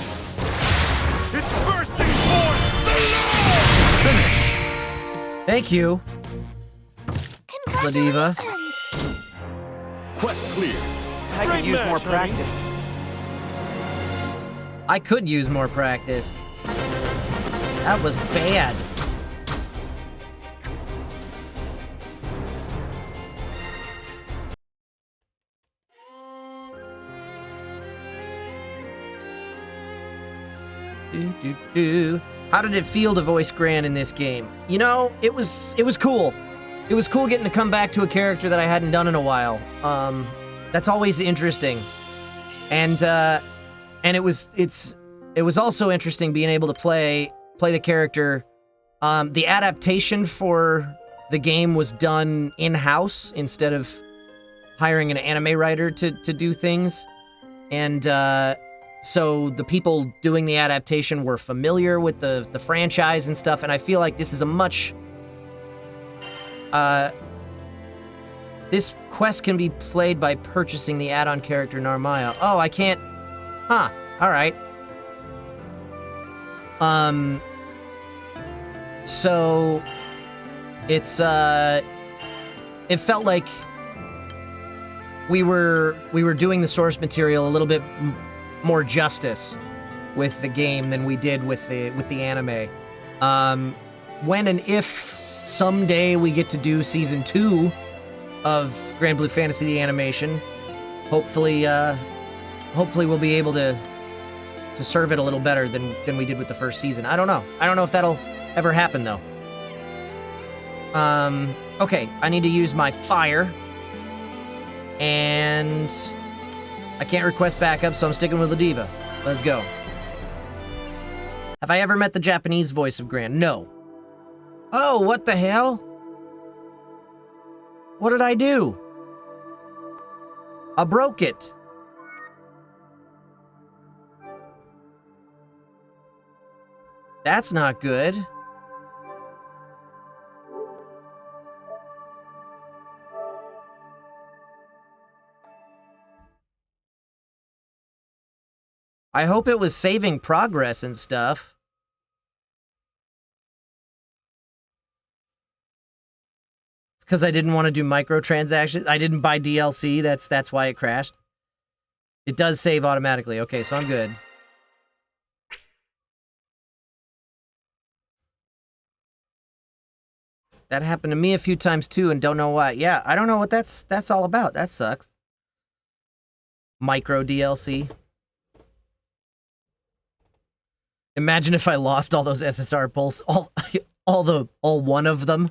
J: It's bursting forth the Lord!
A: Thank you, Ladiva.
C: Congratulations!
J: Quest clear.
I: I could
J: Great
I: use more
J: match, honey.
I: practice.
A: I could use more practice. That was bad. How did it feel to voice Gran in this game? You know, it was cool. It was cool getting to come back to a character that I hadn't done in a while. That's always interesting. And it was also interesting being able to play the character. The adaptation for the game was done in-house instead of hiring an anime writer to do things. And so the people doing the adaptation were familiar with the franchise and stuff, and I feel like this is a much... this quest can be played by purchasing the add-on character Narmaya. Oh, I can't... Huh, alright. So... It's, it felt like we were doing the source material a little bit more justice with the game than we did with the anime. When and if someday we get to do season 2 of Granblue Fantasy the animation, hopefully we'll be able to serve it a little better than we did with the first season. I don't know if that'll ever happen though. Okay, I need to use my fire. And I can't request backup, so I'm sticking with Ladiva. Let's go. Have I ever met the Japanese voice of Gran? No. Oh, what the hell? What did I do? I broke it. That's not good. I hope it was saving progress and stuff. It's because I didn't want to do microtransactions. I didn't buy DLC. That's why it crashed. It does save automatically. Okay, so I'm good. That happened to me a few times too, and don't know why. Yeah, I don't know what that's all about. That sucks. Micro DLC. Imagine if I lost all those SSR pulls, all one of them.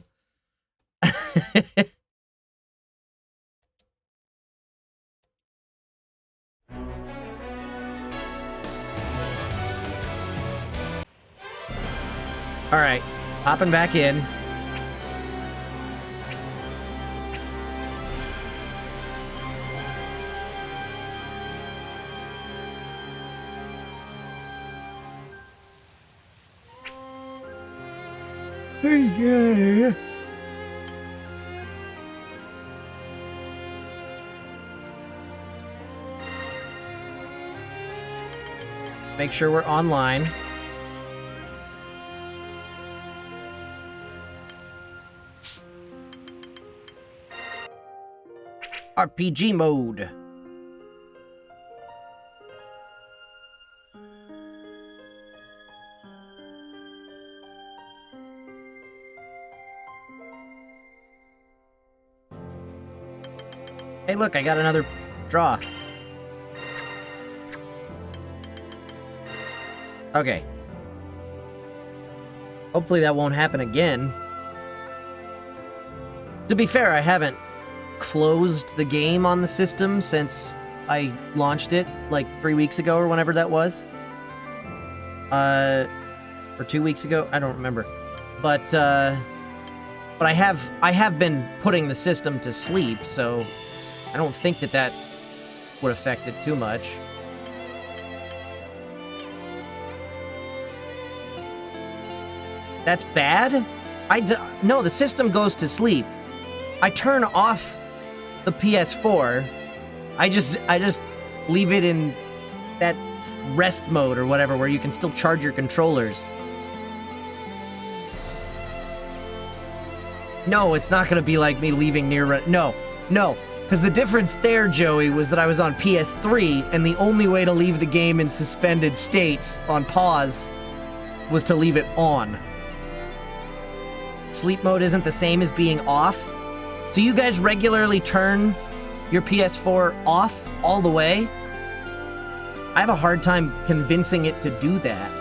A: All right, hopping back in. Yeah. Make sure we're online. RPG mode. Hey, look, I got another draw. Okay. Hopefully that won't happen again. To be fair, I haven't closed the game on the system since I launched it, like 3 weeks ago or whenever that was. Or 2 weeks ago? I don't remember. But I have been putting the system to sleep, so I don't think that would affect it too much. That's bad? No, the system goes to sleep. I turn off the PS4. I just leave it in that rest mode or whatever, where you can still charge your controllers. No, it's not gonna be like me leaving near... No, because the difference there, Joey, was that I was on PS3, and the only way to leave the game in suspended state on pause was to leave it on. Sleep mode isn't the same as being off. So you guys regularly turn your PS4 off all the way? I have a hard time convincing it to do that.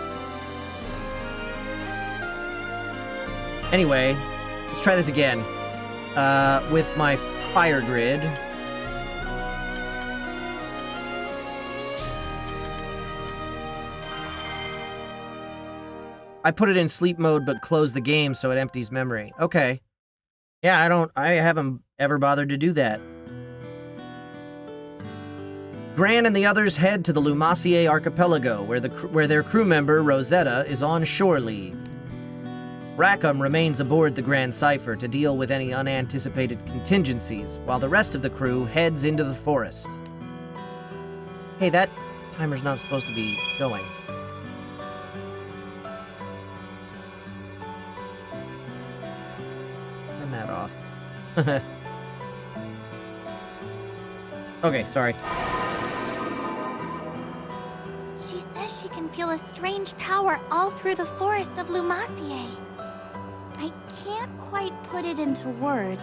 A: Anyway, let's try this again. With my fire grid. I put it in sleep mode, but close the game so it empties memory. Okay. Yeah, I haven't ever bothered to do that. Gran and the others head to the Lumassier archipelago, where their crew member, Rosetta, is on shore leave. Rackham remains aboard the Grand Cipher to deal with any unanticipated contingencies, while the rest of the crew heads into the forest. Hey, that timer's not supposed to be going. Turn that off. Okay, sorry.
C: She says she can feel a strange power all through the forests of Lumassier.
E: I can't quite put it into words,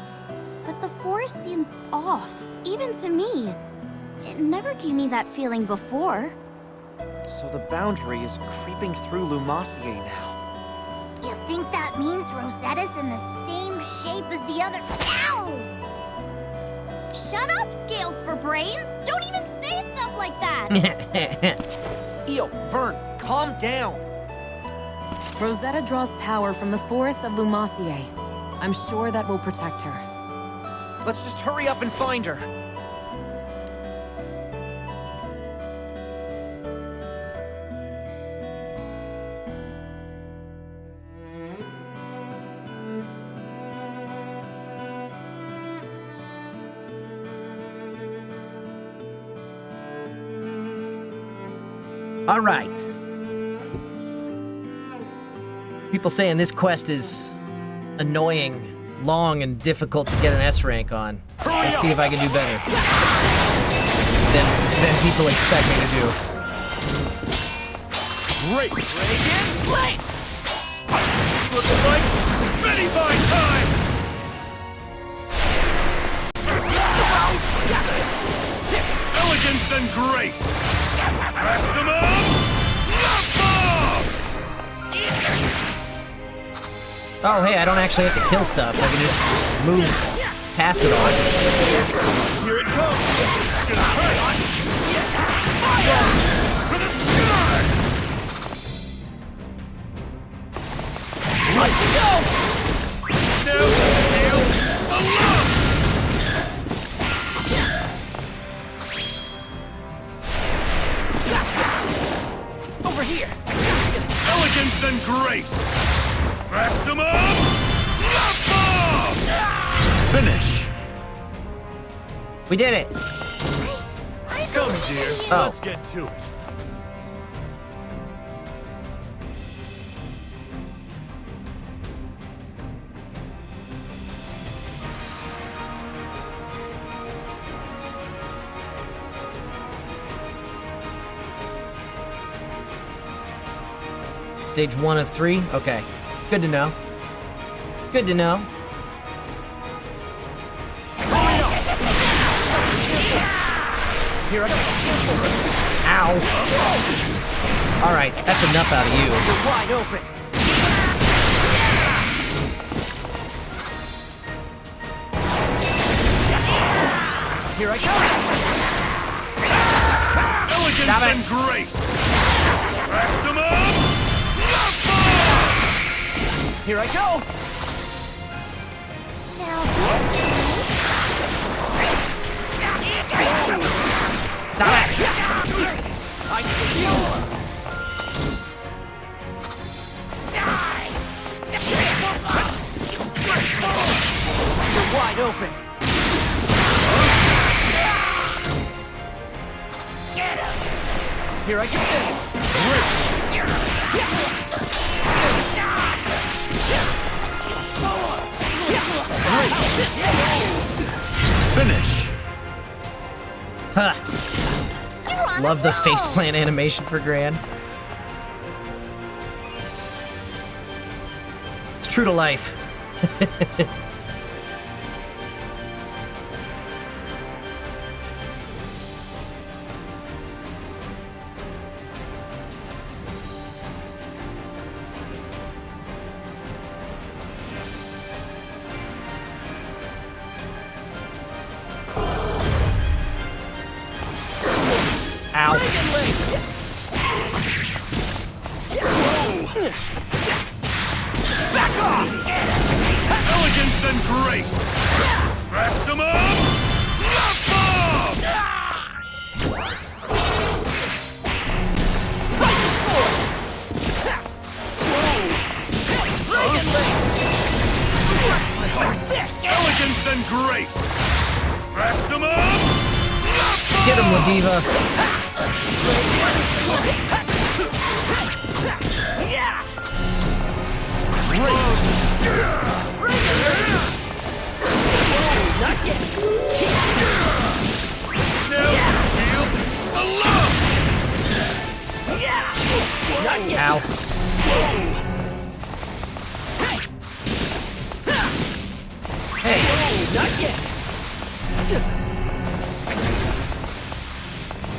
E: but the forest seems off, even to me. It never gave me that feeling before.
I: So the boundary is creeping through Lumassier now.
F: You think that means Rosetta's in the same shape as the other... Ow!
E: Shut up, Scales for Brains! Don't even say stuff like that!
I: Io, Vern, calm down!
H: Rosetta draws power from the forests of Lumassier. I'm sure that will protect her.
I: Let's just hurry up and find her.
A: All right. People saying this quest is annoying, long, and difficult to get an S rank on. Let's see if I can do better than people expect me to do.
J: Great! Play! Looks like Mini Buy time! Elegance and grace! Maximum!
A: Oh, hey, I don't actually have to kill stuff. I can just move past it all.
J: Here it comes! It's gonna hurt! Fire! To the sky! Let's go! Now, hail the love!
I: Over here!
J: Elegance and grace! Maximum! Love bomb! Finish!
A: We did it!
J: Come, dear.
A: Oh.
J: Let's get to it.
A: Stage 1 of 3? Okay. Good to know. Good to know.
I: Here I go.
A: Ow. Alright, that's enough out of you.
I: You're wide open. Here I go.
J: Elegance
A: Stop it.
J: and grace. Maximum!
I: Here I go.
C: Now
A: Stop it!
I: I feel. open.
B: Get him!
I: Here, I can
J: Finish.
A: Huh. Love the faceplant animation for Gran. It's true to life. Ow.
B: Back off!
J: Elegance and grace. Maximum. Love bomb. Elegance and grace. Maximum. Love bomb.
A: Get him, Ladiva.
B: Not yet!
J: Now feel the love.
B: Not yet!
A: Ow. Hey.
B: Not yet!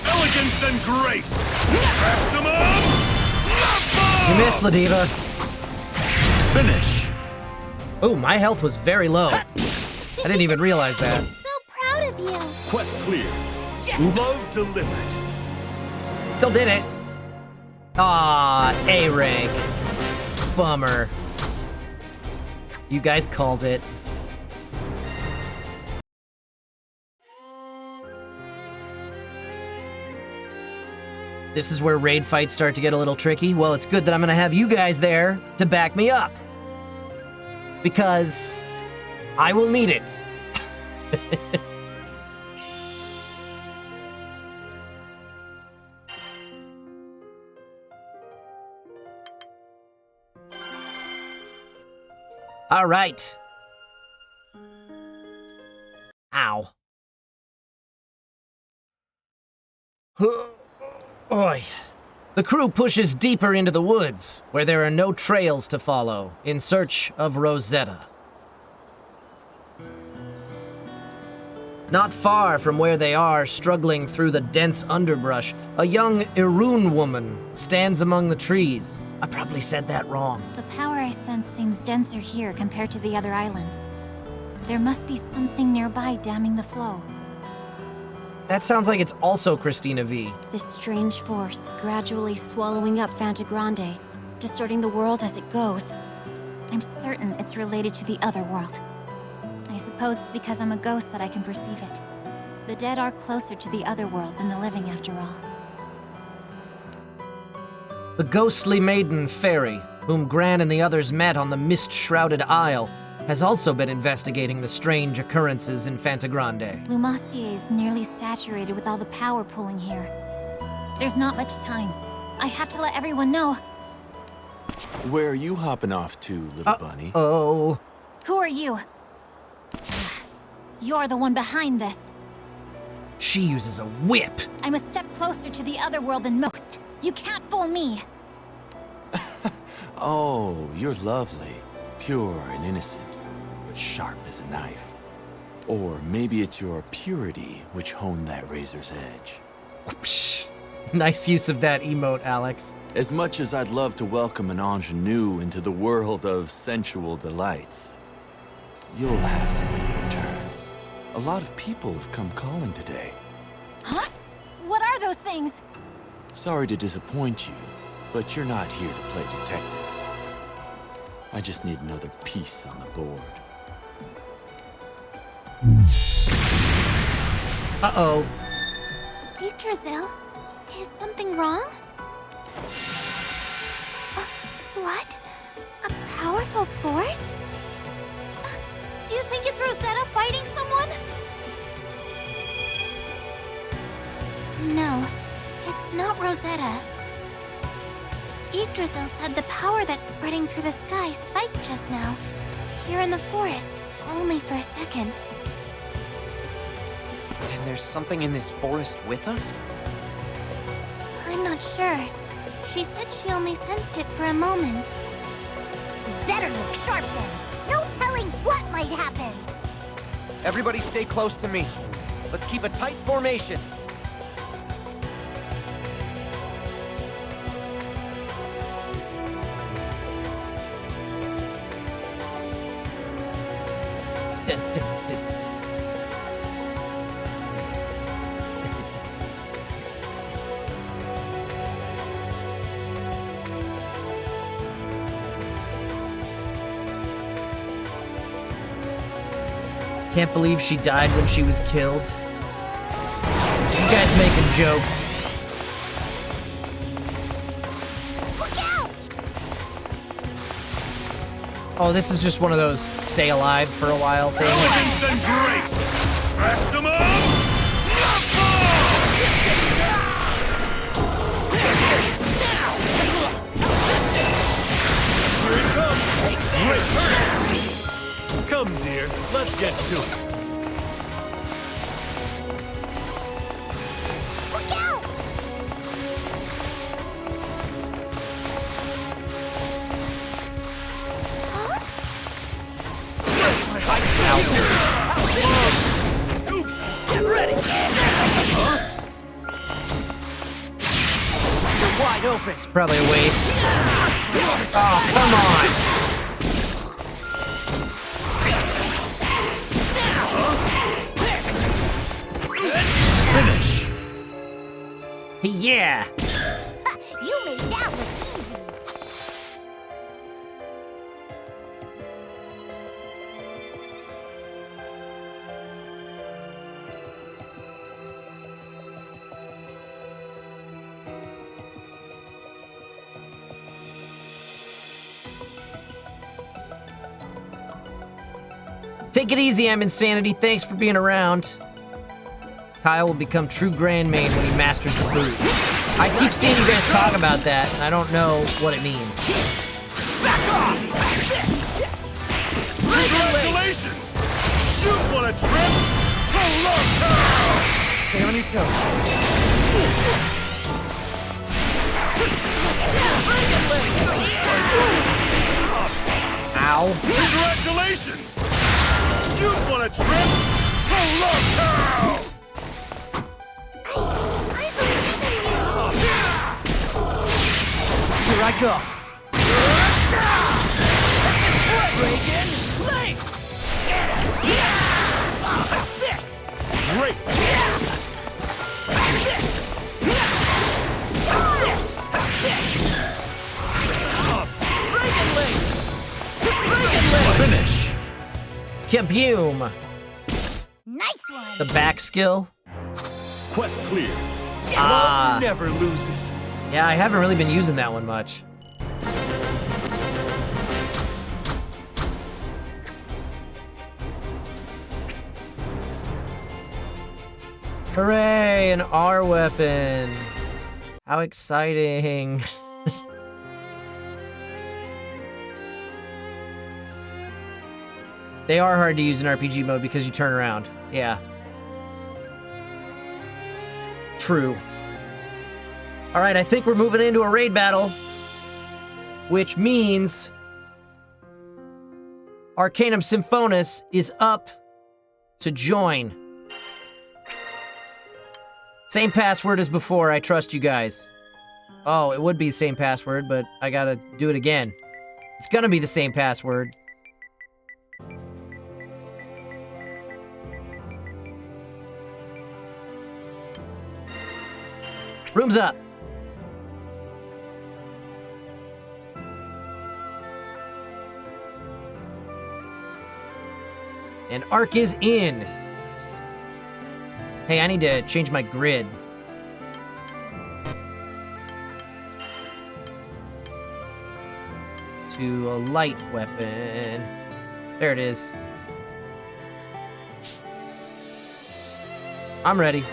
J: Elegance and grace. Maximum. Love bomb.
A: You missed, Ladiva.
J: Finish.
A: Oh, my health was very low. I didn't even realize that.
F: So proud of you.
J: Quest clear.
A: Oops.
J: Love delivered.
A: Still did it. Ah, A rank. Bummer. You guys called it. This is where raid fights start to get a little tricky. Well, it's good that I'm gonna have you guys there to back me up. Because I will need it. All right. Ow. Oi. The crew pushes deeper into the woods, where there are no trails to follow, in search of Rosetta. Not far from where they are, struggling through the dense underbrush, a young Irun woman stands among the trees. I probably said that wrong.
E: The power I sense seems denser here compared to the other islands. There must be something nearby damming the flow.
A: That sounds like it's also Christina V.
E: This strange force gradually swallowing up Fantagrande, distorting the world as it goes. I'm certain it's related to the other world. I suppose it's because I'm a ghost that I can perceive it. The dead are closer to the other world than the living, after all.
A: The ghostly maiden Fairy, whom Gran and the others met on the mist-shrouded isle, has also been investigating the strange occurrences in Fantagrande.
E: Lumassier is nearly saturated with all the power pulling here. There's not much time. I have to let everyone know.
K: Where are you hopping off to, little bunny?
A: Oh.
E: Who are you? You're the one behind this.
A: She uses a whip.
E: I'm a step closer to the other world than most. You can't fool me.
K: Oh, you're lovely. Pure and innocent, but sharp as a knife. Or maybe it's your purity which honed that razor's edge.
A: Whoosh. Nice use of that emote, Alex.
K: As much as I'd love to welcome an ingenue into the world of sensual delights, you'll have to wait your turn. A lot of people have come calling today.
E: Huh? What are those things?
K: Sorry to disappoint you, but you're not here to play detective. I just need another piece on the board.
A: Uh-oh.
F: Yggdrasil, is something wrong? What? A powerful force?
E: Do you think it's Rosetta
C: fighting someone? No, it's not Rosetta. Yggdrasil said the power that's spreading through the sky spiked just now, here in the forest, only for a second.
I: And there's something in this forest with us?
C: I'm not sure. She said she only sensed it for a moment.
F: Better look sharp then. No telling what might happen.
I: Everybody stay close to me. Let's keep a tight formation.
A: Dun, dun, dun. Can't believe she died when she was killed. You guys making jokes.
F: Look out!
A: Oh, this is just one of those stay alive for a while things.
J: Elegance and grace! Maximum! Here it comes! Great hurt! Come, dear, let's get to it.
F: Look out!
I: Oops! Get ready! You're wide open.
A: It's probably a waste. Oh, come on!
J: Finish!
A: Yeah!
F: You made that look easy.
A: Take it easy, I'm Insanity. Thanks for being around. Kyle will become true Grand Main when he masters the boot. I keep seeing you guys talk about that, and I don't know what it means.
J: Congratulations! You've won a trip! Hello!
I: Stay on your toes.
A: Ow.
J: Congratulations! You've won a trip! Hello!
F: I believe in you.
I: Here I go. Reagan, late!
J: Great! Finish!
A: Kaboom!
F: Nice one.
A: The back skill.
J: Quest clear.
A: Ah.
J: Love never loses.
A: Yeah, I haven't really been using that one much. Hooray, an R weapon. How exciting. They are hard to use in RPG mode because you turn around. Yeah. True. All right, I think we're moving into a raid battle, which means Arcanum Symphonis is up to join. Same password as before, I trust you guys. Oh, it would be the same password, but I gotta do it again. It's gonna be the same password. Room's up. And Arc is in. Hey, I need to change my grid. To a light weapon. There it is. I'm ready.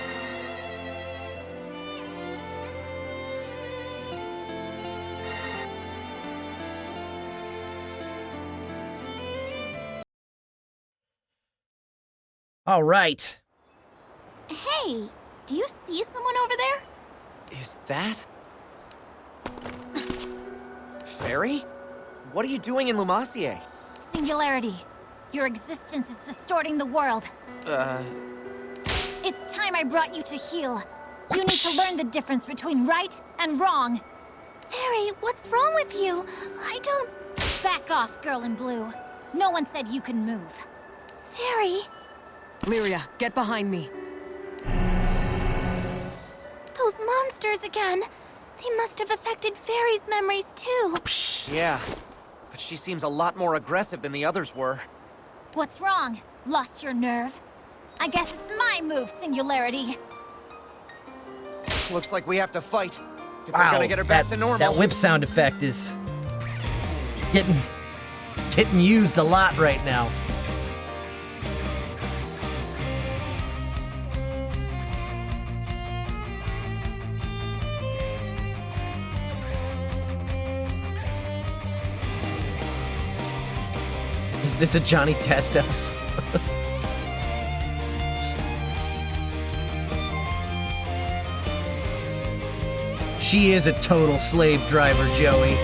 A: All right.
E: Hey, do you see someone over there?
I: Is that... Fairy? What are you doing in Lumassier?
E: Singularity. Your existence is distorting the world. It's time I brought you to heal. You need to learn the difference between right and wrong.
C: Fairy, what's wrong with you? I don't...
E: Back off, girl in blue. No one said you could move.
C: Fairy...
H: Lyria, get behind me.
C: Those monsters again. They must have affected Fairy's memories too.
I: Yeah, but she seems a lot more aggressive than the others were.
E: What's wrong? Lost your nerve? I guess it's my move, Singularity.
I: Looks like we have to fight. If we're gonna get her back to normal.
A: That whip sound effect is getting used a lot right now. Is this a Johnny Test episode? She is a total slave driver, Joey.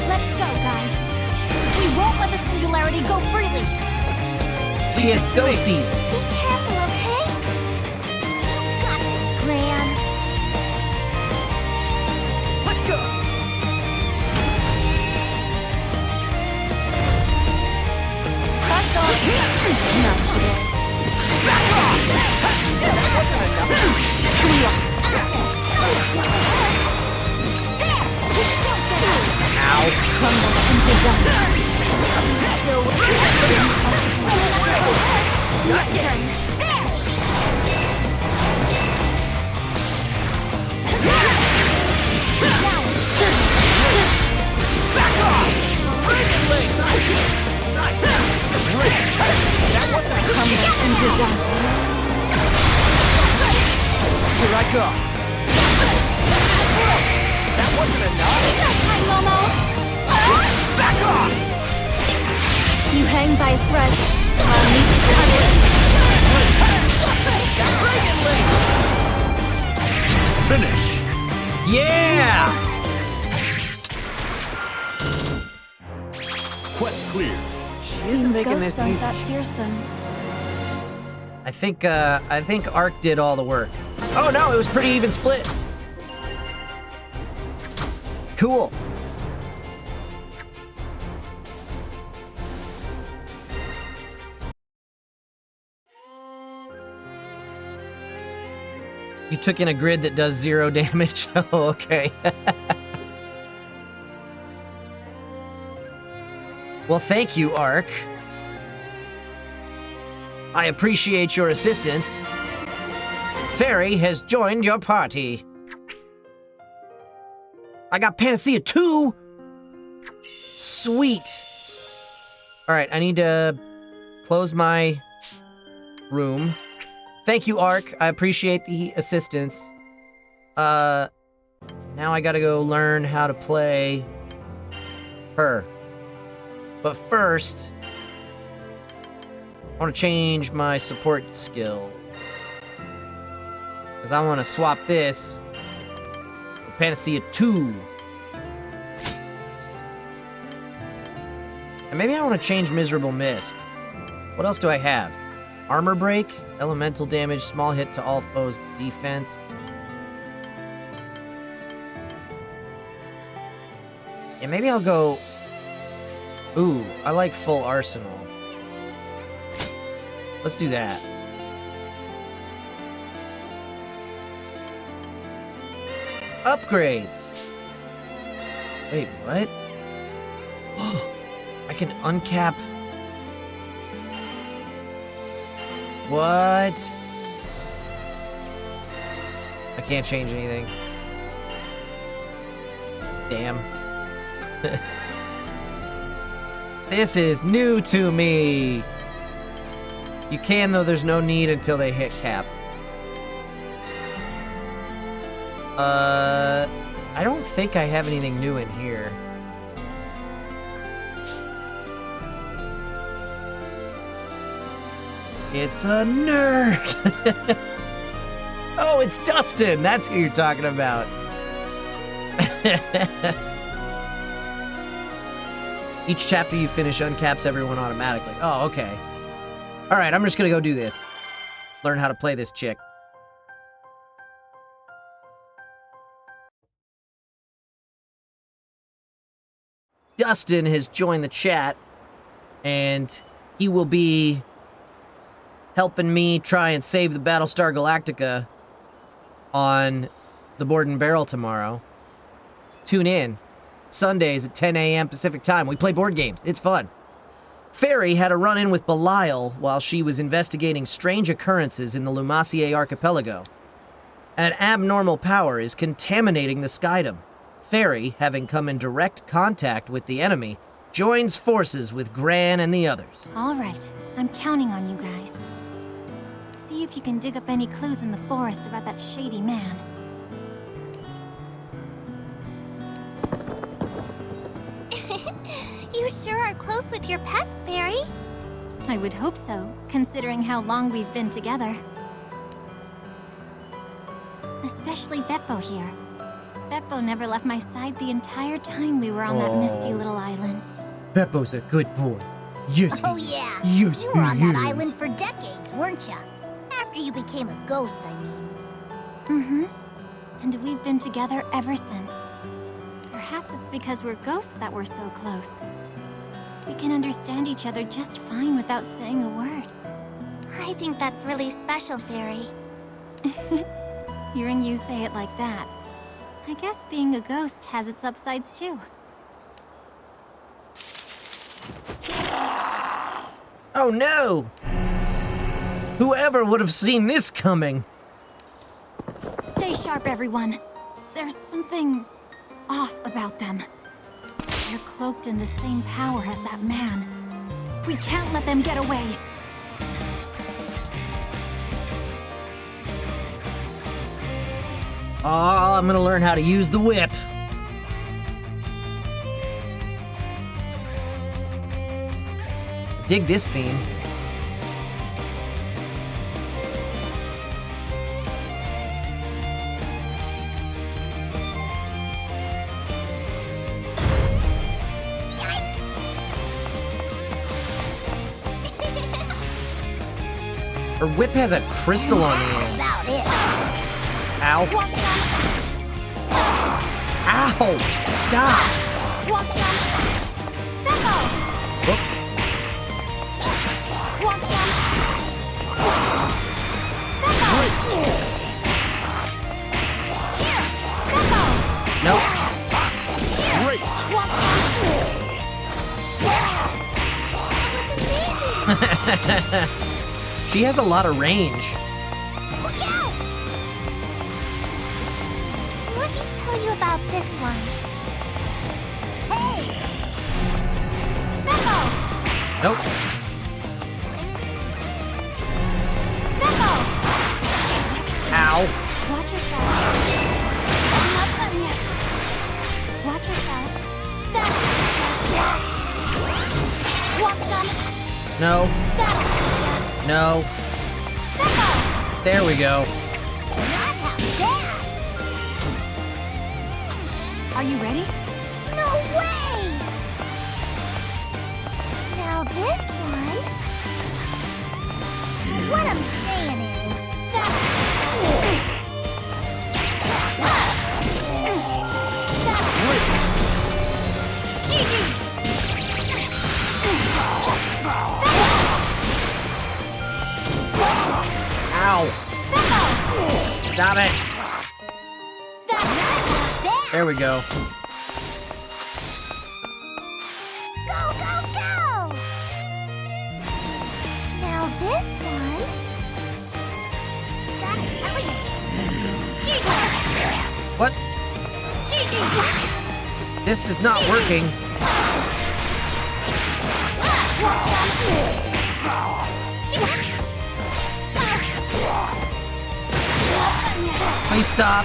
E: Let's go, guys. We won't let the Singularity go freely.
A: She has ghosties.
C: Be careful, okay? Got this, Gran.
I: Let's go!
E: That's all. Not today.
I: Here I go. That wasn't enough.
E: Hi, Momo.
I: Back off!
E: You hang by a thread. I'll need to cut it.
J: Finish.
A: Yeah!
J: Quest clear.
I: She isn't making this easy.
E: that fearsome.
A: I think Ark did all the work. Oh no, it was pretty even split. Cool. You took in a grid that does 0 damage. Oh, okay. Well, thank you, Ark. I appreciate your assistance. Fairy has joined your party. I got Panacea 2! Sweet. Alright, I need to close my room. Thank you, Ark. I appreciate the assistance. Now I gotta go learn how to play her. But first, I want to change my support skills. Because I want to swap this for Panacea 2. And maybe I want to change Miserable Mist. What else do I have? Armor Break, Elemental Damage, Small Hit to all foes, Defense. Yeah, maybe I'll go... Ooh, I like Full Arsenal. Let's do that. Upgrades! Wait, what? I can uncap... What? I can't change anything. Damn. This is new to me. You can, though there's no need until they hit cap. I don't think I have anything new in here. It's a nerd. Oh, it's Dustin. That's who you're talking about. Each chapter you finish uncaps everyone automatically. Oh, okay. All right, I'm just gonna go do this. Learn how to play this chick. Dustin has joined the chat, and he will be helping me try and save the Battlestar Galactica on the Board and Barrel tomorrow. Tune in. Sundays at 10 a.m. Pacific time. We play board games. It's fun. Fairy had a run-in with Belial while she was investigating strange occurrences in the Lumacier archipelago. An abnormal power is contaminating the Skydom. Fairy, having come in direct contact with the enemy, joins forces with Gran and the others.
E: All right, I'm counting on you guys. See if you can dig up any clues in the forest about that shady man.
C: You sure are close with your pets, Fairy.
E: I would hope so, considering how long we've been together. Especially Beppo here. Beppo never left my side the entire time we were on that misty little island.
A: Beppo's a good boy. Yes,
F: Oh
A: he
F: yeah,
A: Yes,
F: you were on that
A: he is.
F: island for decades, weren't ya? After you became a ghost, I mean.
E: Mm-hmm. And we've been together ever since. Perhaps it's because we're ghosts that we're so close. We can understand each other just fine without saying a word.
C: I think that's really special, Fairy.
E: Hearing you say it like that, I guess being a ghost has its upsides too.
A: Oh no! Whoever would have seen this coming?
E: Stay sharp, everyone. There's something off about them. They're cloaked in the same power as that man. We can't let them get away.
A: Oh, I'm gonna learn how to use the whip. Dig this theme. Her whip has a crystal on the end.
F: About it.
A: Ow. Ow! Stop! Whoop. Nope.
J: Great!
A: She has a lot of range.
C: Look out! Let me tell you about this one.
F: Hey!
C: Beppo!
A: Nope.
C: Beppo!
A: Ow.
E: Watch yourself. I'm not done yet. Watch yourself. That's it. Want some?
A: No.
E: That's
A: No. There we go.
F: Not how bad!
E: Are you ready?
F: No way! Now this one... What I'm saying is...
A: Ow. Stop it. There we go.
F: Go, go, go! Now this one... Gotta tell you...
A: What? This is not working. Please stop.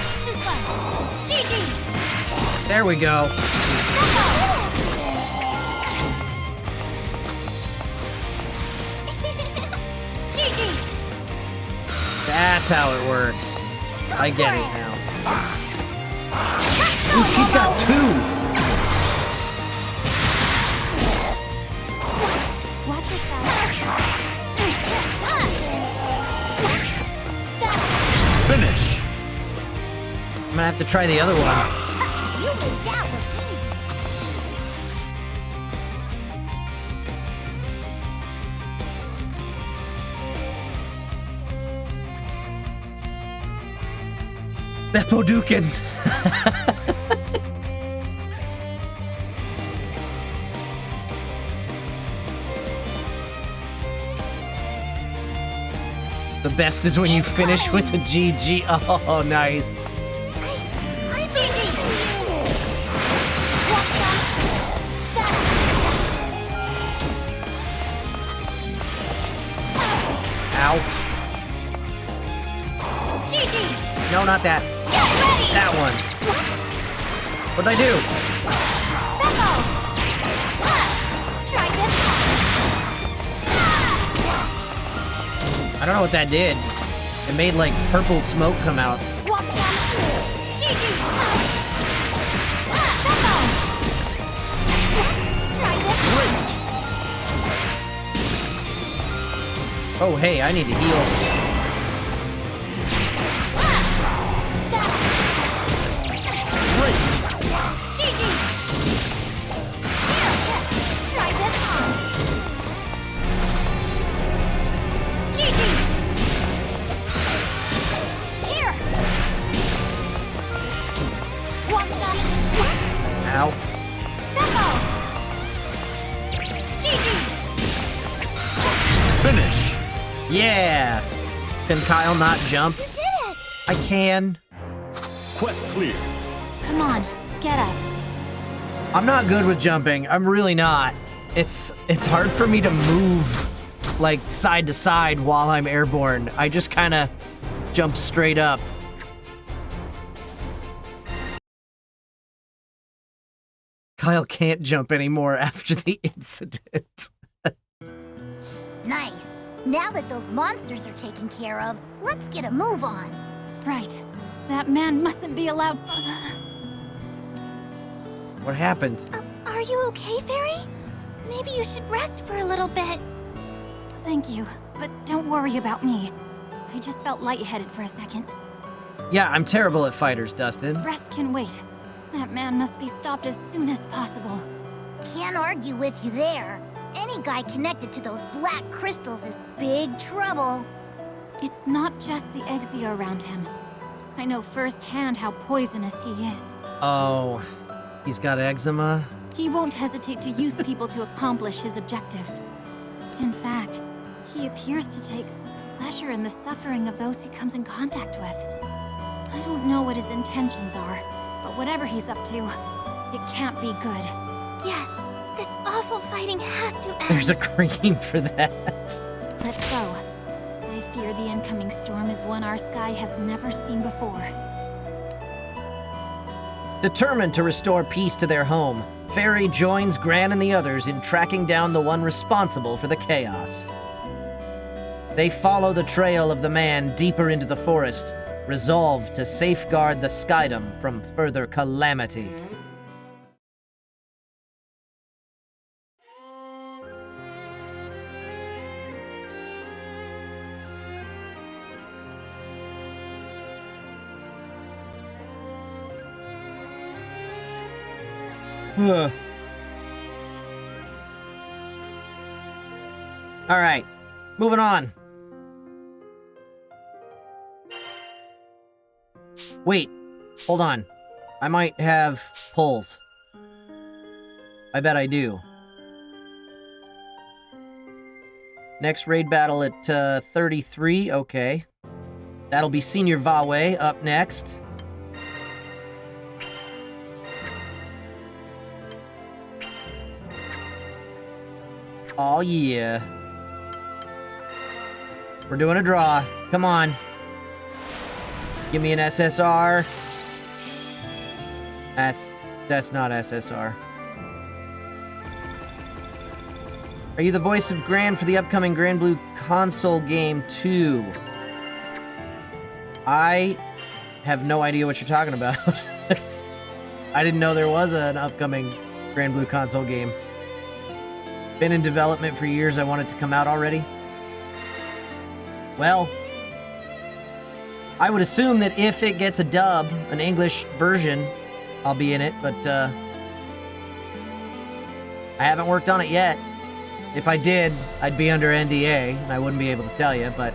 A: There we go. That's how it works. I get it now. Ooh, she's got two.
E: Watch yourself.
J: Finish.
A: I'm gonna have to try the other one.
E: You moved out with
A: Beppo Dukin. The best is when you finish with a GG. Oh, nice. Ow. No, not that. That one. What'd I do?
E: Try this.
A: I don't know what that did. It made like purple smoke come out. Oh, hey, I need to heal. Ow.
J: Finish.
A: Yeah! Can Kyle not jump?
E: You did it!
A: I can.
J: Quest clear.
E: Come on, get up.
A: I'm not good with jumping. I'm really not. It's hard for me to move like side to side while I'm airborne. I just kind of jump straight up. Kyle can't jump anymore after the incident.
F: Nice. Now that those monsters are taken care of, let's get a move on.
E: Right. That man mustn't be allowed.
A: What happened?
C: Are you okay, Fairy? Maybe you should rest for a little bit.
E: Thank you, but don't worry about me. I just felt lightheaded for a second.
A: Yeah, I'm terrible at fighters, Dustin.
E: Rest can wait. That man must be stopped as soon as possible.
F: Can't argue with you there. Any guy connected to those black crystals is big trouble.
E: It's not just the Exia around him. I know firsthand how poisonous he is.
A: Oh, he's got eczema?
E: He won't hesitate to use people to accomplish his objectives. In fact, he appears to take pleasure in the suffering of those he comes in contact with. I don't know what his intentions are, but whatever he's up to, it can't be good.
C: Yes, this awful fighting has to end.
A: There's a green for that.
E: Let's go. I fear the incoming storm is one our sky has never seen before.
A: Determined to restore peace to their home, Fairy joins Gran and the others in tracking down the one responsible for the chaos. They follow the trail of the man deeper into the forest, resolved to safeguard the Skydom from further calamity. All right, moving on. Wait, hold on. I might have pulls. I bet I do. Next raid battle at 33, okay. That'll be Senior Vawe up next. Oh yeah. We're doing a draw. Come on. Give me an SSR. That's not SSR. Are you the voice of Gran for the upcoming Granblue console game 2? I have no idea what you're talking about. I didn't know there was an upcoming Granblue console game. Been in development for years. I want it to come out already. Well, I would assume that if it gets a dub, an English version, I'll be in it, but I haven't worked on it yet. If I did, I'd be under NDA, and I wouldn't be able to tell you, but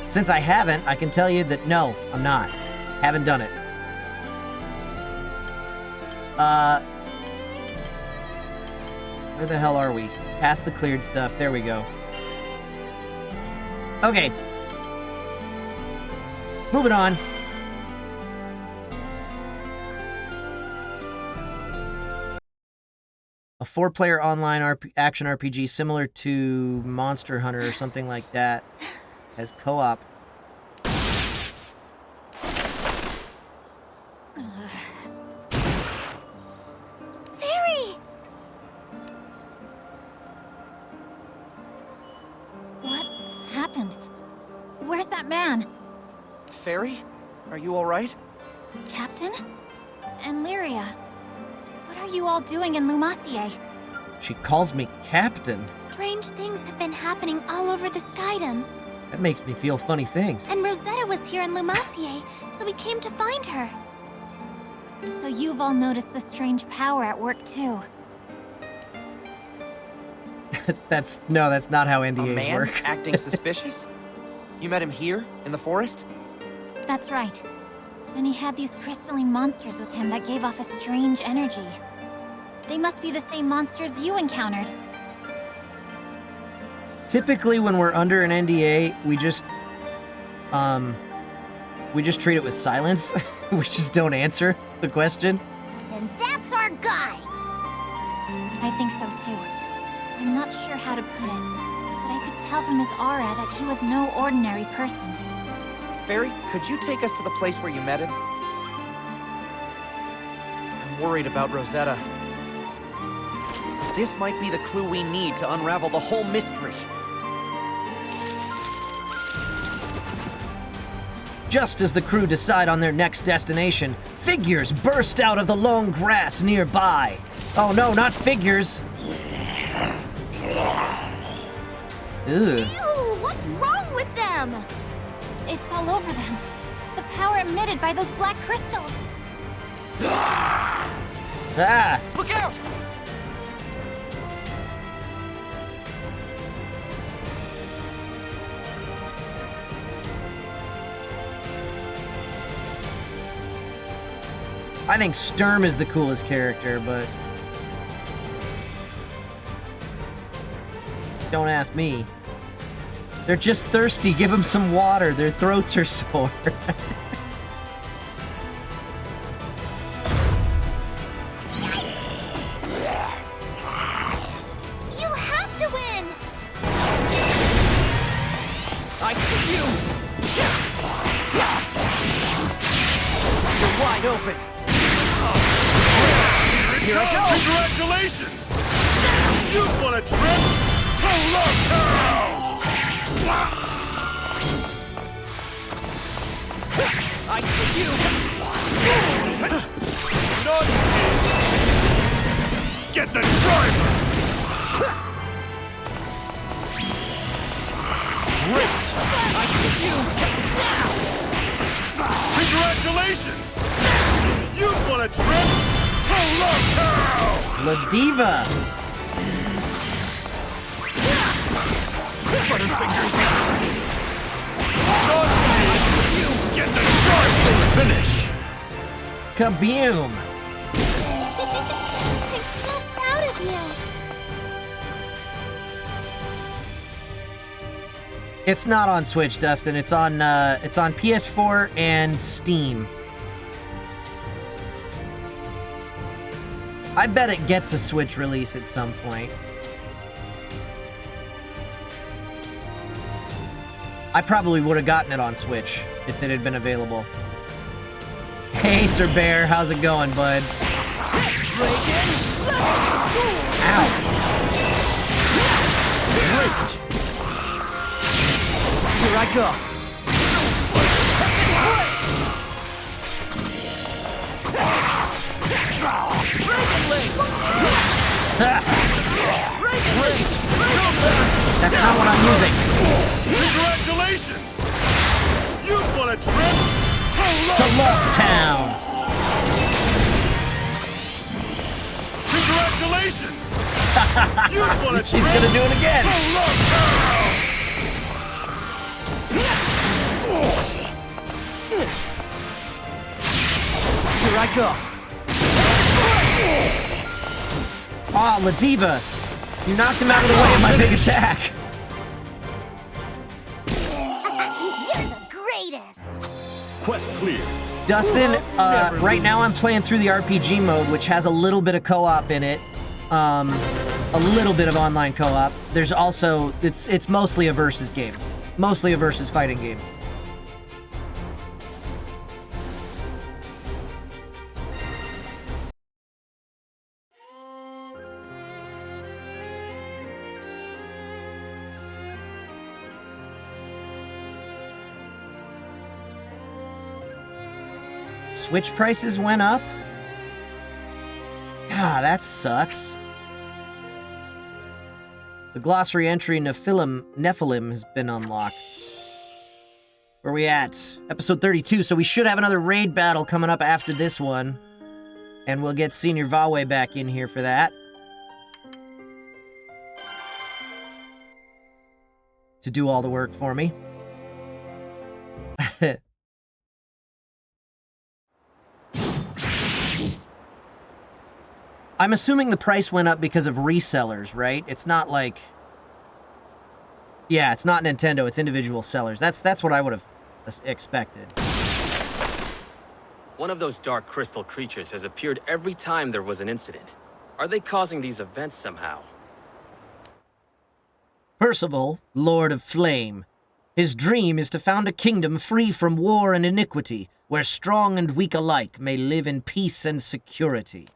A: since I haven't, I can tell you that no, I'm not. Haven't done it. Where the hell are we? Past the cleared stuff. There we go. Okay. Moving on. A 4-player online action RPG similar to Monster Hunter or something like that has co-op.
E: Fairy! What happened? Where's that man?
I: Fairy? Are you alright?
E: Captain? And Lyria? What are you all doing in Lumacier?
A: She calls me Captain.
C: Strange things have been happening all over the Skydom.
A: That makes me feel funny things.
C: And Rosetta was here in Lumacier, so we came to find her.
E: So you've all noticed the strange power at work too.
A: that's not how NDAs
I: A man
A: work.
I: acting suspicious? You met him here, in the forest?
E: That's right. And he had these crystalline monsters with him that gave off a strange energy. They must be the same monsters you encountered.
A: Typically, when we're under an NDA, we just treat it with silence. We just don't answer the question.
F: Then that's our guy!
E: I think so too. I'm not sure how to put it, but I could tell from his aura that he was no ordinary person.
I: Fairy, could you take us to the place where you met him? I'm worried about Rosetta. This might be the clue we need to unravel the whole mystery.
A: Just as the crew decide on their next destination, figures burst out of the long grass nearby. Oh no, not figures. Ugh.
E: Ew, what's wrong with them? It's all over them. The power emitted by those black crystals.
A: Ah!
I: Look out!
A: I think Sturm is the coolest character, but don't ask me. They're just thirsty. Give them some water. Their throats are sore.
E: You have to win!
I: I see you! You're wide open.
J: Here I go! Congratulations! You want a trip to Love
I: I see you!
J: Not Get the driver! Great!
I: I see you!
J: Congratulations! You want a trip to Love Town!
A: La Diva!
J: Butterfingers! You get the driver finish!
A: Kaboom!
C: I'm so proud of you.
A: It's not on Switch, Dustin. It's on PS4 and Steam. I bet it gets a Switch release at some point. I probably would have gotten it on Switch if it had been available. Hey, Sir Bear, how's it going, bud? Ow.
B: Great. Here I go.
A: That's not what I'm using.
J: Congratulations! You've won a trip
A: To Love Town.
J: Congratulations! You've won a
A: She's gonna do it again.
B: Here I go.
A: Ah, La Diva. You knocked him out of the way of my big attack.
E: You're the greatest!
J: Quest clear.
A: Dustin, right now I'm playing through the RPG mode, which has a little bit of co-op in it. A little bit of online co-op. There's also, it's mostly a versus game. Mostly a versus fighting game. Switch prices went up? God, that sucks. The glossary entry Nephilim has been unlocked. Where we at? Episode 32, so we should have another raid battle coming up after this one. And we'll get Senior Vawe back in here for that. To do all the work for me. I'm assuming the price went up because of resellers, right? It's not like... Yeah, it's not Nintendo, it's individual sellers. That's what I would have expected.
L: One of those dark crystal creatures has appeared every time there was an incident. Are they causing these events somehow?
A: Percival, Lord of Flame. His dream is to found a kingdom free from war and iniquity, where strong and weak alike may live in peace and security.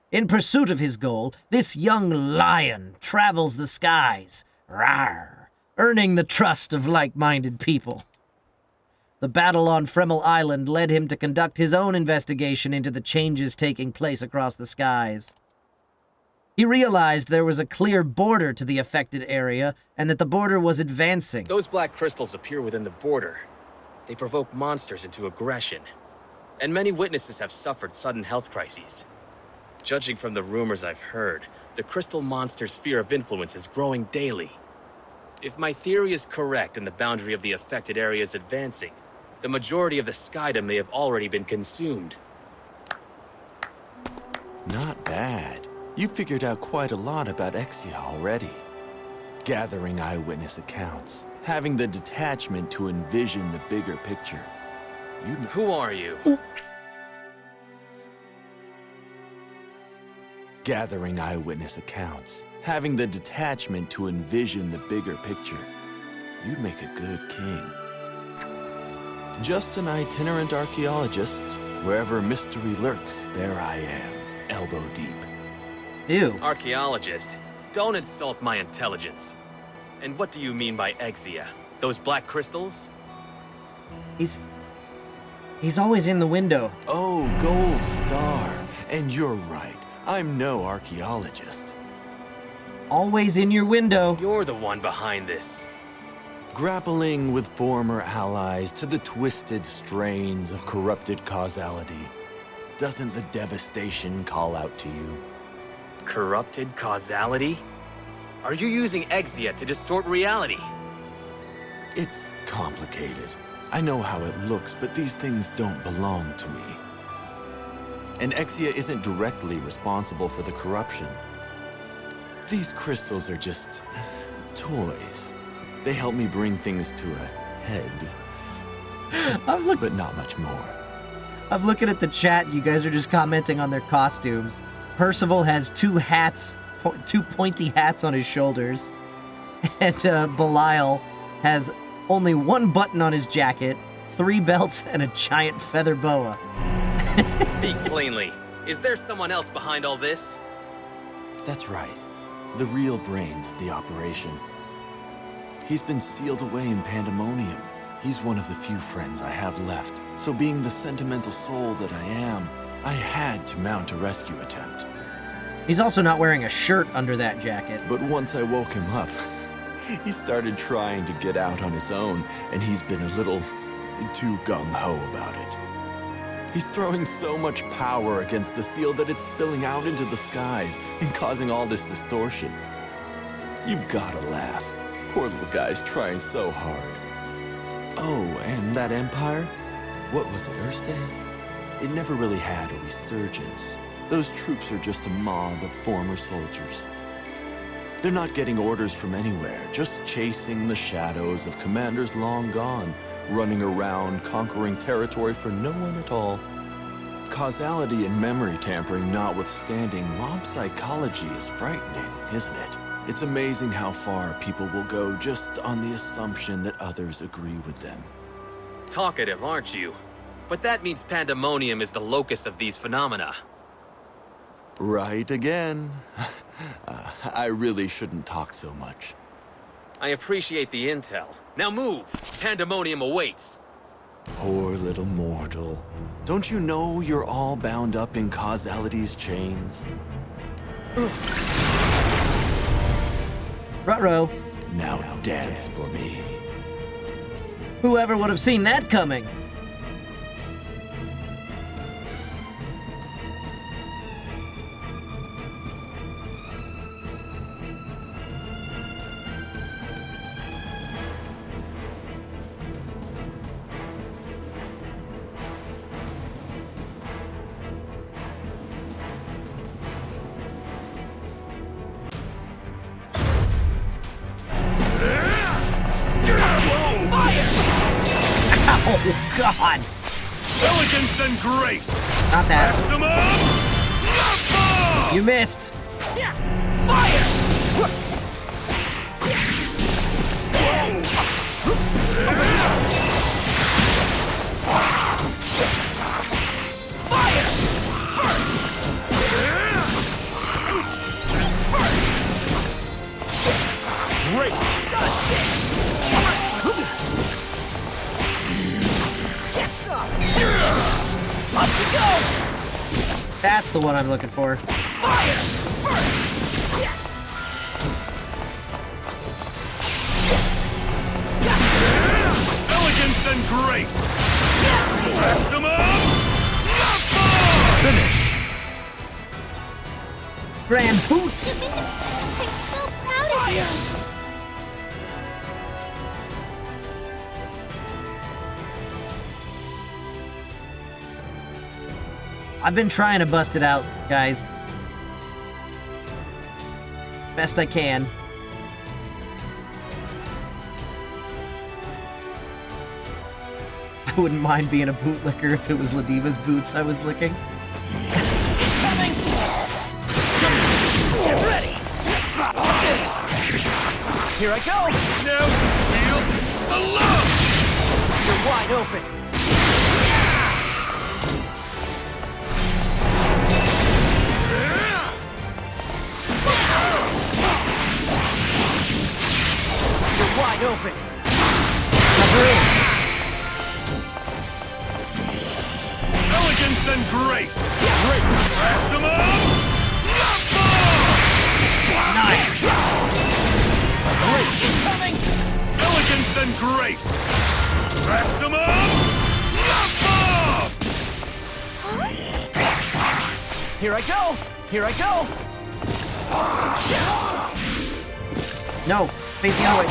A: In pursuit of his goal, this young lion travels the skies, rawr, earning the trust of like-minded people. The battle on Fremel Island led him to conduct his own investigation into the changes taking place across the skies. He realized there was a clear border to the affected area, and that the border was advancing.
L: Those black crystals appear within the border. They provoke monsters into aggression. And many witnesses have suffered sudden health crises. Judging from the rumors I've heard, the crystal monster's sphere of influence is growing daily. If my theory is correct and the boundary of the affected area is advancing, the majority of the Skydom may have already been consumed.
K: Not bad. You figured out quite a lot about Exia already. Gathering eyewitness accounts, having the detachment to envision the bigger picture.
L: Who are you?
K: Gathering eyewitness accounts, having the detachment to envision the bigger picture. You'd make a good king. Just an itinerant archaeologist. Wherever mystery lurks, there I am, elbow deep.
A: Ew.
L: Archaeologist, don't insult my intelligence. And what do you mean by Exia? Those black crystals?
A: He's always in the window.
K: Oh, Gold Star. And you're right. I'm no archaeologist.
A: Always in your window.
L: You're the one behind this.
K: Grappling with former allies to the twisted strains of corrupted causality. Doesn't the devastation call out to you?
L: Corrupted causality? Are you using Exia to distort reality?
K: It's complicated. I know how it looks, but these things don't belong to me. And Exia isn't directly responsible for the corruption. These crystals are just toys. They help me bring things to a head. But not much more.
A: I'm looking at the chat. You guys are just commenting on their costumes. Percival has two pointy hats on his shoulders. And Belial has Only one button on his jacket, 3 belts, and a giant feather boa.
L: Speak plainly. Is there someone else behind all this?
K: That's right. The real brains of the operation. He's been sealed away in Pandemonium. He's one of the few friends I have left. So being the sentimental soul that I am, I had to mount a rescue attempt.
A: He's also not wearing a shirt under that jacket.
K: But once I woke him up, he started trying to get out on his own, and he's been a little too gung-ho about it. He's throwing so much power against the seal that it's spilling out into the skies and causing all this distortion. You've gotta laugh. Poor little guy's trying so hard. Oh, and that empire? What was it, Erste? It never really had a resurgence. Those troops are just a mob of former soldiers. They're not getting orders from anywhere, just chasing the shadows of commanders long gone, running around, conquering territory for no one at all. Causality and memory tampering notwithstanding, mob psychology is frightening, isn't it? It's amazing how far people will go just on the assumption that others agree with them.
L: Talkative, aren't you? But that means Pandemonium is the locus of these phenomena.
K: Right again. I really shouldn't talk so much.
L: I appreciate the intel. Now move! Pandemonium awaits!
K: Poor little mortal. Don't you know you're all bound up in causality's chains?
A: Ruh-roh.
K: Now dance for me.
A: Whoever would have seen that coming? Oh, God!
J: Elegance and grace!
A: Not that.
J: Maximum!
A: You missed!
J: Great!
A: That's the one I'm looking for.
J: Elegance and grace! Maximum!
K: Finish!
A: Gran boot!
E: I'm so proud of you.
A: I've been trying to bust it out, guys. Best I can. I wouldn't mind being a bootlicker if it was Ladiva's boots I was licking.
B: Incoming! Get ready!
I: Here I go!
J: Now feel the love!
I: You're wide open! You're wide open!
J: Elegance and grace! Great! Maximum!
A: Nice!
B: Incoming!
J: Elegance and grace! Maximum!
I: Here I go! Here I go!
A: No, face the other way.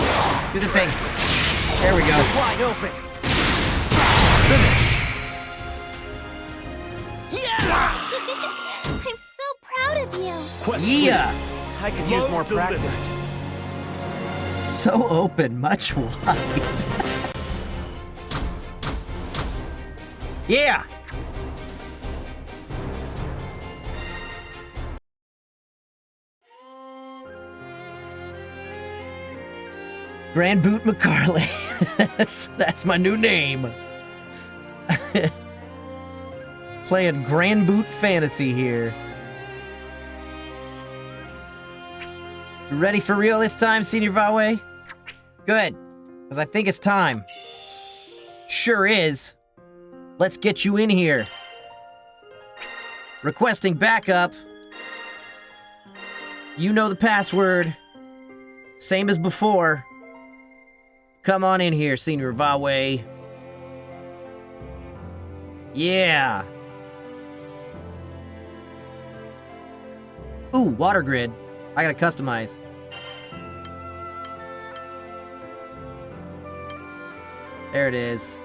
A: Do the thing. There we go.
I: Wide open!
E: I'm so proud of you.
A: Yeah!
I: I could use more practice.
A: So open, much wide. Yeah! Granblue McCarley. That's my new name. Playing Granblue Fantasy here. You ready for real this time, Senior Vawe? Good, because I think it's time. Sure is. Let's get you in here. Requesting backup. You know the password. Same as before. Come on in here, Senior Vawe. Yeah. Ooh, water grid. I gotta customize. There it is.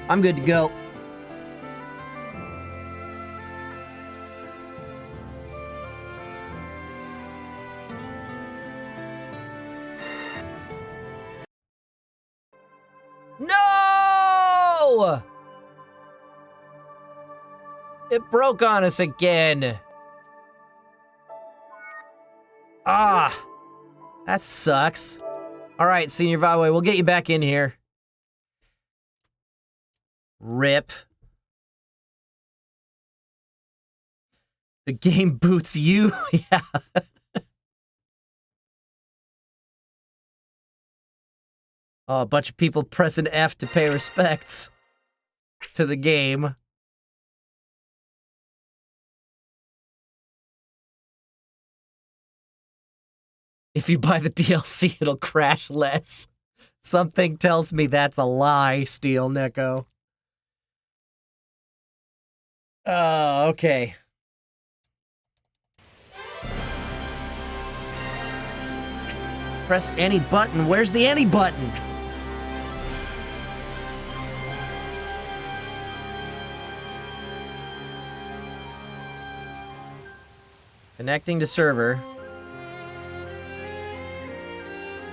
A: I'm good to go. No! It broke on us again. Ah, that sucks. All right, Senior Vawe, we'll get you back in here. Rip. The game boots you? Yeah. Oh, a bunch of people pressing F to pay respects to the game. If you buy the DLC, it'll crash less. Something tells me that's a lie, Steel Neko. Oh, okay. Press any button. Where's the any button? Connecting to server.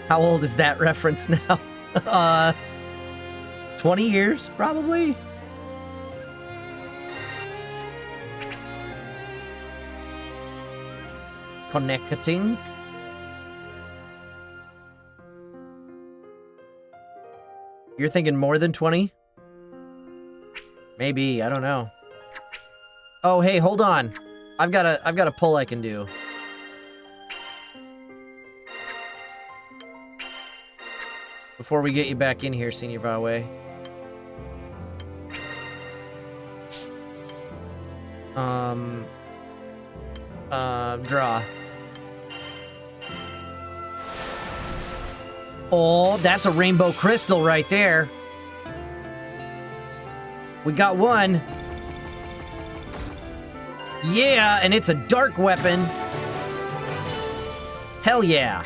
A: How old is that reference now? 20 years, probably? Connecting. You're thinking more than 20? Maybe, I don't know. Oh, hey, hold on. I've got a pull I can do. Before we get you back in here, Senior Vawe. Draw. Oh, that's a rainbow crystal right there. We got one. Yeah, and it's a dark weapon. Hell yeah.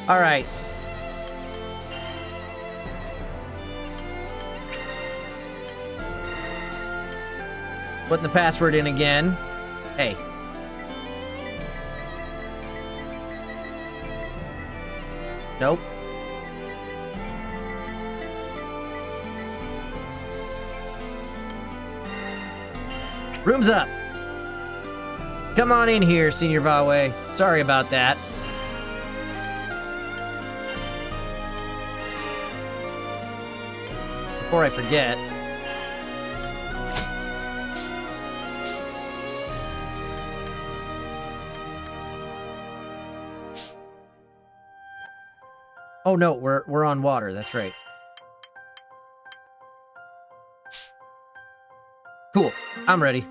A: All right. Putting the password in again. Hey. Nope. Room's up. Come on in here, Senior Vawe. Sorry about that. Before I forget. Oh no, we're on water, that's right. Cool, I'm ready.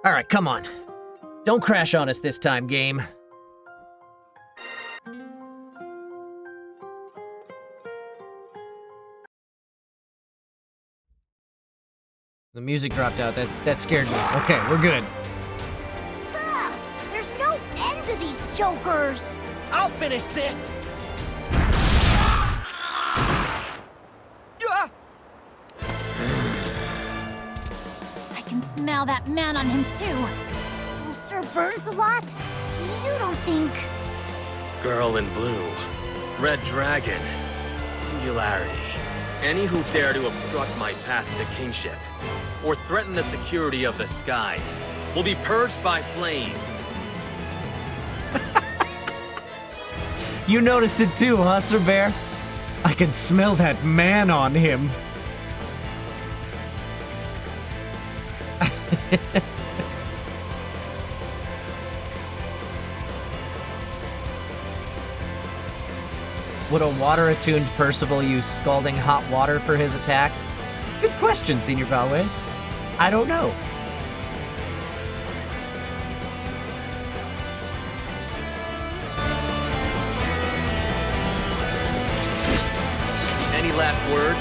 A: All right, come on. Don't crash on us this time, game. The music dropped out. That scared me. Okay, we're good.
F: Ugh! There's no end to these jokers!
I: I'll finish this!
E: I can smell that man on him too.
F: So Sir burns a lot? You don't think...
L: Girl in blue. Red dragon. Singularity. Any who dare to obstruct my path to kingship, or threaten the security of the skies, will be purged by flames.
A: You noticed it too, huh, Sir Bear? I can smell that man on him. Would a water-attuned Percival use scalding hot water for his attacks? Good question, Senior Valway. I don't know.
L: Any last words?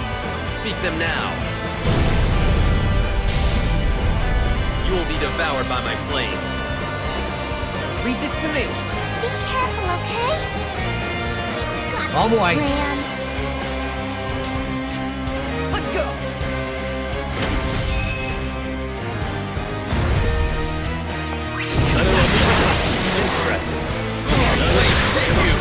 L: Speak them now. You will be devoured by my flames.
I: Leave this to me.
E: Be careful, okay?
A: Oh boy.
F: Gran.
I: Let's go!
L: Interesting. Flames take you.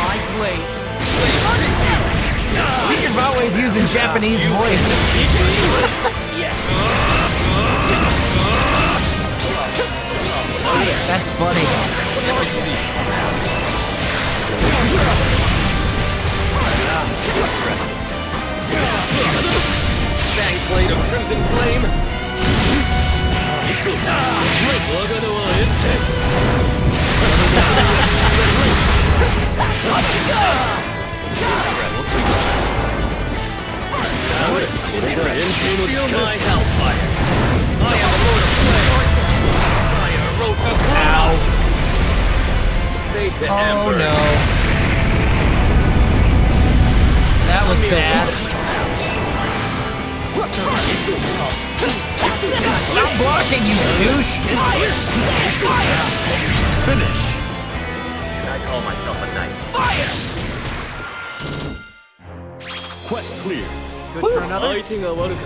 I: My blade.
A: Senior Valway's using Japanese voice. That's funny.
L: Fang blade of crimson flame. Feel my hellfire. I am a lord of flame. Fire wrote the
A: Ow.
L: Fate to
A: Oh
L: Ember.
A: no. That was bad. Stop blocking, you douche!
L: Finish. And I call myself a knight.
J: Quest clear.
I: Good for another?
L: Fighting a welcome.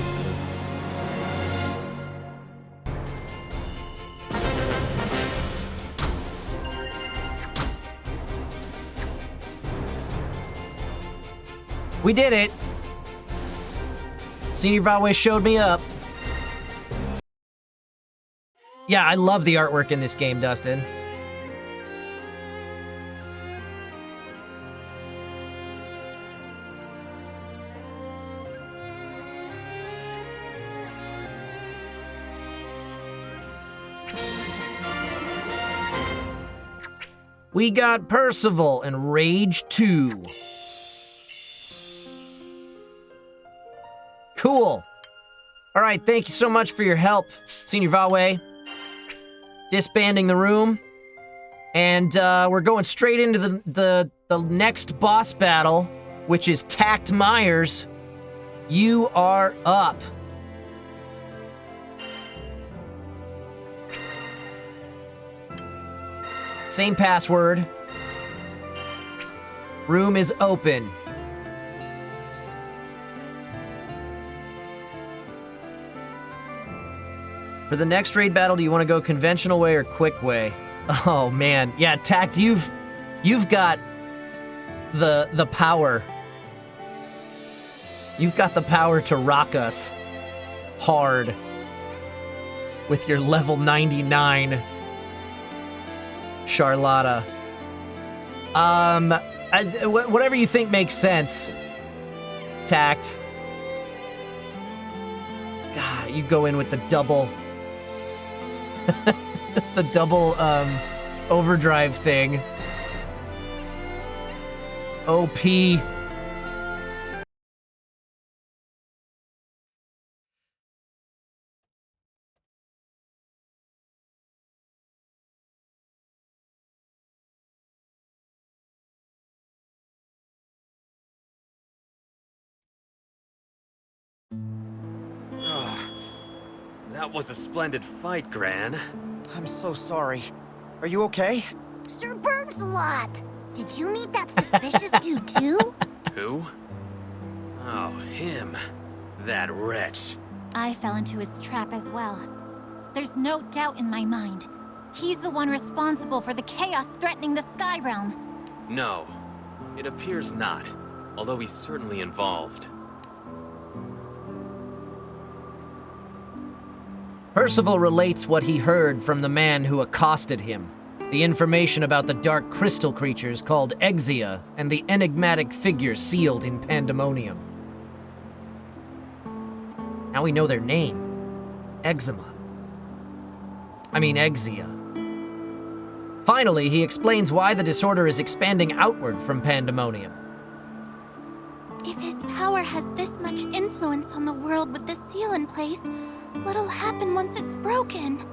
A: We did it! Senior Valway showed me up. Yeah, I love the artwork in this game, Dustin. We got Percival and Rage 2. Cool. All right, thank you so much for your help, Senior Valway. Disbanding the room. And we're going straight into the next boss battle, which is Tact Myers. You are up. Same password. Room is open. For the next raid battle, do you want to go conventional way or quick way? Oh man, yeah, Tact, you've got the power. You've got the power to rock us hard with your level 99 Charlotta. Whatever you think makes sense, Tact. God, you go in with the double the double overdrive thing. OP.
L: That was a splendid fight, Gran.
I: I'm so sorry. Are you okay?
F: Sir Lancelot! Did you meet that suspicious dude too?
L: Who? Oh, him. That wretch.
E: I fell into his trap as well. There's no doubt in my mind. He's the one responsible for the chaos threatening the Sky Realm.
L: No, it appears not, although he's certainly involved.
A: Percival relates what he heard from the man who accosted him. The information about the dark crystal creatures called Exia and the enigmatic figure sealed in Pandemonium. Now we know their name. Exia. Finally, he explains why the disorder is expanding outward from Pandemonium.
C: If his power has this much influence on the world with the seal in place, what'll happen once it's broken?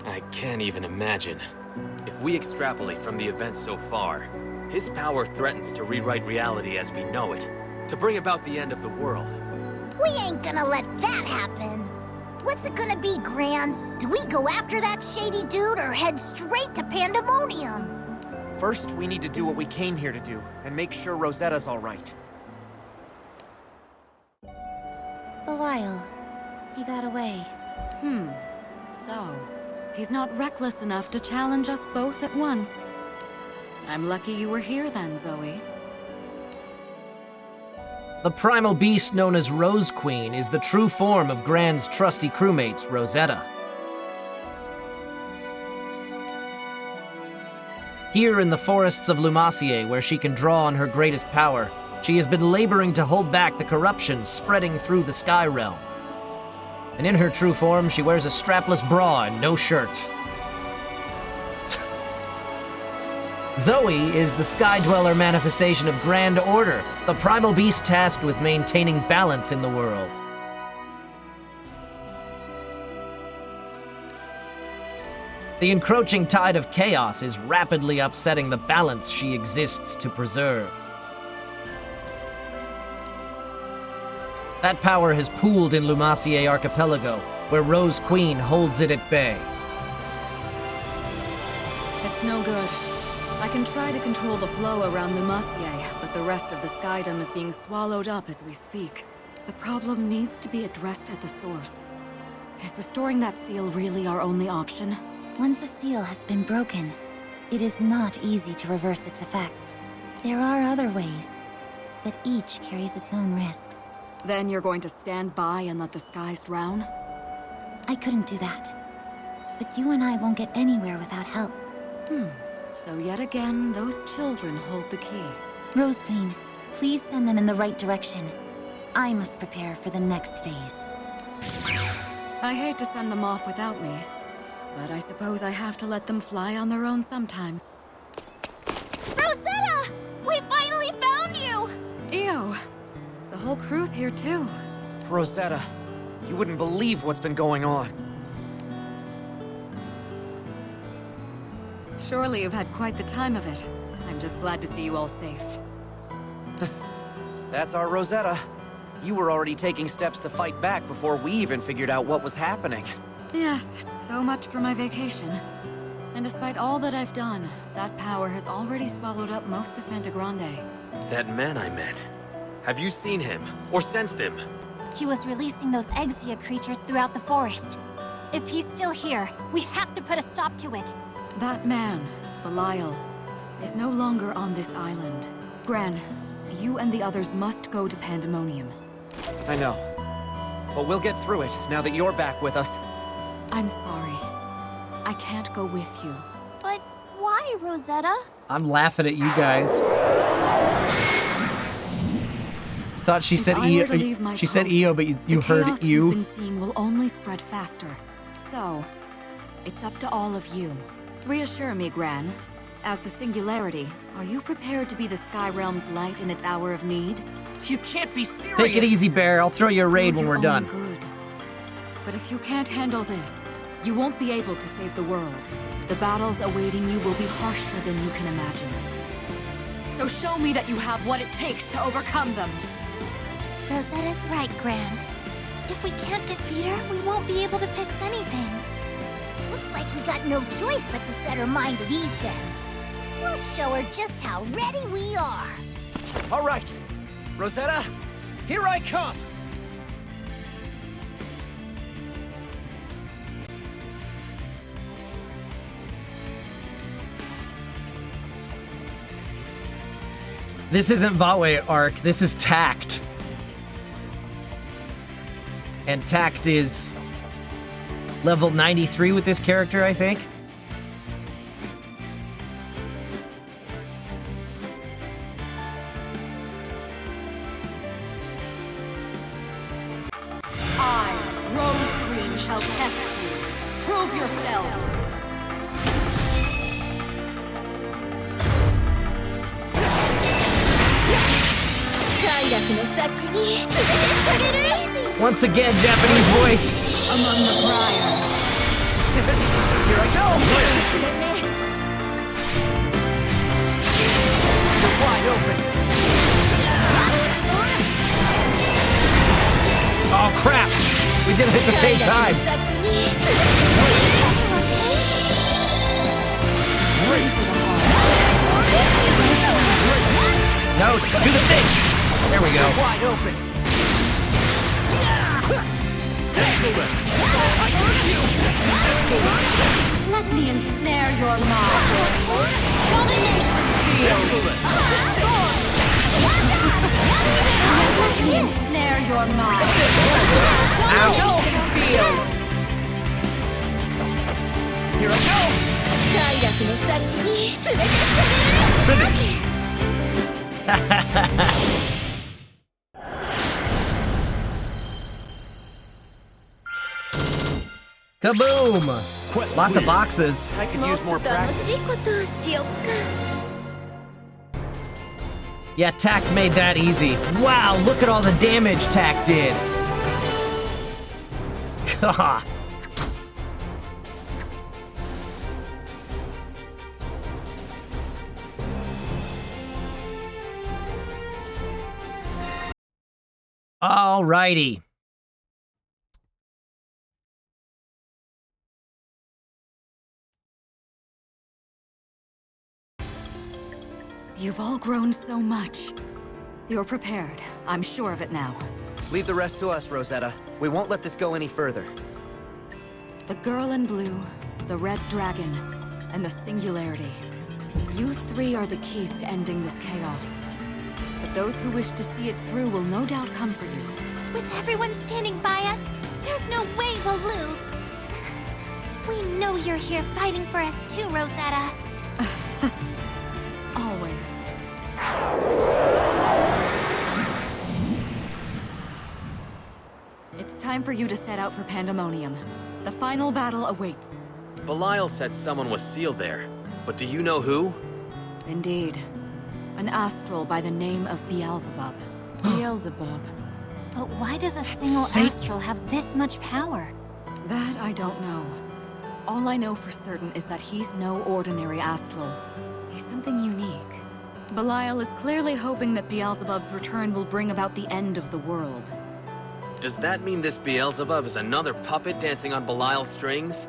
L: I can't even imagine. If we extrapolate from the events so far, his power threatens to rewrite reality as we know it, to bring about the end of the world.
F: We ain't gonna let that happen. What's it gonna be, Gran? Do we go after that shady dude or head straight to Pandemonium?
I: First, we need to do what we came here to do, and make sure Rosetta's all right.
H: Belial. He got away. So, he's not reckless enough to challenge us both at once. I'm lucky you were here then, Zoe.
A: The primal beast known as Rose Queen is the true form of Gran's trusty crewmate, Rosetta. Here in the forests of Lumacier, where she can draw on her greatest power, she has been laboring to hold back the corruption spreading through the Sky Realm. And in her true form, she wears a strapless bra and no shirt. Zoe is the Sky Dweller manifestation of Grand Order, the primal beast tasked with maintaining balance in the world. The encroaching tide of chaos is rapidly upsetting the balance she exists to preserve. That power has pooled in Lumacier Archipelago, where Rose Queen holds it at bay.
H: It's no good. I can try to control the flow around Lumacier, but the rest of the skydom is being swallowed up as we speak. The problem needs to be addressed at the source. Is restoring that seal really our only option?
M: Once a seal has been broken, it is not easy to reverse its effects. There are other ways, but each carries its own risks.
H: Then you're going to stand by and let the skies drown?
M: I couldn't do that. But you and I won't get anywhere without help.
H: So yet again, those children hold the key.
M: Rose Queen, please send them in the right direction. I must prepare for the next phase.
H: I hate to send them off without me, but I suppose I have to let them fly on their own sometimes.
E: Rosetta! We finally found you!
H: Ew. The whole crew's here too.
I: Rosetta, you wouldn't believe what's been going on.
H: Surely you've had quite the time of it. I'm just glad to see you all safe.
I: That's our Rosetta. You were already taking steps to fight back before we even figured out what was happening.
H: Yes, so much for my vacation. And despite all that I've done, that power has already swallowed up most of Fantagrande.
L: That man I met. Have you seen him? Or sensed him?
E: He was releasing those Exia creatures throughout the forest. If he's still here, we have to put a stop to it.
H: That man, Belial, is no longer on this island. Gran, you and the others must go to Pandemonium.
I: I know. But we'll get through it now that you're back with us.
H: I'm sorry. I can't go with you.
E: But why, Rosetta?
A: I'm laughing at you guys. Thought she said EO. She said EO, but you heard
H: the chaos
A: EO.
H: you've been seeing will only spread faster. So, it's up to all of you. Reassure me, Gran. As the Singularity, are you prepared to be the Sky Realm's light in its hour of need?
I: You can't be serious!
A: Take it easy, Bear. I'll throw you a raid when we're done.
H: Good. But if you can't handle this, you won't be able to save the world. The battles awaiting you will be harsher than you can imagine. So show me that you have what it takes to overcome them.
C: Rosetta's right, Gran. If we can't defeat her, we won't be able to fix anything.
F: Looks like we got no choice but to set her mind at ease then. We'll show her just how ready we are.
I: All right, Rosetta, here I come!
A: This isn't Vawe arc, this is Tact. And Tact is level 93 with this character, I think.
H: I, Rose Green, shall test you. Prove yourselves.
A: Once again, Japanese voice.
H: Among the briars.
I: Here I go! You're wide open.
A: Oh crap! We did it at the same time. No, do the thing. There we go.
I: Wide open.
J: Excellent! I heard you! Excellent!
H: Let me ensnare your mind. Domination field. Let me ensnare your mind. Domination field.
I: Here I go!
A: Kaboom! Lots of boxes.
I: I could use more practice.
A: Yeah, Tact made that easy. Wow, look at all the damage Tact did. God. Alrighty.
H: You've all grown so much. You're prepared. I'm sure of it now.
I: Leave the rest to us, Rosetta. We won't let this go any further.
H: The girl in blue, the red dragon, and the singularity. You three are the keys to ending this chaos. But those who wish to see it through will no doubt come for you.
C: With everyone standing by us, there's no way we'll lose. We know you're here fighting for us too, Rosetta.
H: Always. It's time for you to set out for Pandemonium. The final battle awaits.
L: Belial said someone was sealed there, but do you know who?
H: Indeed. An astral by the name of Beelzebub. Beelzebub.
M: But why does a single astral have this much power?
H: That I don't know. All I know for certain is that he's no ordinary astral. He's something unique. Belial is clearly hoping that Beelzebub's return will bring about the end of the world.
L: Does that mean this Beelzebub is another puppet dancing on Belial's strings?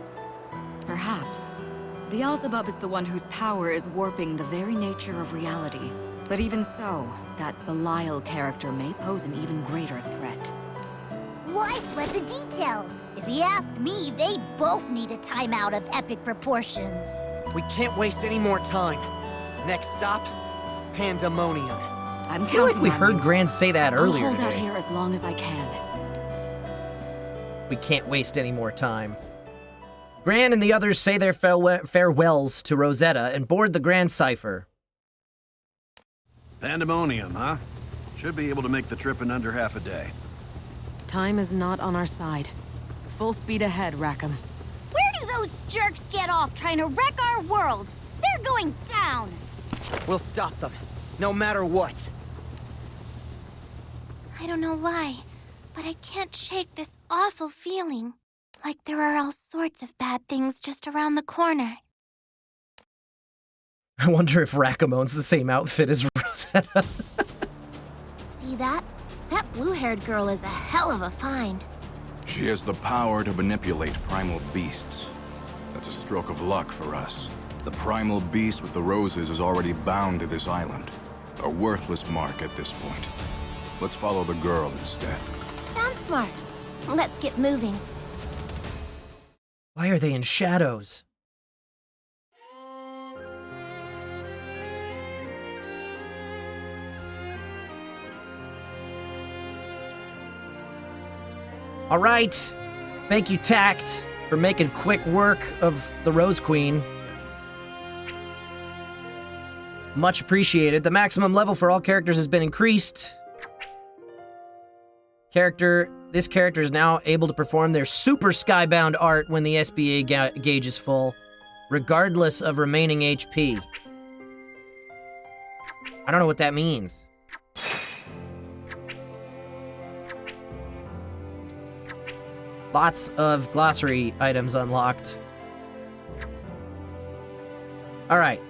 H: Perhaps. Beelzebub is the one whose power is warping the very nature of reality. But even so, that Belial character may pose an even greater threat.
F: Why sweat the details? If you ask me, they both need a timeout of epic proportions.
I: We can't waste any more time. Next stop, Pandemonium.
H: I'm
A: I feel like
H: counting
A: we
H: on
A: heard
H: you.
A: Gran say that
H: I'll
A: earlier
H: hold out
A: today.
H: here as long as I can.
A: We can't waste any more time. Gran and the others say their farewells to Rosetta and board the Grand Cipher.
D: Pandemonium, huh? Should be able to make the trip in under half a day.
H: Time is not on our side. Full speed ahead, Rackham.
E: Where do those jerks get off trying to wreck our world? They're going down!
I: We'll stop them, no matter what.
C: I don't know why, but I can't shake this awful feeling. Like there are all sorts of bad things just around the corner.
A: I wonder if Rackham owns the same outfit as Rosetta.
F: See that? That blue-haired girl is a hell of a find.
N: She has the power to manipulate primal beasts. That's a stroke of luck for us. The primal beast with the roses is already bound to this island. A worthless mark at this point. Let's follow the girl instead.
E: Sounds smart. Let's get moving.
A: Why are they in shadows? All right. Thank you, Tact, for making quick work of the Rose Queen. Much appreciated. The maximum level for all characters has been increased. This character is now able to perform their super skybound art when the SBA gauge is full, regardless of remaining HP. I don't know what that means. Lots of glossary items unlocked. All right,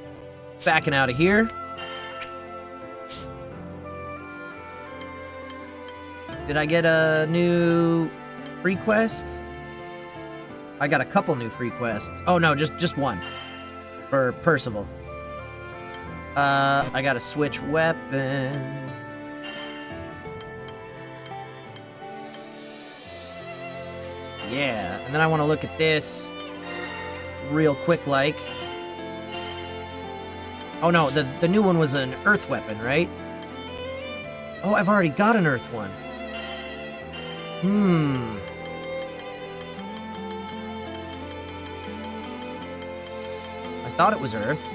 A: backing out of here. Did I get a new free quest? I got a couple new free quests. Oh no, just one. For Percival. I gotta switch weapons. Yeah, and then I want to look at this real quick like. Oh no, the new one was an earth weapon, right? Oh, I've already got an earth one. I thought it was earth.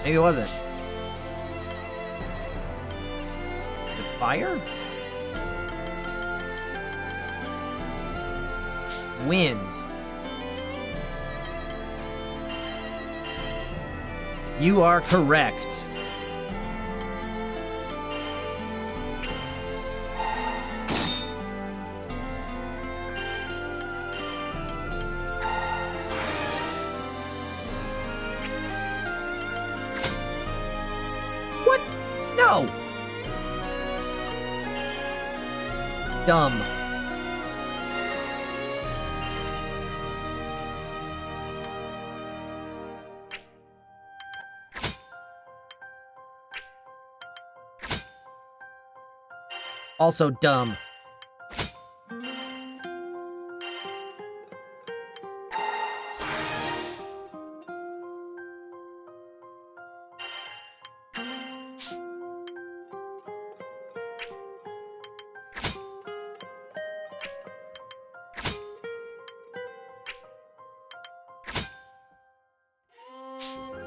A: Maybe it wasn't. Is it fire? Wind. You are correct. What? No! Dumb. Also dumb.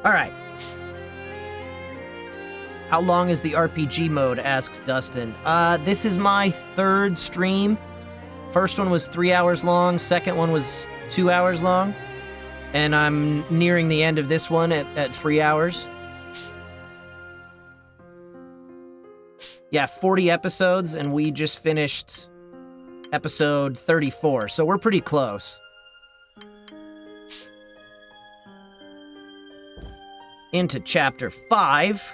A: All right. How long is the RPG mode, asks Dustin. This is my third stream. First one was 3 hours long, second one was 2 hours long, and I'm nearing the end of this one at 3 hours. Yeah, 40 episodes, and we just finished episode 34, so we're pretty close. Into chapter 5.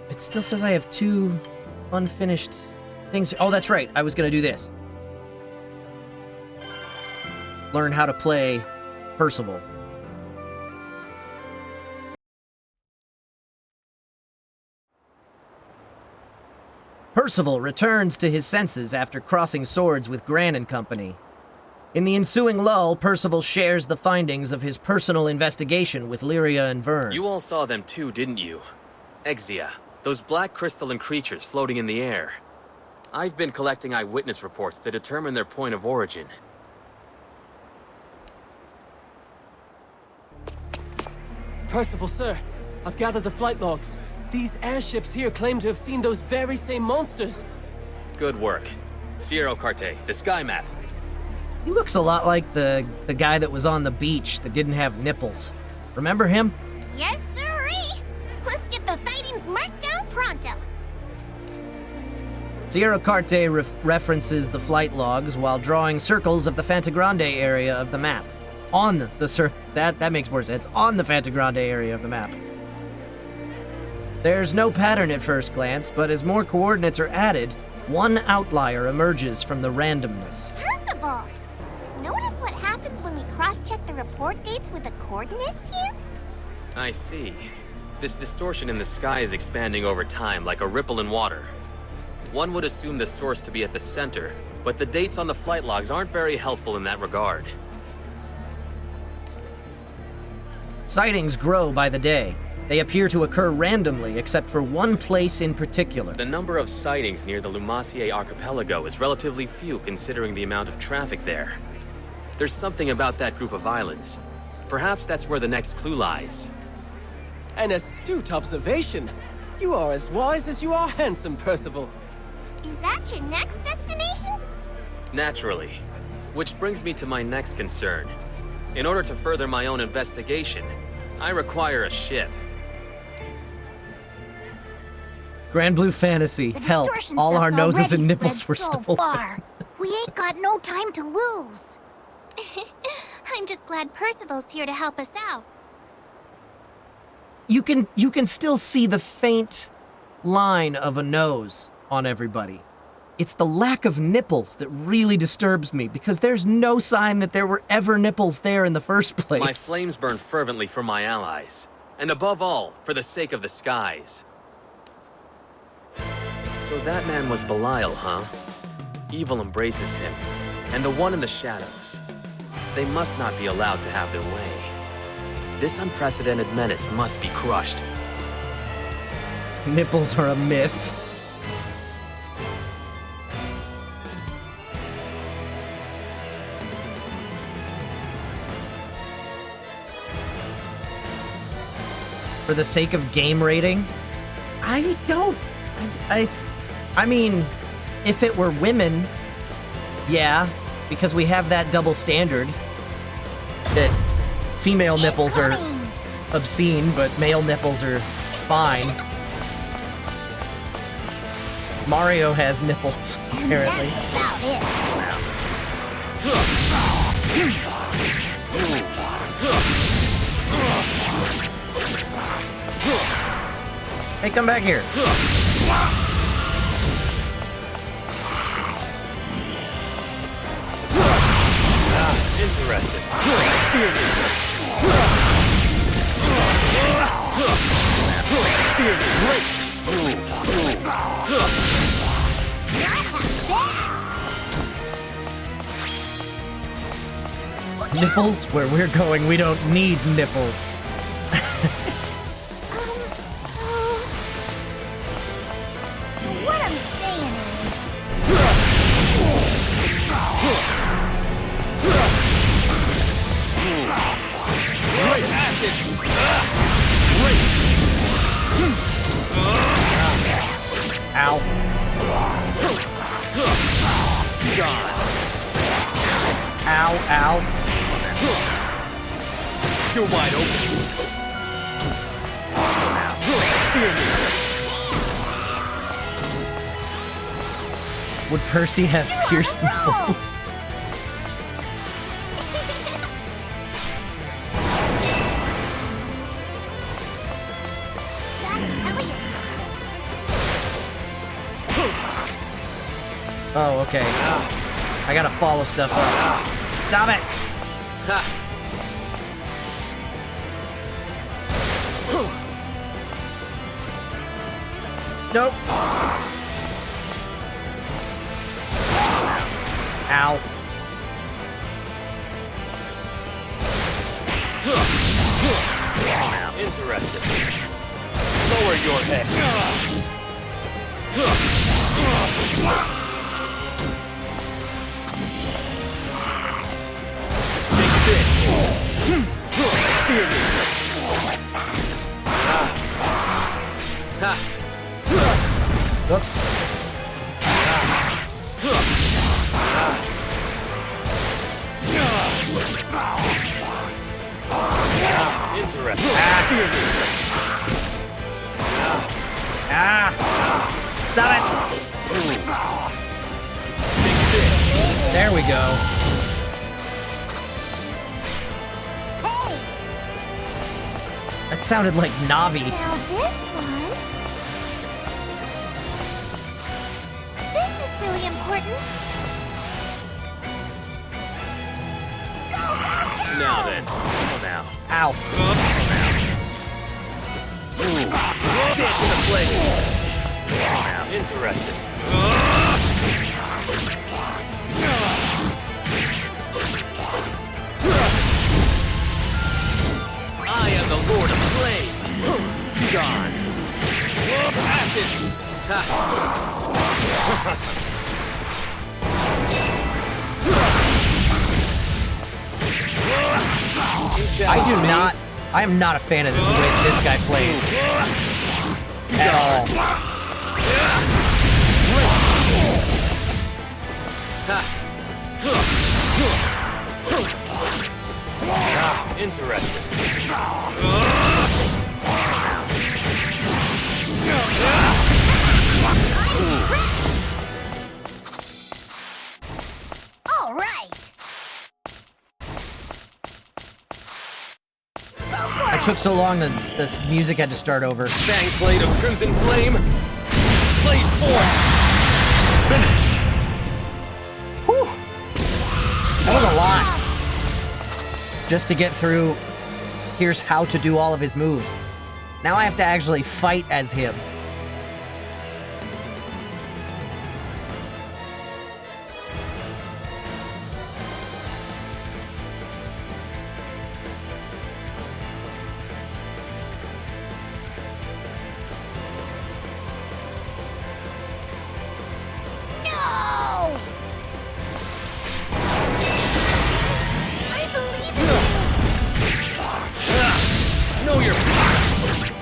A: It still says I have 2 unfinished things. Oh, that's right. I was gonna do this. Learn how to play Percival. Percival returns to his senses after crossing swords with Gran and company. In the ensuing lull, Percival shares the findings of his personal investigation with Lyria and Vern.
L: You all saw them too, didn't you? Exia, those black crystalline creatures floating in the air. I've been collecting eyewitness reports to determine their point of origin.
O: Percival, sir, I've gathered the flight logs. These airships here claim to have seen those very same monsters.
L: Good work. Sierra Carte, the sky map.
A: He looks a lot like the guy that was on the beach that didn't have nipples. Remember him?
E: Yes, sirree! Let's get those sightings marked down pronto.
A: Sierra Carte references the flight logs while drawing circles of the Fantagrande area of the map. On the that makes more sense. On the Fantagrande area of the map. There's no pattern at first glance, but as more coordinates are added, one outlier emerges from the randomness.
E: Percival! Notice what happens when we cross-check the report dates with the coordinates here?
L: I see. This distortion in the sky is expanding over time like a ripple in water. One would assume the source to be at the center, but the dates on the flight logs aren't very helpful in that regard.
A: Sightings grow by the day. They appear to occur randomly, except for one place in particular.
L: The number of sightings near the Lumacier archipelago is relatively few considering the amount of traffic there. There's something about that group of islands. Perhaps that's where the next clue lies.
O: An astute observation. You are as wise as you are handsome, Percival.
E: Is that your next destination?
L: Naturally. Which brings me to my next concern. In order to further my own investigation, I require a ship.
A: Granblue Fantasy,
F: The
A: help.
F: distortion
A: All our
F: stuff's
A: noses and
F: already
A: nipples
F: spread
A: were
F: so
A: stolen.
F: far. We ain't got no time to lose.
C: I'm just glad Percival's here to help us out.
A: You can still see the faint line of a nose on everybody. It's the lack of nipples that really disturbs me, because there's no sign that there were ever nipples there in the first place.
L: My flames burn fervently for my allies, and above all, for the sake of the skies. So that man was Belial, huh? Evil embraces him, and the one in the shadows. They must not be allowed to have their way. This unprecedented menace must be crushed.
A: Nipples are a myth. For the sake of game rating, I don't. I mean, if it were women, yeah, because we have that double standard that female nipples are obscene, but male nipples are fine. Mario has nipples, apparently. Hey, come back here.
L: Interesting.
A: Nipples? Where we're going, we don't need nipples.
F: What I'm saying
A: Ow. Ow, ow.
L: You're wide open.
A: Would Percy have pierced nipples? Oh, okay. I gotta follow stuff up. Stop it! Nope. Ow.
L: Interesting. Lower your head.
A: Whoops.
L: Interesting.
A: Stop it! There we go. That sounded like Navi.
E: Now this one...
L: Now then, come now.
A: Ow.
L: Dance in the flame. Now, interesting. I am the Lord of Flame. Gone. Acid.
A: I am not a fan of the way this guy plays. At all.
L: Interesting.
F: All right.
A: I took so long that this music had to start over.
L: Fang blade of crimson flame. Blaze forth. Finish.
A: Whew. That was a lot. Just to get through, here's how to do all of his moves. Now I have to actually fight as him.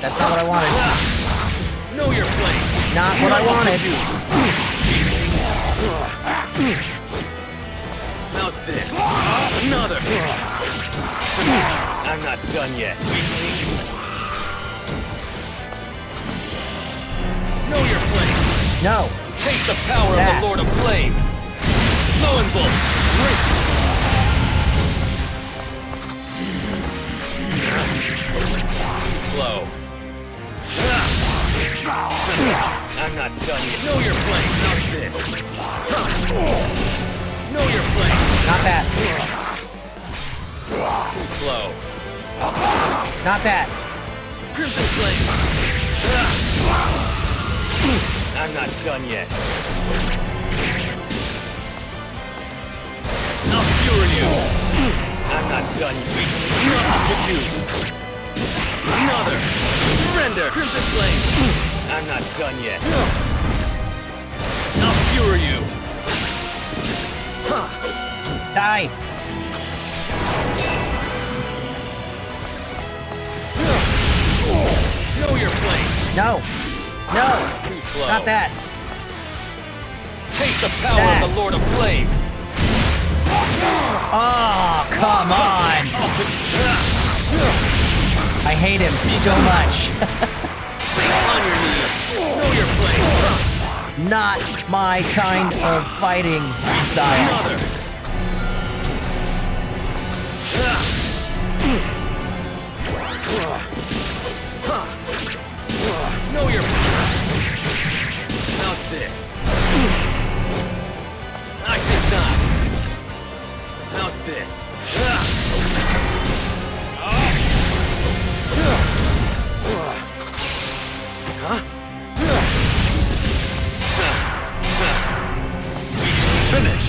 A: That's not what I wanted.
L: Know your place.
A: Not what I wanted.
L: How's this? Another. I'm not done yet. Know your place.
A: No.
L: Taste the power of the Lord of Flame. Flowing bolt. Slow. I'm not done yet. Know your flame. How's this? Know your flame.
A: Not that.
L: Too slow.
A: Not that.
L: Crimson flame. I'm not done yet. I'll cure you. I'm not done yet. Nothing to do. Another. Surrender. Crimson flame. I'm not done yet. I'll cure you.
A: Die.
L: Know your flame.
A: No. No.
L: Too slow.
A: Not that.
L: Taste the power of the Lord of Flame.
A: Oh, come on. I hate him so much.
L: On your knees. Know your flame.
A: Not my kind of fighting style.
L: Another. Know your flame. How's this? I did not. How's this? Finish.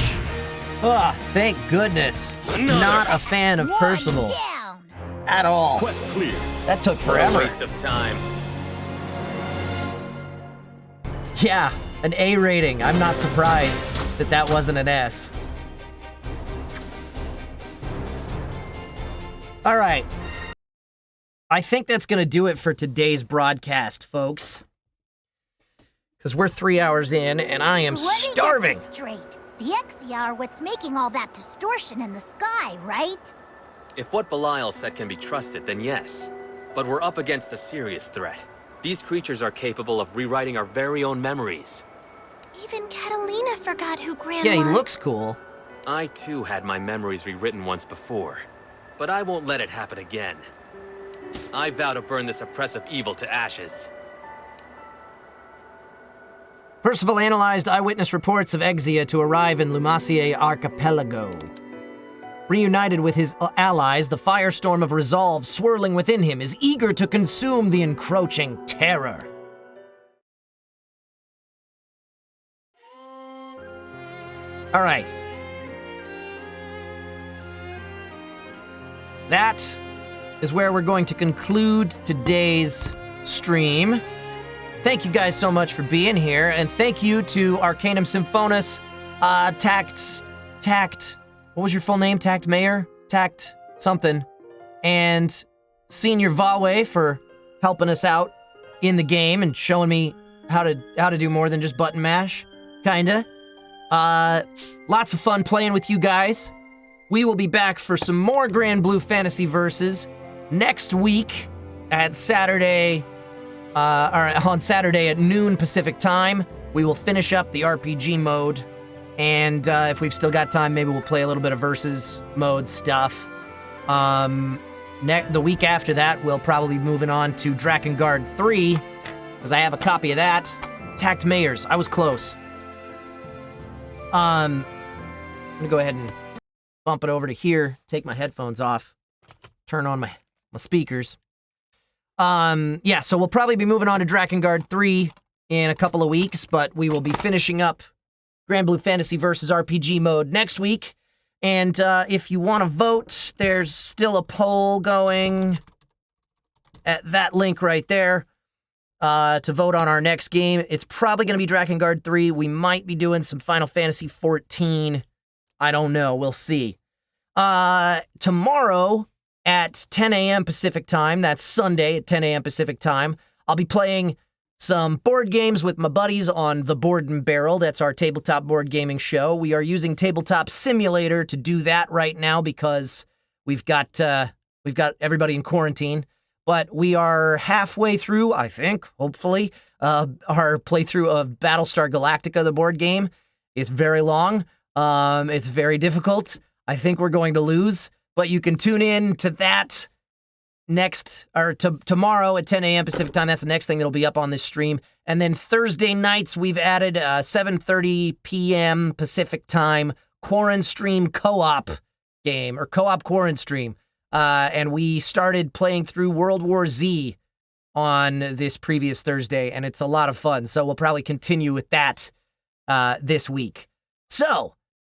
A: Oh, thank goodness. Not a fan of Percival. At all.
J: Quest clear.
A: That took forever.
L: Waste of time.
A: Yeah, an A rating. I'm not surprised that that wasn't an S. All right. I think that's going to do it for today's broadcast, folks. Because we're 3 hours in, and I am starving.
F: Let me get this straight. The Exia are what's making all that distortion in the sky, right?
L: If what Belial said can be trusted, then yes. But we're up against a serious threat. These creatures are capable of rewriting our very own memories.
C: Even Catalina forgot who Gran
A: Yeah, he
C: was.
A: looks cool.
L: I too had my memories rewritten once before. But I won't let it happen again. I vow to burn this oppressive evil to ashes.
A: Percival analyzed eyewitness reports of Exia to arrive in Lumacier Archipelago. Reunited with his allies, the firestorm of resolve swirling within him is eager to consume the encroaching terror. All right. That is where we're going to conclude today's stream. Thank you guys so much for being here, and thank you to Arcanum Symphonis, Tact, what was your full name? Tact Mayor? Tact something. And Senior Vawe for helping us out in the game and showing me how to do more than just button mash, kinda. Lots of fun playing with you guys. We will be back for some more Granblue Fantasy Verses next week at Saturday, or on Saturday at noon Pacific time. We will finish up the RPG mode, and if we've still got time, maybe we'll play a little bit of Versus mode stuff. The week after that, we'll probably be moving on to Drakengard 3, because I have a copy of that. Tact Mayors, I was close. I'm gonna go ahead and bump it over to here, take my headphones off, turn on my speakers. Yeah, so we'll probably be moving on to Drakengard 3 in a couple of weeks, but we will be finishing up Granblue Fantasy versus RPG mode next week. And if you want to vote, there's still a poll going at that link right there to vote on our next game. It's probably going to be Drakengard 3. We might be doing some Final Fantasy 14. I don't know. We'll see. Tomorrow at 10 a.m. Pacific time, that's Sunday at 10 a.m. Pacific time, I'll be playing some board games with my buddies on The Board and Barrel. That's our tabletop board gaming show. We are using Tabletop Simulator to do that right now because we've got everybody in quarantine. But we are halfway through, I think, hopefully, our playthrough of Battlestar Galactica, the board game. It's very long. It's very difficult. I think we're going to lose, but you can tune in to that tomorrow at 10 a.m. Pacific time. That's the next thing that'll be up on this stream. And then Thursday nights, we've added 7:30 p.m. Pacific time Quarren Stream co-op game, or co-op Quarren Stream. And we started playing through World War Z on this previous Thursday, and it's a lot of fun. So we'll probably continue with that this week. So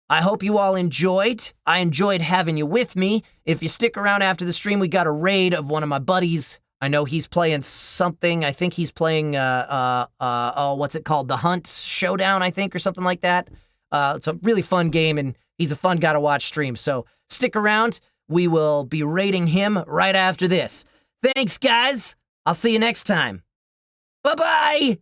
A: I hope you all enjoyed. I enjoyed having you with me. If you stick around after the stream, we got a raid of one of my buddies. I know he's playing something. I think he's playing, what's it called? The Hunt Showdown, I think, or something like that. It's a really fun game, and he's a fun guy to watch stream. So stick around. We will be raiding him right after this. Thanks, guys. I'll see you next time. Bye-bye.